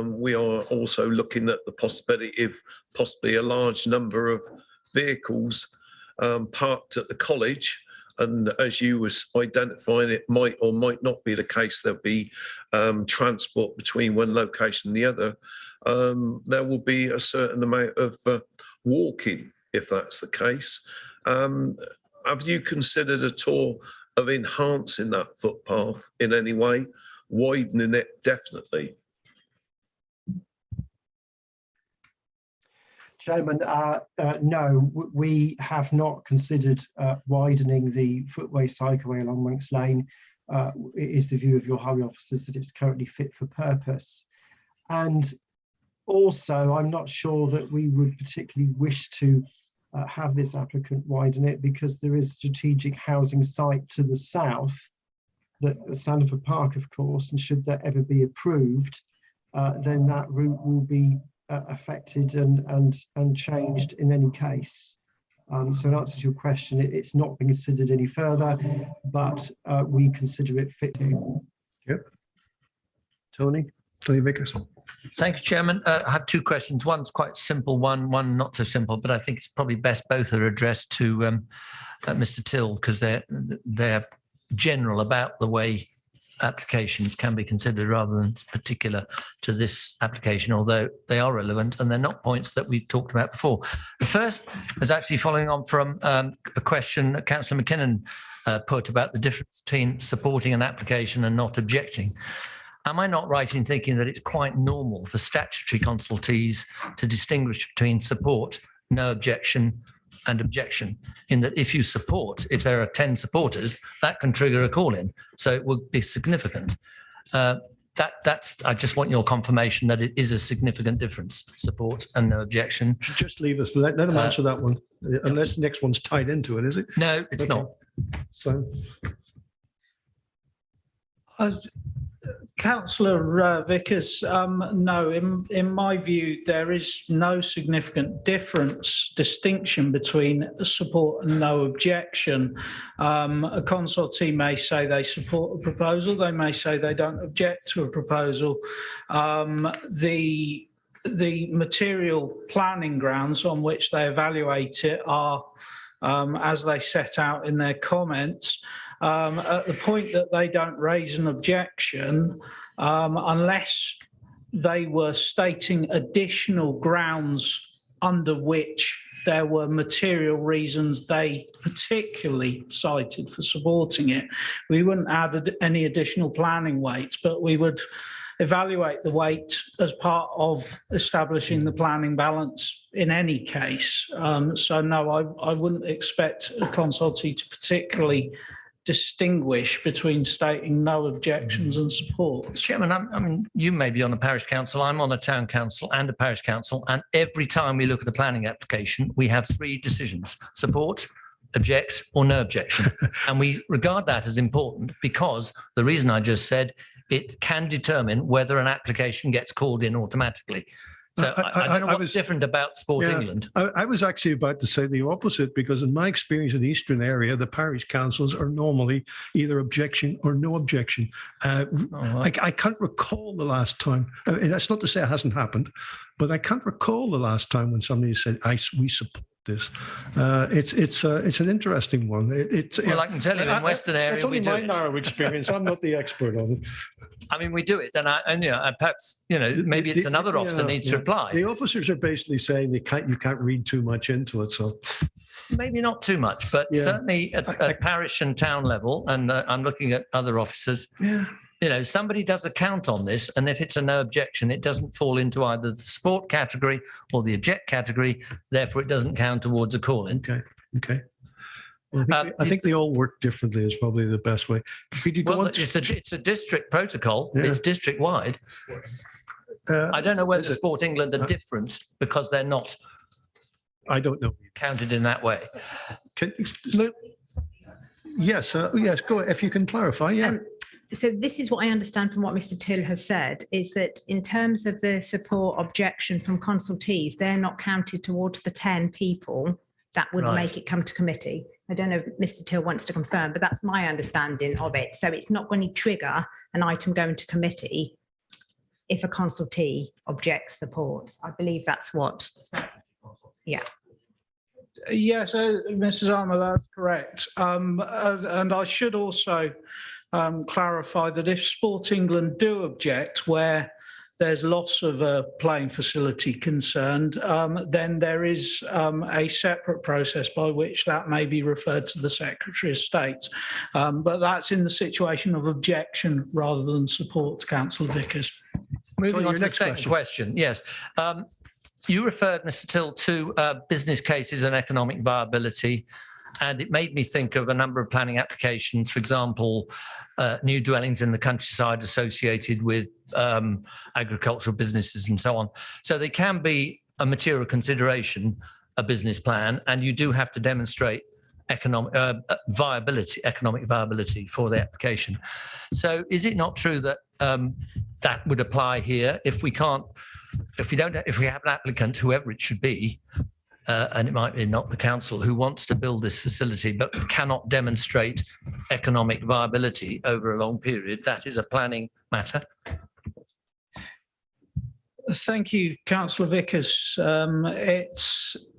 We are also looking at the possibility of possibly a large number of vehicles parked at the college. And as you was identifying, it might or might not be the case. There'll be transport between one location and the other. There will be a certain amount of walking, if that's the case. Have you considered at all of enhancing that footpath in any way, widening it definitely? Chairman, no, we have not considered widening the footway cycleway along Monk's Lane. It is the view of your highway officers that it's currently fit for purpose. And also, I'm not sure that we would particularly wish to have this applicant widen it because there is a strategic housing site to the south, Sanford Park, of course, and should that ever be approved, then that route will be affected and changed in any case. So in answer to your question, it's not been considered any further, but we consider it fit. Yep. Tony Vickers. Thank you, Chairman. I have two questions. One's quite simple, one not so simple, but I think it's probably best both are addressed to Mr. Till because they're general about the way applications can be considered rather than particular to this application, although they are relevant and they're not points that we talked about before. The first is actually following on from a question that Councillor McKinnon put about the difference between supporting an application and not objecting. Am I not right in thinking that it's quite normal for statutory consultees to distinguish between support, no objection, and objection, in that if you support, if there are 10 supporters, that can trigger a call-in. So it would be significant. That's. I just want your confirmation that it is a significant difference, support and no objection. Just leave us, let them answer that one, unless the next one's tied into it, is it? No, it's not. So. Councillor Vickers, no, in my view, there is no significant distinction between support and no objection. A consultee may say they support a proposal, they may say they don't object to a proposal. The material planning grounds on which they evaluate it are, as they set out in their comments, at the point that they don't raise an objection, unless they were stating additional grounds under which there were material reasons they particularly cited for supporting it, we wouldn't add any additional planning weight, but we would evaluate the weight as part of establishing the planning balance in any case. So no, I wouldn't expect a consultee to particularly distinguish between stating no objections and support. Chairman, I mean, you may be on a parish council, I'm on a town council and a parish council, and every time we look at the planning application, we have three decisions: support, object, or no objection. And we regard that as important because the reason I just said, it can determine whether an application gets called in automatically. So I don't know what's was different about Sport Yeah, England. I was actually about to say the opposite, because in my experience in the Eastern area, the parish councils are normally either objection or no objection. I can't recall the last time. I mean, that's not to say it hasn't happened, but I can't recall the last time when somebody said, we support this. It's an interesting one. Well, I can tell you in Western area, it's only we do my it. narrow experience. I'm not the expert on it. I mean, we do it, and perhaps maybe it's another officer needs to reply. The officers are basically saying you can't read too much into it. So maybe not too much, but certainly at parish and town level, and I'm looking at other officers. Yeah. Somebody does a count on this, and if it's a no objection, it doesn't fall into either the support category or the object category. Therefore, it doesn't count towards a call-in. Okay. Well, I think they all work differently is probably the best way. Could you go on? It's a district protocol. Yeah. It's district wide. I don't know whether Sport England are different because they're not. I don't know. Counted in that way. Yes. Yes. Go. If you can clarify. Yeah. So this is what I understand from what Mr. Till has said, is that in terms of the support objection from consultees, they're not counted towards the 10 people that would make it come to committee. I don't know if Mr. Till wants to confirm, but that's my understanding of it. So it's not going to trigger an item going to committee if a consultee objects support. I believe that's what. Yeah. Yes, Mrs. Armour, that's correct. And I should also clarify that if Sport England do object where there's loss of a playing facility concerned, then there is a separate process by which that may be referred to the Secretary of State. But that's in the situation of objection rather than support, Councillor Vickers. Moving on to the second question. Yes. You referred, Mr. Till, to business cases and economic viability. And it made me think of a number of planning applications, for example, new dwellings in the countryside associated with agricultural businesses and so on. So they can be a material consideration, a business plan, and you do have to demonstrate economic viability for the application. So is it not true that that would apply here if we have an applicant, whoever it should be, and it might be not the council, who wants to build this facility but cannot demonstrate economic viability over a long period, that is a planning matter? Thank you, Councillor Vickers.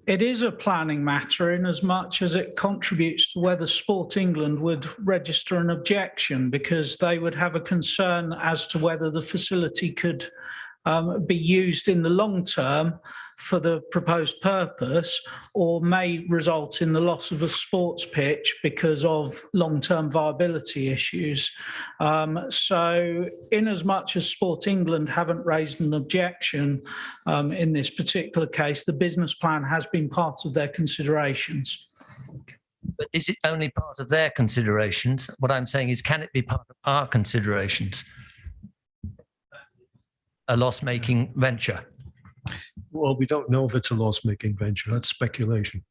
It is a planning matter in as much as it contributes to whether Sport England would register an objection, because they would have a concern as to whether the facility could be used in the long term for the proposed purpose, or may result in the loss of a sports pitch because of long-term viability issues. So in as much as Sport England haven't raised an objection in this particular case, the business plan has been part of their considerations. But is it only part of their considerations? What I'm saying is, can it be part of our considerations? A loss-making venture? Well, we don't know if it's a loss-making venture. That's speculation.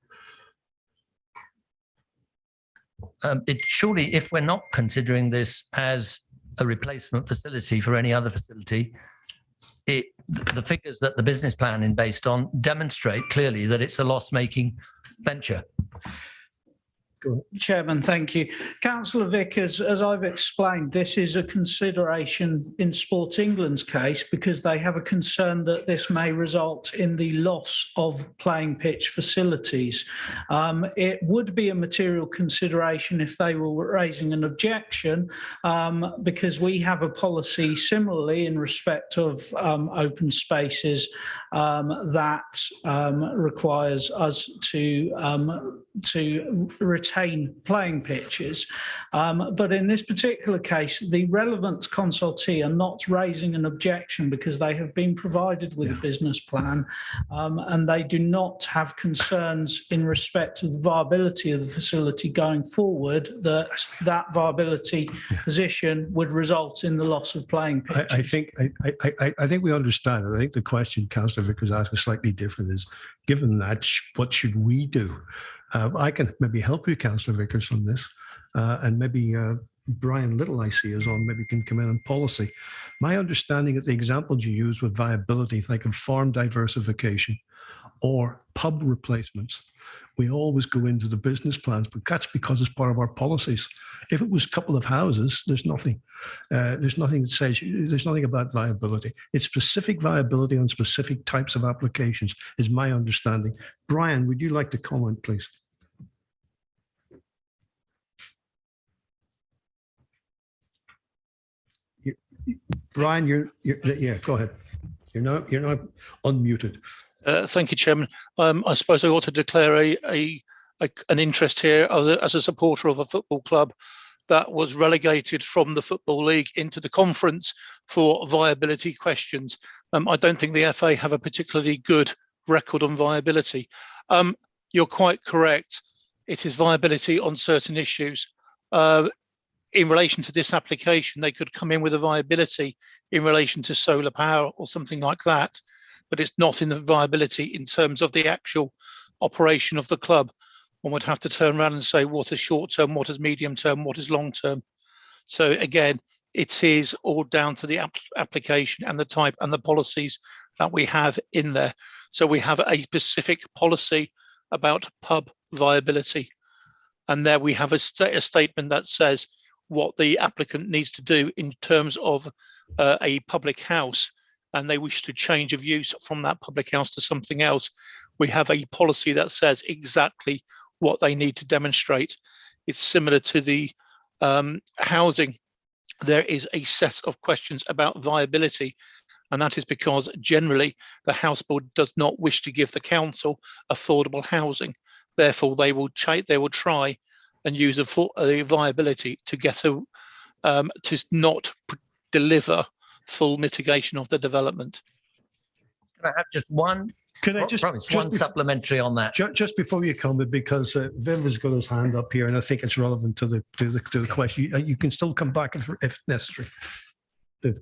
Surely, if we're not considering this as a replacement facility for any other facility, the figures that the business plan is based on demonstrate clearly that it's a loss-making venture. Chairman, thank you. Councillor Vickers, as I've explained, this is a consideration in Sport England's case because they have a concern that this may result in the loss of playing pitch facilities. It would be a material consideration if they were raising an objection, because we have a policy similarly in respect of open spaces that requires us to retain playing pitches. But in this particular case, the relevant consultee are not raising an objection because they have been provided with a business plan, and they do not have concerns in respect of the viability of the facility going forward, that viability position would result in the loss of playing pitches. I think we understand it. I think the question Councillor Vickers asked is slightly different, is given that, what should we do? I can maybe help you, Councillor Vickers, on this, and maybe Brian Little, I see, is on, maybe can come in on policy. My understanding of the examples you use with viability, like in farm diversification or pub replacements, we always go into the business plans, but that's because it's part of our policies. If it was a couple of houses, there's nothing. There's nothing that says, there's nothing about viability. It's specific viability on specific types of applications, is my understanding. Brian, would you like to comment, please? Brian, yeah, go ahead. You're not unmuted. Thank you, Chairman. I suppose I ought to declare an interest here as a supporter of a football club that was relegated from the Football League into the conference for viability questions. I don't think the FA have a particularly good record on viability. You're quite correct. It is viability on certain issues. In relation to this application, they could come in with a viability in relation to solar power or something like that, but it's not in the viability in terms of the actual operation of the club. One would have to turn around and say what is short term, what is medium term, what is long term. So again, it is all down to the application and the type and the policies that we have in there. So we have a specific policy about pub viability. And there we have a statement that says what the applicant needs to do in terms of a public house, and they wish to change of use from that public house to something else. We have a policy that says exactly what they need to demonstrate. It's similar to the housing. There is a set of questions about viability, and that is because generally the House Board does not wish to give the council affordable housing. Therefore, they will try and use a viability to get to not deliver full mitigation of the development. Can I have just one? Can I just supplementary on that? Just before you comment, because Viv has got his hand up here, and I think it's relevant to the question. You can still come back if necessary. Viv.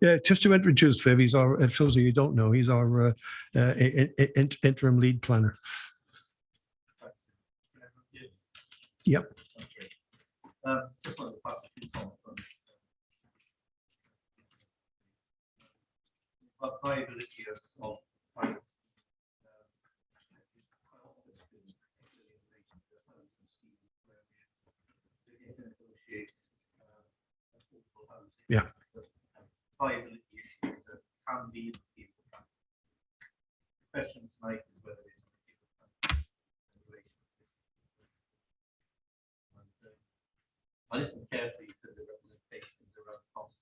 Yeah, just to introduce Viv, he's our. For those of you who don't know, he's our interim lead planner. Yep. Viability of yeah. Viability issues that can be people. The question tonight is whether it's I listened carefully to the representations around costs.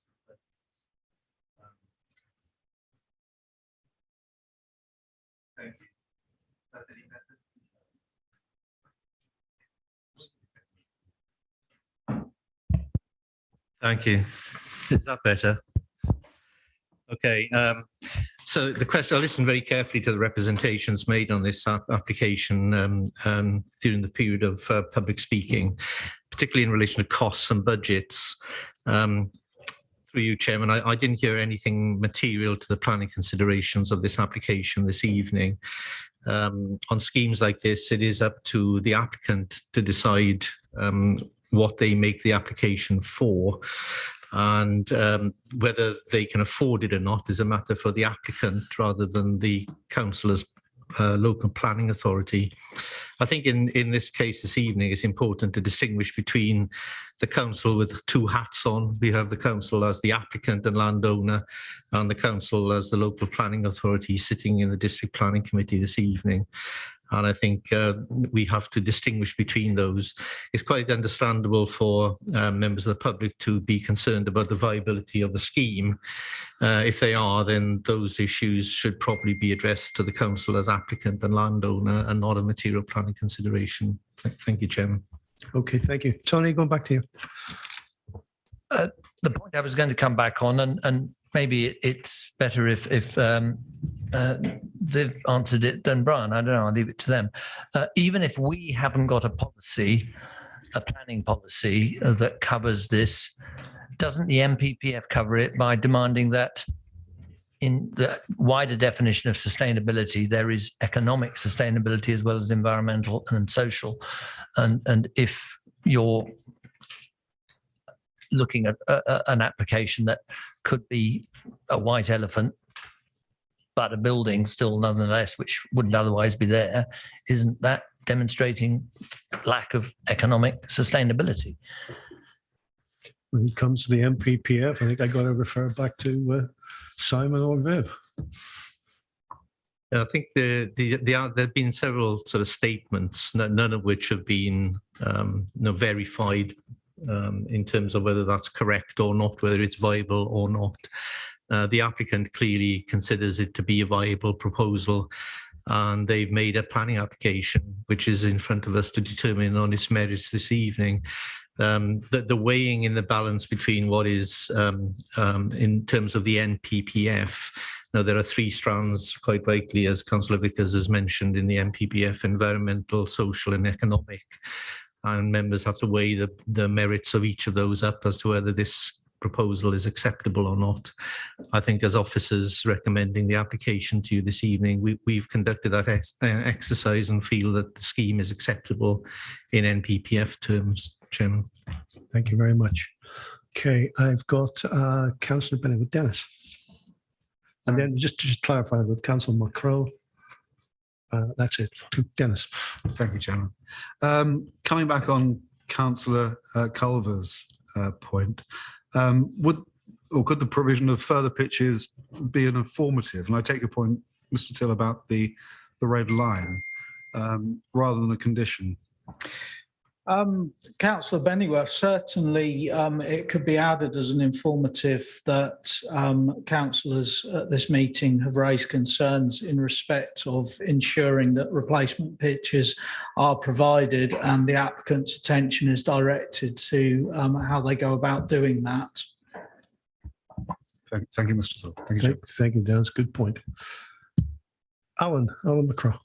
Thank you. Is that any better? Thank you. Is that better? Okay. So the question, I listened very carefully to the representations made on this application during the period of public speaking, particularly in relation to costs and budgets. Through you, Chairman, I didn't hear anything material to the planning considerations of this application this evening. On schemes like this, it is up to the applicant to decide what they make the application for. And whether they can afford it or not is a matter for the applicant rather than the councillor's local planning authority. I think in this case this evening, it's important to distinguish between the council with two hats on. We have the council as the applicant and landowner, and the council as the local planning authority sitting in the district planning committee this evening. And I think we have to distinguish between those. It's quite understandable for members of the public to be concerned about the viability of the scheme. If they are, then those issues should probably be addressed to the council as applicant and landowner and not a material planning consideration. Thank you, Chairman. Okay, thank you. Tony, going back to you. The point I was going to come back on, and maybe it's better if they've answered it than Brian. I don't know. I'll leave it to them. Even if we haven't got a policy, a planning policy that covers this, doesn't the MPPF cover it by demanding that in the wider definition of sustainability, there is economic sustainability as well as environmental and social. And if you're looking at an application that could be a white elephant, but a building still nonetheless, which wouldn't otherwise be there, isn't that demonstrating lack of economic sustainability? When it comes to the MPPF, I think I got to refer back to Simon or Viv. I think there have been several sort of statements, none of which have been verified in terms of whether that's correct or not, whether it's viable or not. The applicant clearly considers it to be a viable proposal, and they've made a planning application, which is in front of us to determine on its merits this evening. The weighing in the balance between what is in terms of the NPPF. Now, there are three strands, quite rightly, as Councillor Vickers has mentioned, in the NPPF: environmental, social and economic. And members have to weigh the merits of each of those up as to whether this proposal is acceptable or not. I think as officers recommending the application to you this evening, we've conducted that exercise and feel that the scheme is acceptable in NPPF terms, Chairman. Thank you very much. Okay, I've got Councillor Bennett with Dennis. And then just to clarify with Councillor Macro, that's it. Dennis. Thank you, Chairman. Coming back on Councillor Culver's point, could the provision of further pitches be an informative? And I take your point, Mr. Till, about the red line rather than a condition. Councillor Bennyworth, certainly it could be added as an informative that councillors at this meeting have raised concerns in respect of ensuring that replacement pitches are provided and the applicant's attention is directed to how they go about doing that. Thank you, Mr. Till. Thank you, Thank you, Dennis. Good point. Alan McCraw.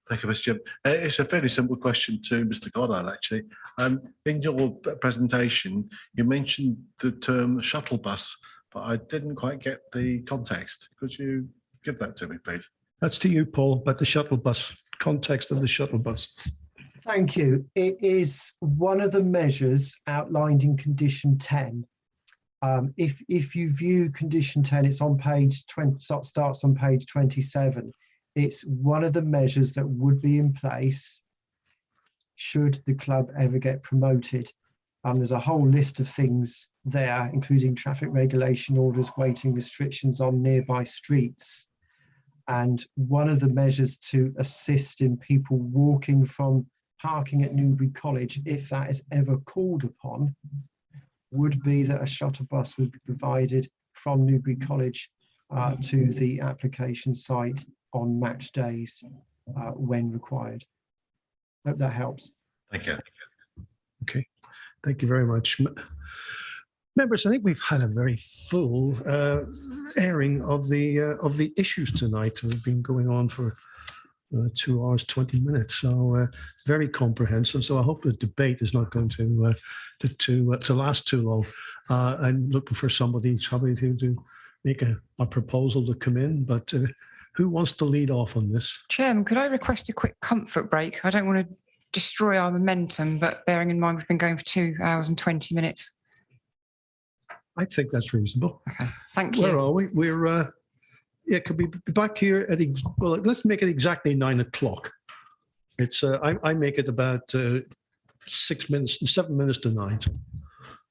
Thank you, Mr. Chairman. It's a fairly simple question to Mr. Goddard, actually. In your presentation, you mentioned the term shuttle bus, but I didn't quite get the context. Could you give that to me, please? That's to you, Paul, but the shuttle bus, context of the shuttle bus. Thank you. It is one of the measures outlined in condition 10. If you view condition 10, it's on page 20, starts on page 27. It's one of the measures that would be in place should the club ever get promoted. There's a whole list of things there, including traffic regulation orders, weighting restrictions on nearby streets. And one of the measures to assist in people walking from parking at Newbury College, if that is ever called upon, would be that a shuttle bus would be provided from Newbury College to the application site on match days when required. Hope that helps. Thank you. Okay, thank you very much. Members, I think we've had a very full airing of the issues tonight. We've been going on for 2 hours, 20 minutes, so very comprehensive. So I hope the debate is not going to last too long. I'm looking for somebody to make a proposal to come in, but who wants to lead off on this? Chairman, could I request a quick comfort break? I don't want to destroy our momentum, but bearing in mind we've been going for 2 hours and 20 minutes. I think that's reasonable. Okay, thank you. Where are we? We're could we be back here at well? Let's make it exactly 9 o'clock. It's I make it about 7 minutes to 9.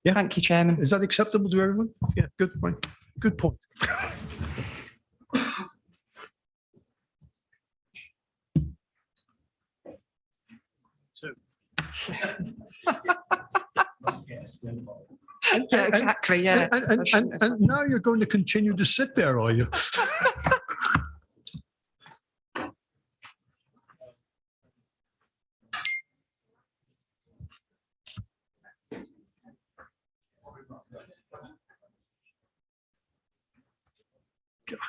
Yeah. Thank you, Chairman. Is that acceptable to everyone? Yeah. Good. Fine. Good point. Yeah, exactly. Yeah. And now you're going to continue to sit there, are you? God.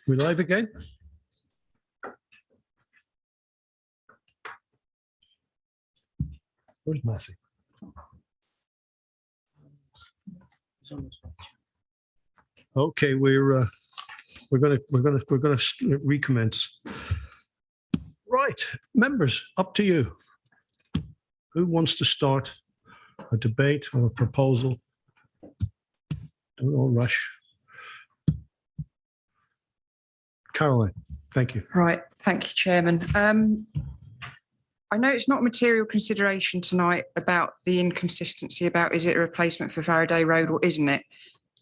We live again? Where's Massey? Okay, we're gonna recommence. Right, members, up to you. Who wants to start a debate or a proposal? Don't all rush. Caroline, thank you. Right, thank you, Chairman. I know it's not material consideration tonight about the inconsistency about is it a replacement for Faraday Road or isn't it?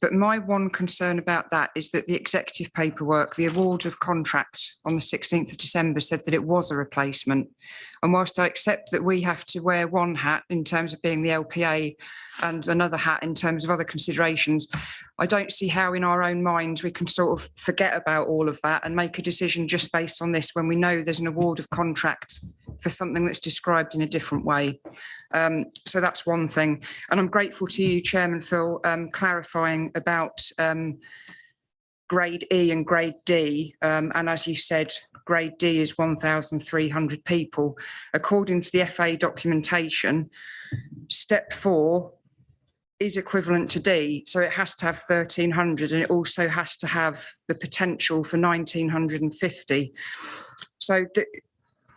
But my one concern about that is that the executive paperwork, the award of contract on the 16th of December said that it was a replacement. And whilst I accept that we have to wear one hat in terms of being the LPA and another hat in terms of other considerations, I don't see how in our own minds we can sort of forget about all of that and make a decision just based on this when we know there's an award of contract for something that's described in a different way. So that's one thing. And I'm grateful to you, Chairman, for clarifying about grade E and grade D. And as you said, grade D is 1,300 people. According to the FA documentation, step 4 is equivalent to D. So it has to have 1,300 and it also has to have the potential for 1,950. So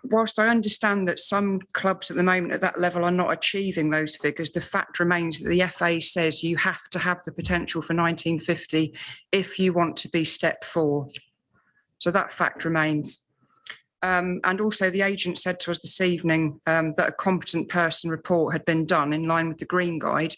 whilst I understand that some clubs at the moment at that level are not achieving those figures, the fact remains that the FA says you have to have the potential for 1950 if you want to be step 4. So that fact remains. And also the agent said to us this evening that a competent person report had been done in line with the Green Guide.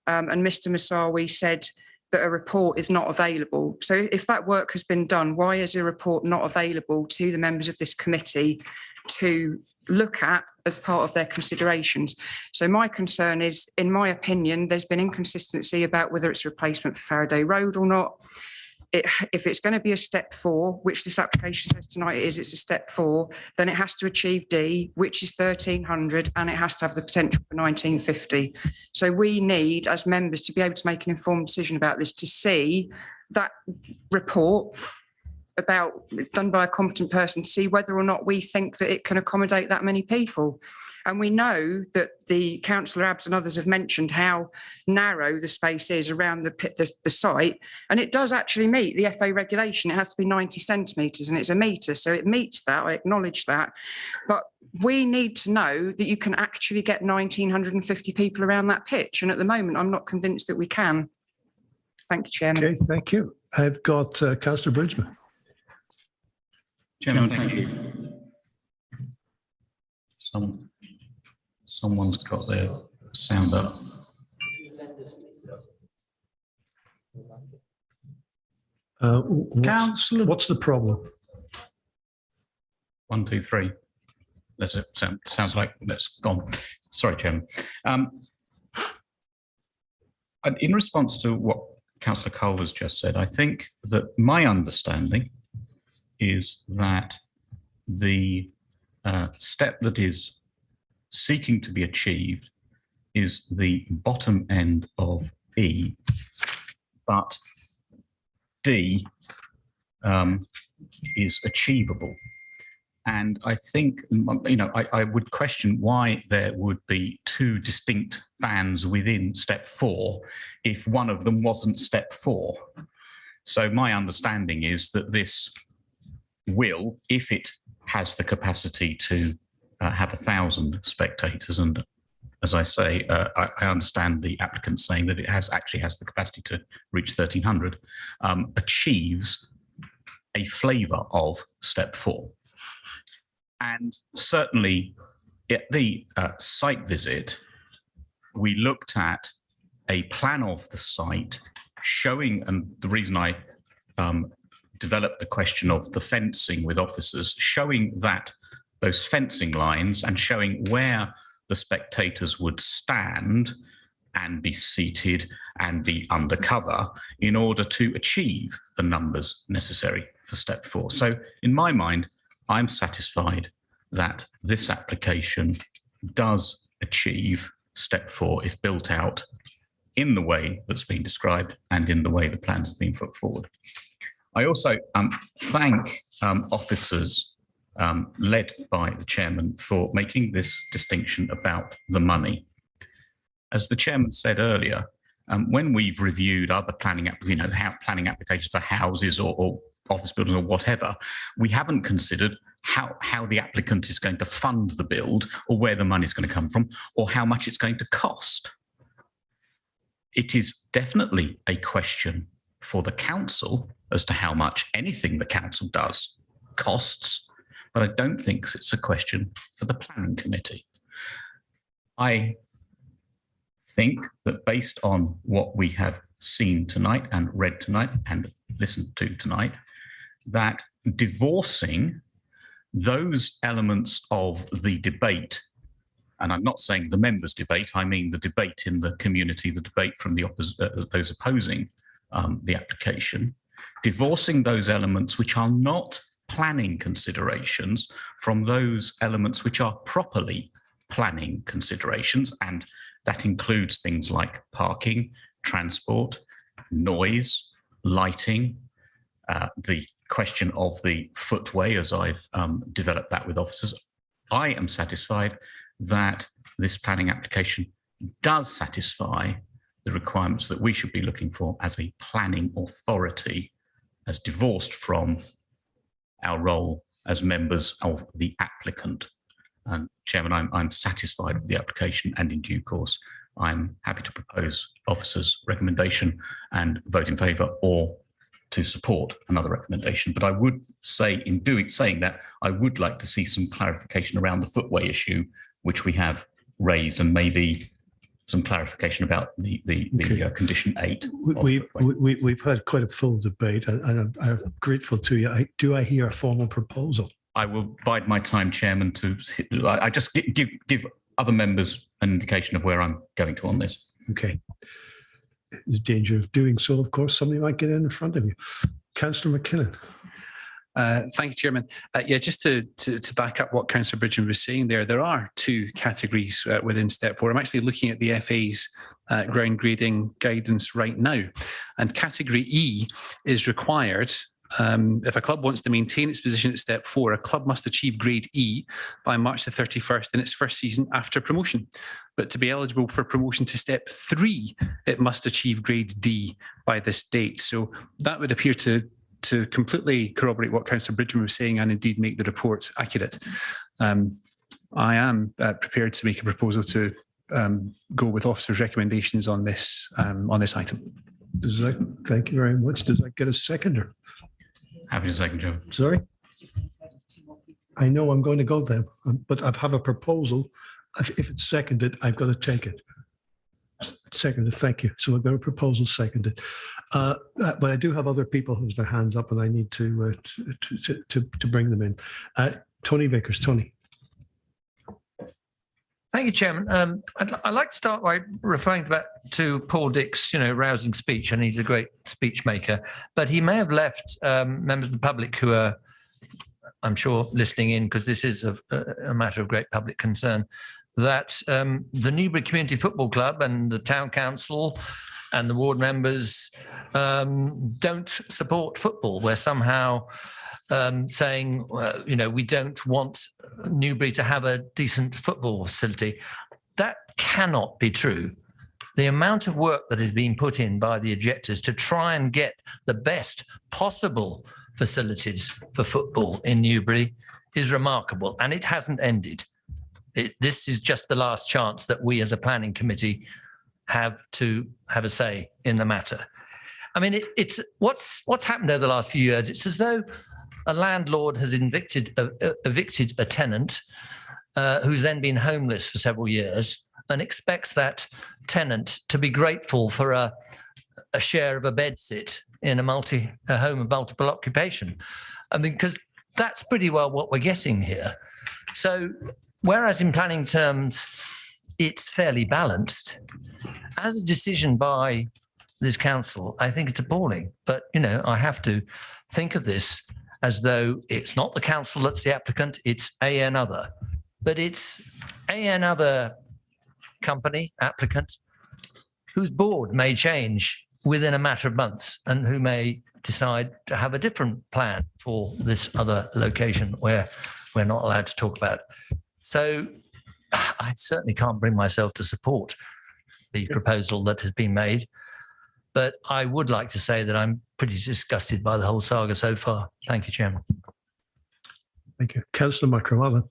And Mr. Masawi said that a report is not available. So if that work has been done, why is a report not available to the members of this committee to look at as part of their considerations? So my concern is, in my opinion, there's been inconsistency about whether it's a replacement for Faraday Road or not. If it's going to be a step 4, which this application says tonight it's a step 4, then it has to achieve D, which is 1,300, and it has to have the potential for 1950. So we need, as members, to be able to make an informed decision about this, to see that report done by a competent person, to see whether or not we think that it can accommodate that many people. And we know that the Councillor Abbs and others have mentioned how narrow the space is around the site, and it does actually meet the FA regulation. It has to be 90 centimetres and it's a metre, so it meets that, I acknowledge that. But we need to know that you can actually get 1,950 people around that pitch, and at the moment I'm not convinced that we can. Thank you, Chairman. Okay, thank you. I've got Councillor Bridgman. Chairman, thank you. Someone's got their sound up. Councillor, what's the problem? 1, 2, 3. That's it. Sounds like that's gone. Sorry, Chairman. In response to what Councillor Culver's just said, I think that my understanding is that the step that is seeking to be achieved is the bottom end of E, but D is achievable. And I think, I would question why there would be 2 distinct bands within step 4 if one of them wasn't step 4. So my understanding is that this will, if it has the capacity to have 1,000 spectators, and as I say, I understand the applicant saying that it actually has the capacity to reach 1,300, achieves a flavour of step 4. And certainly at the site visit, we looked at a plan of the site showing, and the reason I developed the question of the fencing with officers, showing that those fencing lines and showing where the spectators would stand and be seated and be undercover in order to achieve the numbers necessary for step 4. So in my mind, I'm satisfied that this application does achieve step 4 if built out in the way that's been described and in the way the plans have been put forward. I also thank officers led by the chairman for making this distinction about the money. As the chairman said earlier, when we've reviewed other planning, planning applications for houses or office buildings or whatever, we haven't considered how the applicant is going to fund the build, or where the money is going to come from, or how much it's going to cost. It is definitely a question for the council as to how much anything the council does costs, but I don't think it's a question for the planning committee. I think that based on what we have seen tonight and read tonight and listened to tonight, that divorcing those elements of the debate, and I'm not saying the members' debate, I mean the debate in the community, the debate from the those opposing the application, divorcing those elements which are not planning considerations from those elements which are properly planning considerations, and that includes things like parking, transport, noise, lighting, the question of the footway, as I've developed that with officers. I am satisfied that this planning application does satisfy the requirements that we should be looking for as a planning authority, as divorced from our role as members of the applicant. And Chairman, I'm satisfied with the application, and in due course, I'm happy to propose officers' recommendation and vote in favour or to support another recommendation. But I would say, in saying that, I would like to see some clarification around the footway issue, which we have raised, and maybe some clarification about the condition 8. We've had quite a full debate, and I'm grateful to you. Do I hear a formal proposal? I will bide my time, Chairman, I just give other members an indication of where I'm going to on this. Okay. There's danger of doing so, of course. Somebody might get in front of you. Councillor McKinnon. Thank you, Chairman. Just to back up what Councillor Bridgman was saying there are 2 categories within step 4. I'm actually looking at the FA's ground grading guidance right now. And category E is required. If a club wants to maintain its position at step 4, a club must achieve grade E by March the 31st in its first season after promotion. But to be eligible for promotion to step 3, it must achieve grade D by this date. So that would appear to completely corroborate what Councillor Bridgman was saying, and indeed make the report accurate. I am prepared to make a proposal to go with officers' recommendations on this item. Thank you very much. Does that get a seconder? Happy to second, Joe. Sorry? I know I'm going to go there, but I have a proposal. If it's seconded, I've got to take it. Seconded, thank you. So I've got a proposal seconded. But I do have other people who's their hands up, and I need to bring them in. Tony Vickers. Tony. Thank you, Chairman. I'd like to start by referring back to Paul Dick's, rousing speech, and he's a great speech maker. But he may have left members of the public who are, I'm sure, listening in, because this is a matter of great public concern, that the Newbury Community Football Club and the Town Council and the ward members don't support football. We're somehow saying, we don't want Newbury to have a decent football facility. That cannot be true. The amount of work that is being put in by the objectors to try and get the best possible facilities for football in Newbury is remarkable, and it hasn't ended. This is just the last chance that we as a planning committee have to have a say in the matter. I mean, it's what's happened over the last few years. It's as though a landlord has evicted a tenant who's then been homeless for several years and expects that tenant to be grateful for a share of a bedsit in a home of multiple occupation. I mean, because that's pretty well what we're getting here. So whereas in planning terms, it's fairly balanced, as a decision by this council, I think it's appalling. But, I have to think of this as though it's not the council that's the applicant, it's another. But it's another company, applicant, whose board may change within a matter of months and who may decide to have a different plan for this other location where we're not allowed to talk about. So I certainly can't bring myself to support the proposal that has been made, but I would like to say that I'm pretty disgusted by the whole saga so far. Thank you, Chairman. Thank you. Councillor McCrowell.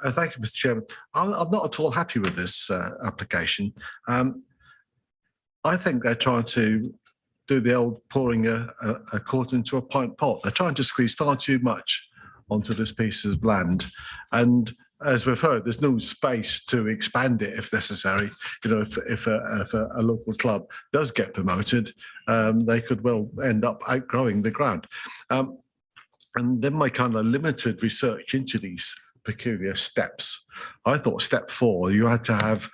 Thank you, Mr. Chairman. I'm not at all happy with this application. I think they're trying to do the old pouring a quart into a pint pot. They're trying to squeeze far too much onto this piece of land. And as we've heard, there's no space to expand it if necessary. You know, if a local club does get promoted, they could well end up outgrowing the ground. And then my kind of limited research into these peculiar steps, I thought step 4, you had to have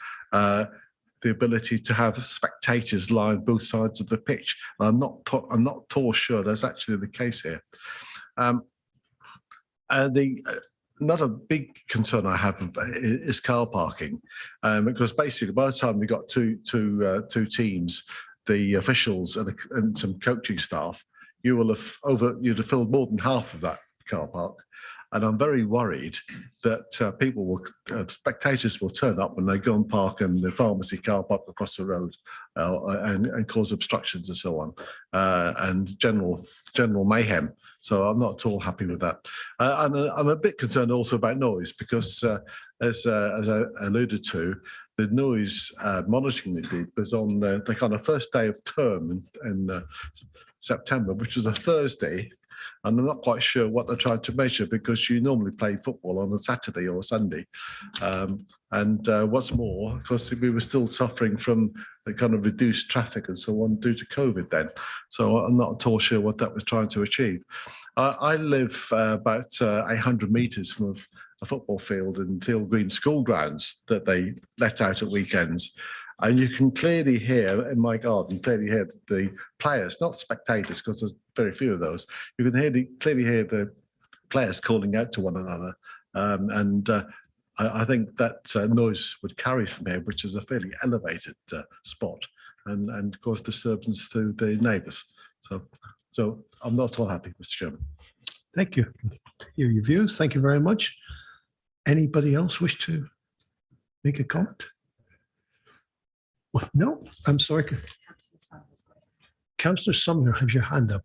the ability to have spectators line both sides of the pitch. I'm not at all sure that's actually the case here. Another big concern I have is car parking, because basically by the time we got two teams, the officials and some coaching staff, you'd have filled more than half of that car park. And I'm very worried that spectators will turn up when they go and park in the pharmacy car park across the road and cause obstructions and so on, and general mayhem. So I'm not at all happy with that. And I'm a bit concerned also about noise, because as I alluded to, the noise monitoring they did was on the kind of first day of term in September, which was a Thursday. And I'm not quite sure what they're trying to measure, because you normally play football on a Saturday or a Sunday. And what's more, of course, we were still suffering from the kind of reduced traffic and so on due to COVID then. So I'm not at all sure what that was trying to achieve. I live about 800 metres from a football field in Teal Green school grounds that they let out at weekends. And you can clearly hear in my garden, the players, not spectators, because there's very few of those. You can clearly hear the players calling out to one another. I think that noise would carry from here, which is a fairly elevated spot, and cause disturbance to the neighbours. So I'm not at all happy, Mr. Chairman. Thank you. Hear your views. Thank you very much. Anybody else wish to make a comment? No, I'm sorry. Councillor Sumner has your hand up.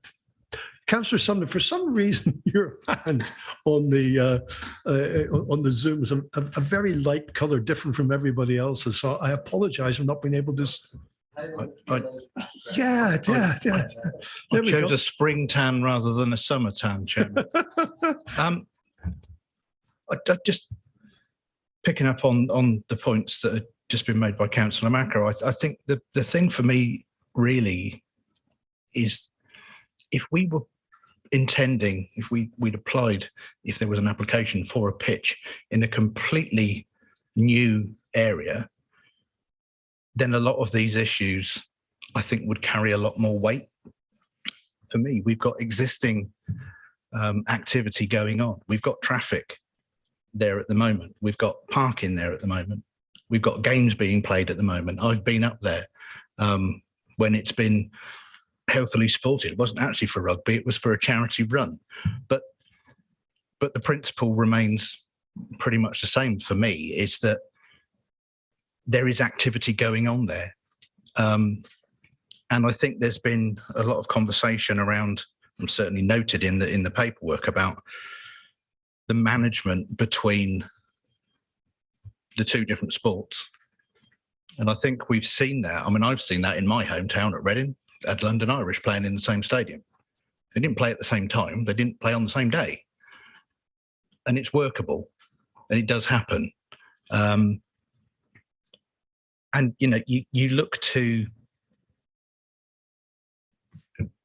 Councillor Sumner, for some reason, your hand on the Zoom is a very light colour, different from everybody else's. So I apologise for not being able to. Yeah. I chose a spring tan rather than a summer tan, Chairman. Just picking up on the points that have just been made by Councillor Macro, I think the thing for me really is, if we were intending, if we'd applied, if there was an application for a pitch in a completely new area, then a lot of these issues, I think, would carry a lot more weight. For me, we've got existing activity going on. We've got traffic there at the moment. We've got parking there at the moment. We've got games being played at the moment. I've been up there when it's been healthily supported. It wasn't actually for rugby, it was for a charity run. But the principle remains pretty much the same for me, is that there is activity going on there. And I think there's been a lot of conversation around, I'm certainly noted in the paperwork, about the management between the two different sports. And I think we've seen that. I mean, I've seen that in my hometown at Reading, at London Irish playing in the same stadium. They didn't play at the same time. They didn't play on the same day. And it's workable, and it does happen. And, you know, you look to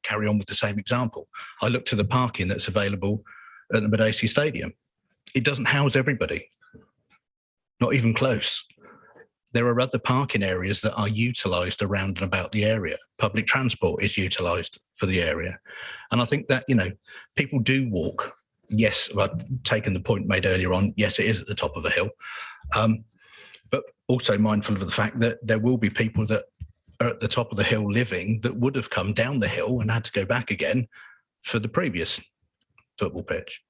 carry on with the same example. I look to the parking that's available at the Medacy Stadium. It doesn't house everybody, not even close. There are other parking areas that are utilised around and about the area. Public transport is utilised for the area. And I think that, you know, people do walk. Yes, I've taken the point made earlier on. Yes, it is at the top of a hill. But also mindful of the fact that there will be people that are at the top of the hill living that would have come down the hill and had to go back again for the previous football pitch.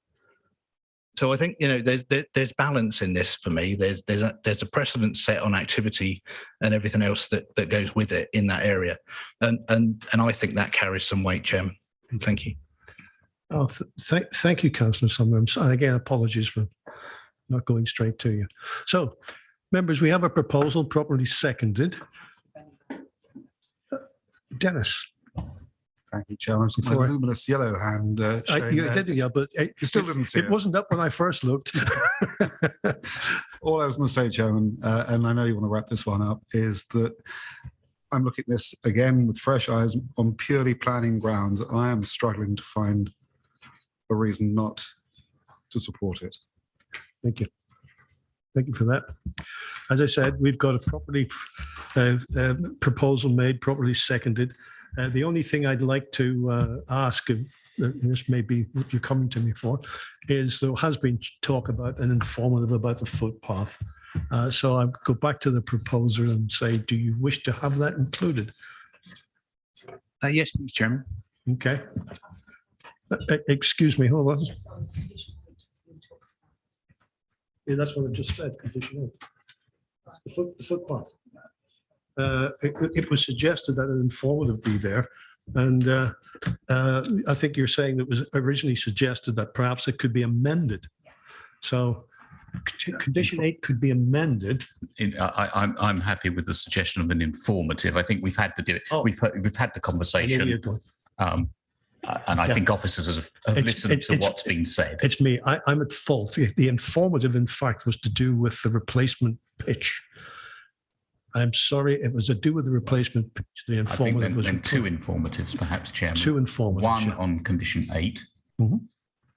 So I think, you know, there's balance in this for me. There's a precedent set on activity and everything else that goes with it in that area, and I think that carries some weight, Chairman. Thank you. Oh, thank you, Councillor Sumner. And again, apologies for not going straight to you. So, members, we have a proposal properly seconded. Dennis. Thank you, Chairman. My luminous yellow hand showing You there. did, yeah, but You still didn't see it wasn't up when I first looked. All I was going to say, Chairman, and I know you want to wrap this one up, is that I'm looking at this again with fresh eyes on purely planning grounds. I am struggling to find a reason not to support it. Thank you. Thank you for that. As I said, we've got a properly proposal made, properly seconded. The only thing I'd like to ask, and this may be what you're coming to me for, is there has been talk about an informative about the footpath. So I'll go back to the proposer and say, do you wish to have that included? Yes, Mr. Chairman. Okay. Excuse me, hold on. Yeah, that's what I just said, condition 8. The footpath. It was suggested that an informative be there. And I think you're saying that was originally suggested that perhaps it could be amended. So condition 8 could be amended. I'm happy with the suggestion of an informative. I think we've had to do it. Oh. We've had the conversation. And I think officers have listened to what's been said. It's me. I'm at fault. The informative, in fact, was to do with the replacement pitch. I'm sorry, it was to do with the replacement pitch. The informative was then two informatives, perhaps, Chairman. Two informatives. One on condition 8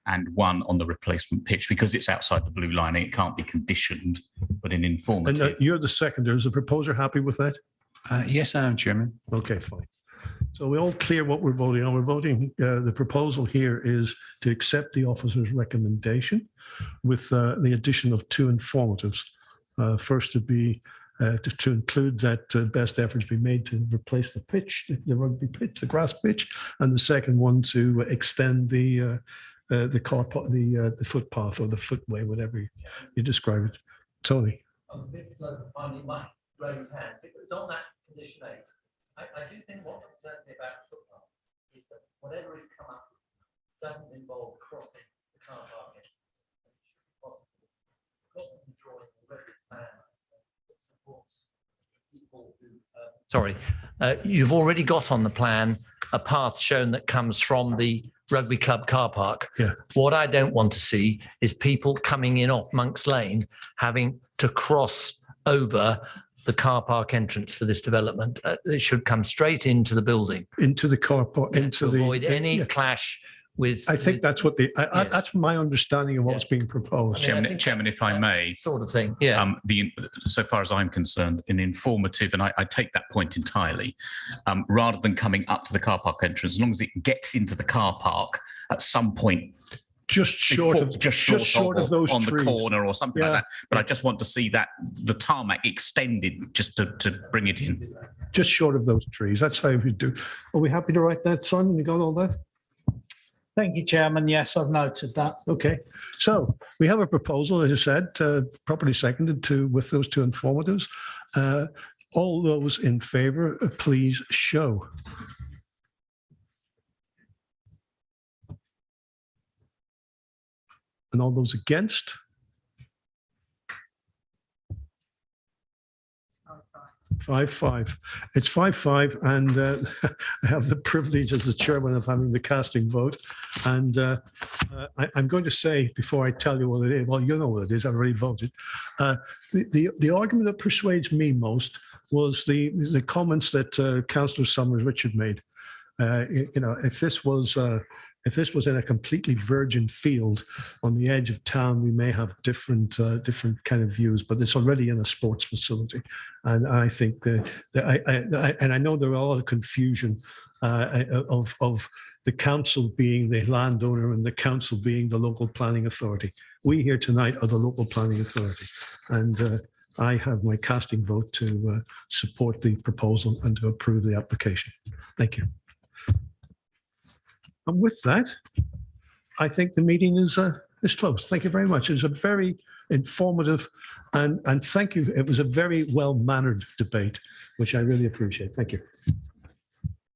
and one on the replacement pitch, because it's outside the blue line. It can't be conditioned, but an informative. And you're the seconder. Is the proposer happy with that? Yes, I am, Chairman. Okay, fine. So we're all clear what we're voting on. We're voting, the proposal here is to accept the officer's recommendation with the addition of two informatives. First to be to include that best efforts be made to replace the pitch, the rugby pitch, the grass pitch, and the second one to extend the the footpath or the footway, whatever you describe it. Tony. I'm a bit slow to finding my raised hand. If it's on that condition 8, I do think what concerns me about the footpath is that whatever has come up doesn't involve crossing the car park entrance. It should be possible. Possibly drawing a regular plan that supports people who. Sorry, you've already got on the plan a path shown that comes from the rugby club car park. Yeah. What I don't want to see is people coming in off Monk's Lane having to cross over the car park entrance for this development. It should come straight into the building. Into the car park, into to the avoid any clash with. I think that's what that's my understanding of what's being proposed. Chairman, if I may, sort of thing. Yeah. So far as I'm concerned, an informative, and I take that point entirely. Rather than coming up to the car park entrance, as long as it gets into the car park at some point. Just short of those on trees. The corner or something like that. But I just want to see that the tarmac extended just to bring it in. Just short of those trees. That's how we do. Are we happy to write that, Simon? You got all that? Thank you, Chairman. Yes, I've noted that. Okay. So we have a proposal, as I said, properly seconded with those two informatives. All those in favour, please show. And all those against? 5-5. It's 5-5, and I have the privilege as the chairman of having the casting vote. And I'm going to say, before I tell you what it is, well, you know what it is, I've already voted. The argument that persuades me most was the comments that Councillor Summers Richard made. If this was in a completely virgin field on the edge of town, we may have different kind of views, but it's already in a sports facility. And I think and I know there are a lot of confusion of the council being the landowner and the council being the local planning authority. We here tonight are the local planning authority. And I have my casting vote to support the proposal and to approve the application. Thank you. And with that, I think the meeting is closed. Thank you very much. It was a very informative and thank you. It was a very well-mannered debate, which I really appreciate. Thank you.